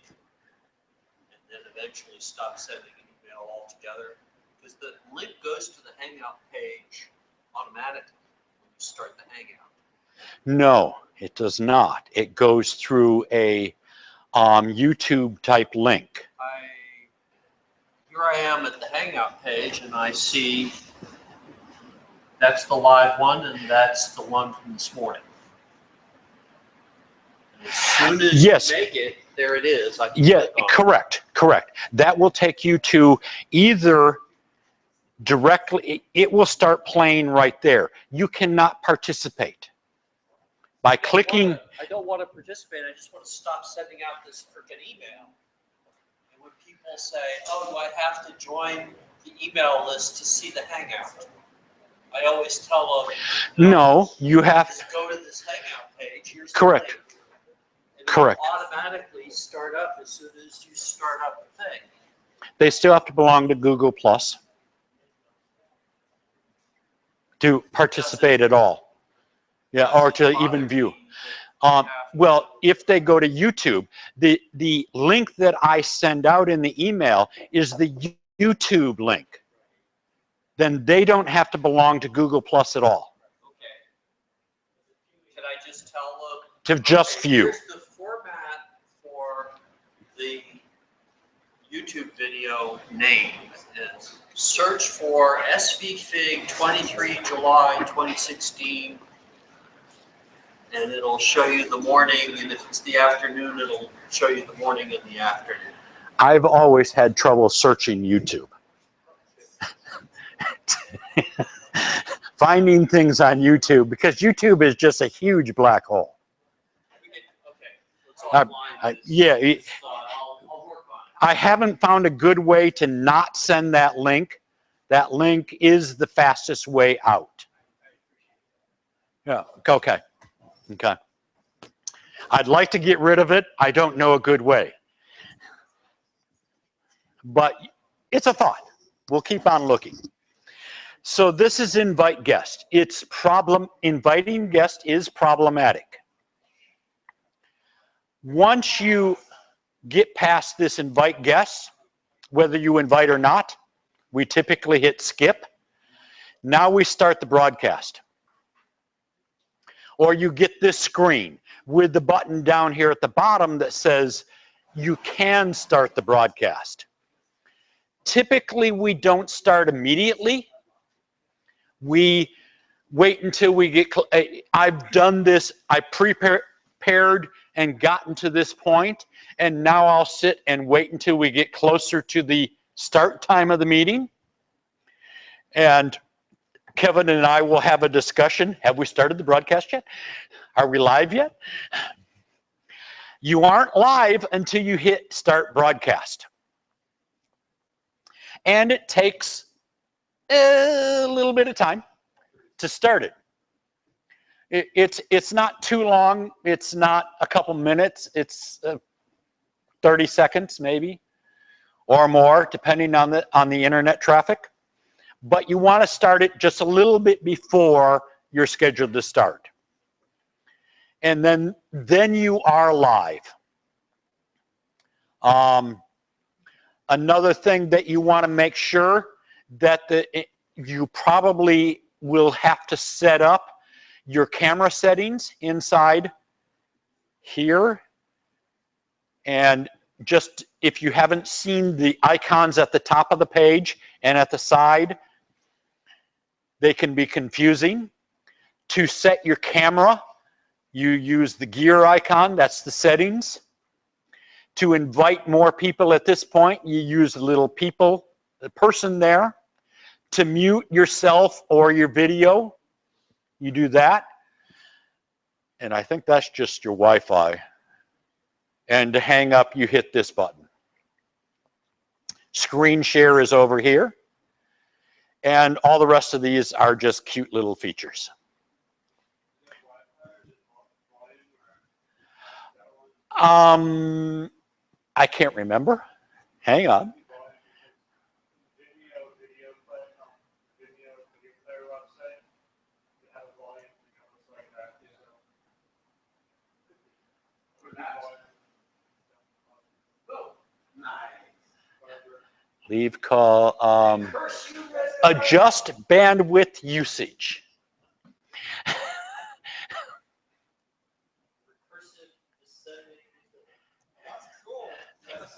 and then eventually stop sending an email altogether? Because the link goes to the Hangout page automatically when you start the Hangout. No, it does not. It goes through a YouTube type link. Here I am at the Hangout page, and I see that's the live one, and that's the one from this morning. And as soon as Yes. you make it, there it is. I can Yeah, click on it. correct. That will take you to either directly, it will start playing right there. You cannot participate. By clicking, I don't want to participate. I just want to stop sending out this freaking email. And when people say, "Oh, do I have to join the email list to see the Hangout?" I always tell them, no, you have, just go to this Hangout page. Here's Correct. the link. And Correct. it'll automatically start up as soon as you start up the thing. they still have to belong to Google Plus to participate at all. Yeah, or to even view. Well, if they go to YouTube, the link that I send out in the email is the YouTube link. Then they don't have to belong to Google Plus at all. Okay. Can I just tell them? To just Okay, view. Here's the format for the YouTube video name. Is search for SVFIG 23 July 2016, and it'll show you the morning, and if it's the afternoon, it'll show you the morning and the afternoon. I've always had trouble searching YouTube. Finding things on YouTube, because YouTube is just a huge black hole. Okay, let's offline this. Yeah, I'll work on it. I haven't found a good way to not send that link. That link is the fastest way out. Yeah, okay. Okay. I'd like to get rid of it. I don't know a good way. But it's a thought. We'll keep on looking. So this is invite guest. Inviting guest is problematic. Once you get past this invite guests, whether you invite or not, we typically hit skip. Now we start the broadcast. Or you get this screen with the button down here at the bottom that says you can start the broadcast. Typically, we don't start immediately. We wait until we get, I've done this, I prepared and gotten to this point, and now I'll sit and wait until we get closer to the start time of the meeting. And Kevin and I will have a discussion. Have we started the broadcast yet? Are we live yet? You aren't live until you hit start broadcast. And it takes a little bit of time to start it. It's not too long. It's not a couple minutes. It's 30 seconds maybe or more, depending on the internet traffic. But you want to start it just a little bit before you're scheduled to start. And then you are live. Another thing that you want to make sure that you probably will have to set up your camera settings inside here. And just if you haven't seen the icons at the top of the page and at the side, they can be confusing. To set your camera, you use the gear icon, that's the settings. To invite more people at this point, you use the little people the person there. To mute yourself or your video, you do that. And I think that's just your Wi-Fi. And to hang up, you hit this button. Screen share is over here. And all the rest of these are just cute little features. I can't remember. Hang on. Leave call, adjust bandwidth usage.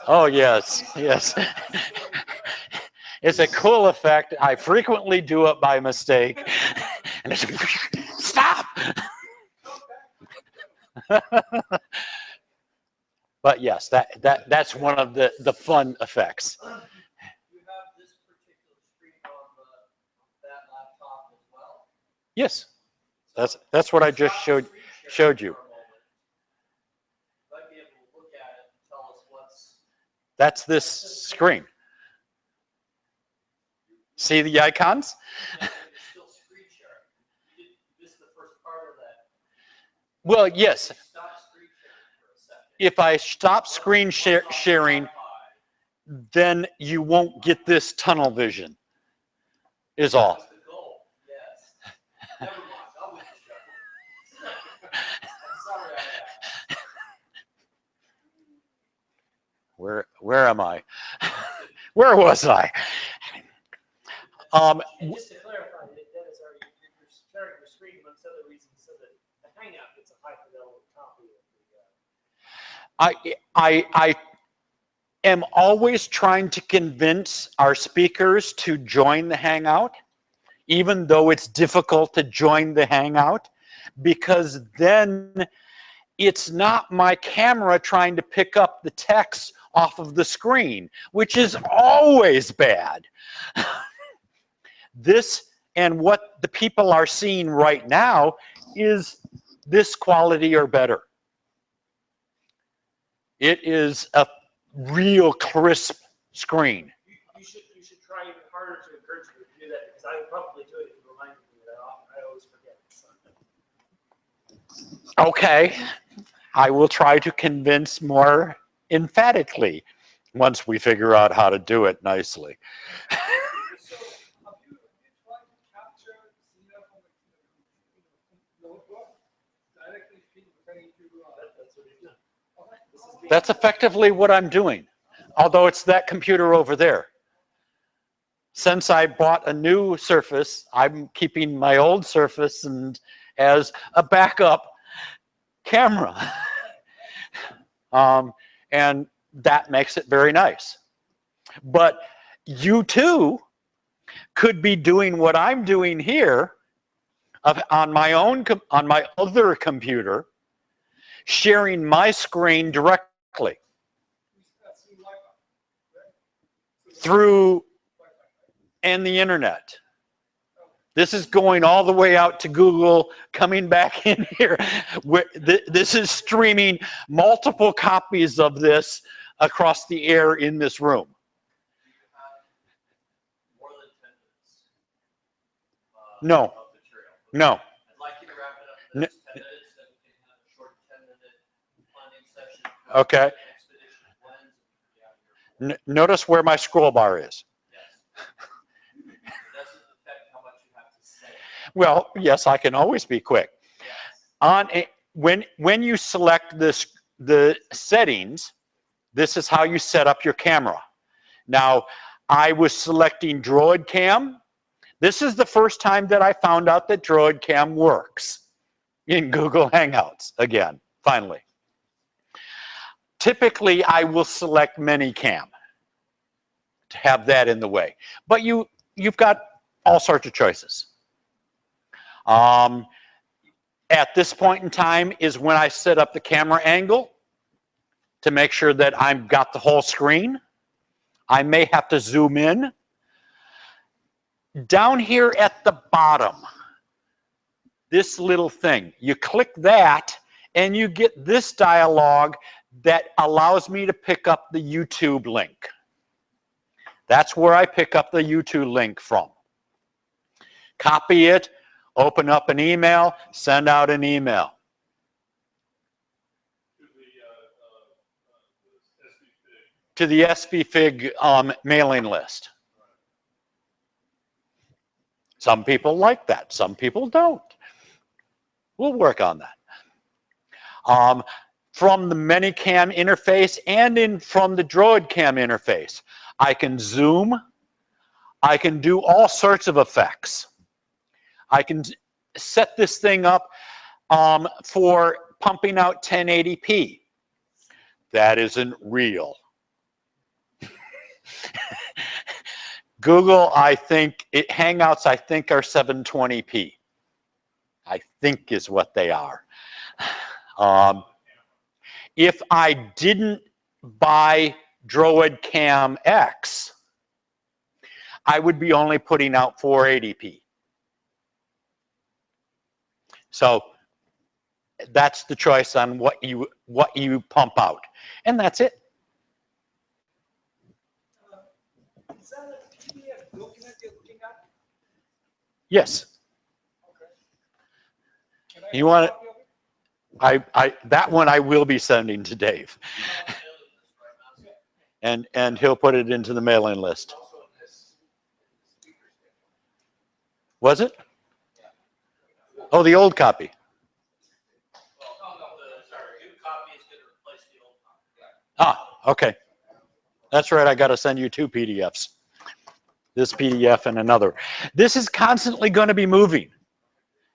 Oh, yes, yes. It's a cool effect. I frequently do it by mistake. And it's, stop! But yes, that's one of the fun effects. You have this particular screen on that laptop as well? Yes, that's what I just showed you. Might be able to look at it and tell us what's. That's this screen. See the icons? It's still screen sharing. You missed the first part of that. Well, yes. Stop screen sharing for a second. If I stop screen sharing, then you won't get this tunnel vision, is all. That's the goal, yes. Never mind, I'll win the show. I'm sorry I asked. Where am I? Where was I? And just to clarify, Dennis, you're sharing your screen amongst other reasons so that the Hangout gets a high fidelity copy of the. I am always trying to convince our speakers to join the Hangout, even though it's difficult to join the Hangout, because then it's not my camera trying to pick up the text off of the screen, which is always bad. This and what the people are seeing right now is this quality or better. It is a real crisp screen. You should try even harder to encourage you to do that, because I would probably do it if you reminded me that I always forget. Okay, I will try to convince more emphatically once we figure out how to do it nicely. So, have you tried to capture signal from the notebook directly feeding to that's what you've done. Okay. That's effectively what I'm doing, although it's that computer over there. Since I bought a new Surface, I'm keeping my old Surface and as a backup camera. And that makes it very nice. But you too could be doing what I'm doing here on my other computer, sharing my screen directly through and the internet. This is going all the way out to Google, coming back in here. This is streaming multiple copies of this across the air in this room. More than 10 minutes. No. Of material. No. I'd like you to wrap it up in the next 10 minutes, then we can have a short 10-minute planning session. Okay. Expedition plans, and be out here. Notice where my scroll bar is. Yes. Doesn't affect how much you have to say. Well, yes, I can always be quick. Yes. When you select the settings, this is how you set up your camera. Now, I was selecting Droid Cam. This is the first time that I found out that Droid Cam works in Google Hangouts, again, finally. Typically, I will select Minicam to have that in the way. But you've got all sorts of choices. At this point in time is when I set up the camera angle to make sure that I've got the whole screen. I may have to zoom in down here at the bottom, this little thing, you click that and you get this dialog that allows me to pick up the YouTube link. That's where I pick up the YouTube link from. Copy it, open up an email, send out an email. To the SVFIG mailing list. Some people like that, some people don't. We'll work on that. From the ManyCam interface and from the DroidCam interface, I can zoom, I can do all sorts of effects. I can set this thing up for pumping out 1080p. That isn't real. Google, I think, Hangouts, I think, are 720p. I think is what they are. If I didn't buy DroidCam X, I would be only putting out 480p. So that's the choice on what you pump out, and that's it. Is that a PDF document you're looking at? Yes. Okay. You want it? That one I will be sending to Dave, and he'll put it into the mailing list. Was it? Oh, the old copy. Ah, okay. That's right, I got to send you 2 PDFs. This PDF and another. This is constantly going to be moving.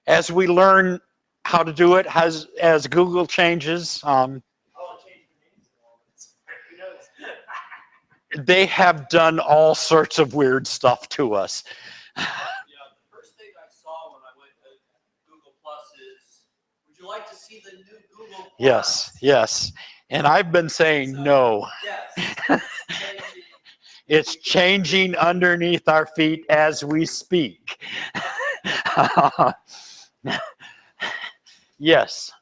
As we learn how to do it, as Google changes, they have done all sorts of weird stuff to us. Yeah, the first thing I saw when I went to Google Plus is, would you like to see the new Google Plus? Yes, yes. And I've been saying no. Yes. It's changing underneath our feet as we speak. Yes.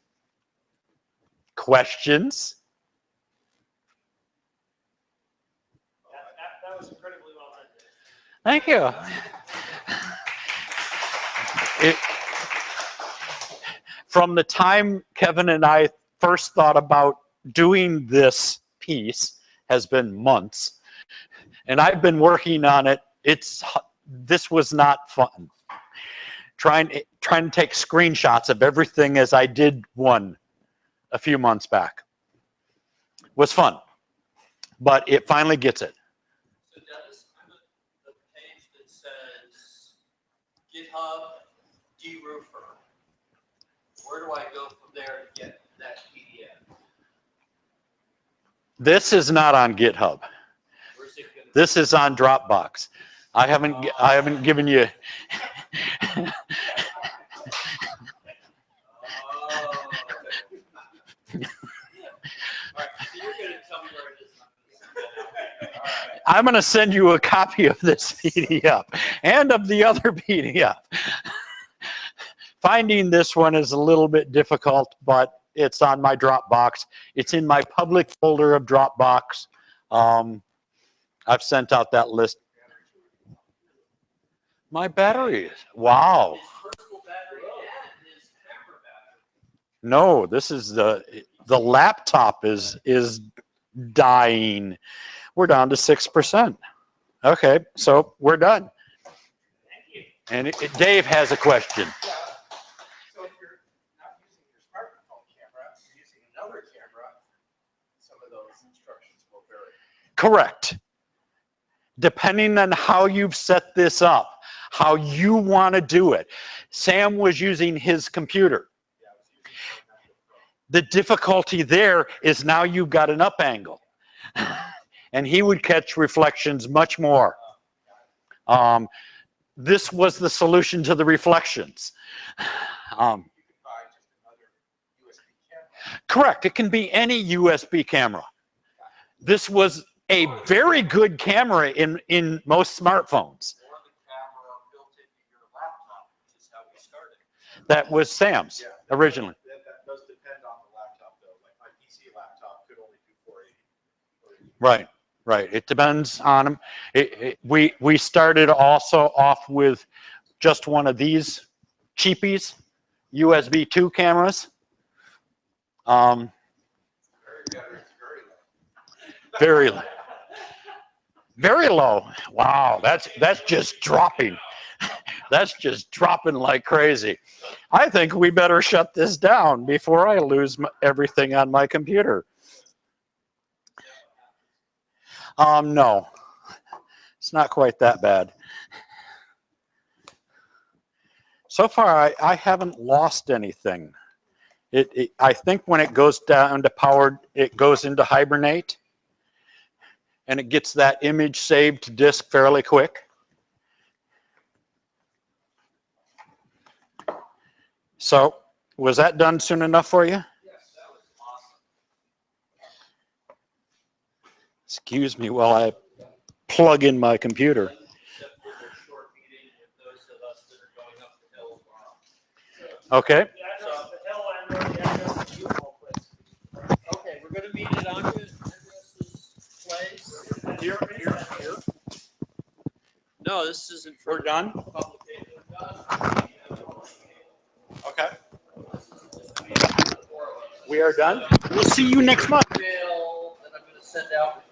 Questions? That was incredibly well done. Thank you. From the time Kevin and I first thought about doing this piece has been months. And I've been working on it. This was not fun. Trying to take screenshots of everything as I did one a few months back was fun, but it finally gets it. So Dennis, I'm at the page that says GitHub deroofer. Where do I go from there to get that PDF? This is not on GitHub. Where's it gonna This is on Dropbox. I haven't given you. I'm going to send you a copy of this PDF and of the other PDF. Finding this one is a little bit difficult, but it's on my Dropbox. It's in my public folder of Dropbox. I've sent out that list. My batteries. Wow. his personal battery and his camera battery? No, this is the laptop is dying. We're down to 6%. Okay, so we're done. And Dave has a question. Yeah. So if you're not using your smartphone camera, you're using another camera, some of those instructions will vary. Correct. Depending on how you've set this up, how you want to do it. Sam was using his computer. The difficulty there is now you've got an up angle. And he would catch reflections much more. This was the solution to the reflections. Correct. It can be any USB camera. This was a very good camera in most smartphones. Or the camera That was Sam's originally. That does depend on the laptop though. Like my PC laptop could only do 480. Right, right. It depends on them. We started also off with just one of these cheapies, USB 2 cameras. Very low. Very low. Wow, that's just dropping. That's just dropping like crazy. I think we better shut this down before I lose everything on my computer. No, it's not quite that bad. So far, I haven't lost anything. I think when it goes down to powered, it goes into hibernate, and it gets that image saved to disk fairly quick. So, was that done soon enough for you? Yes, that was awesome. Excuse me while I plug in my computer. Except for the short meeting with those of us that are going up the hill tomorrow. Okay. Okay, we're gonna meet at Andres's place. Here. No, this isn't We're done? publication. Okay. We are done. We'll see you next month. Email that I'm gonna send out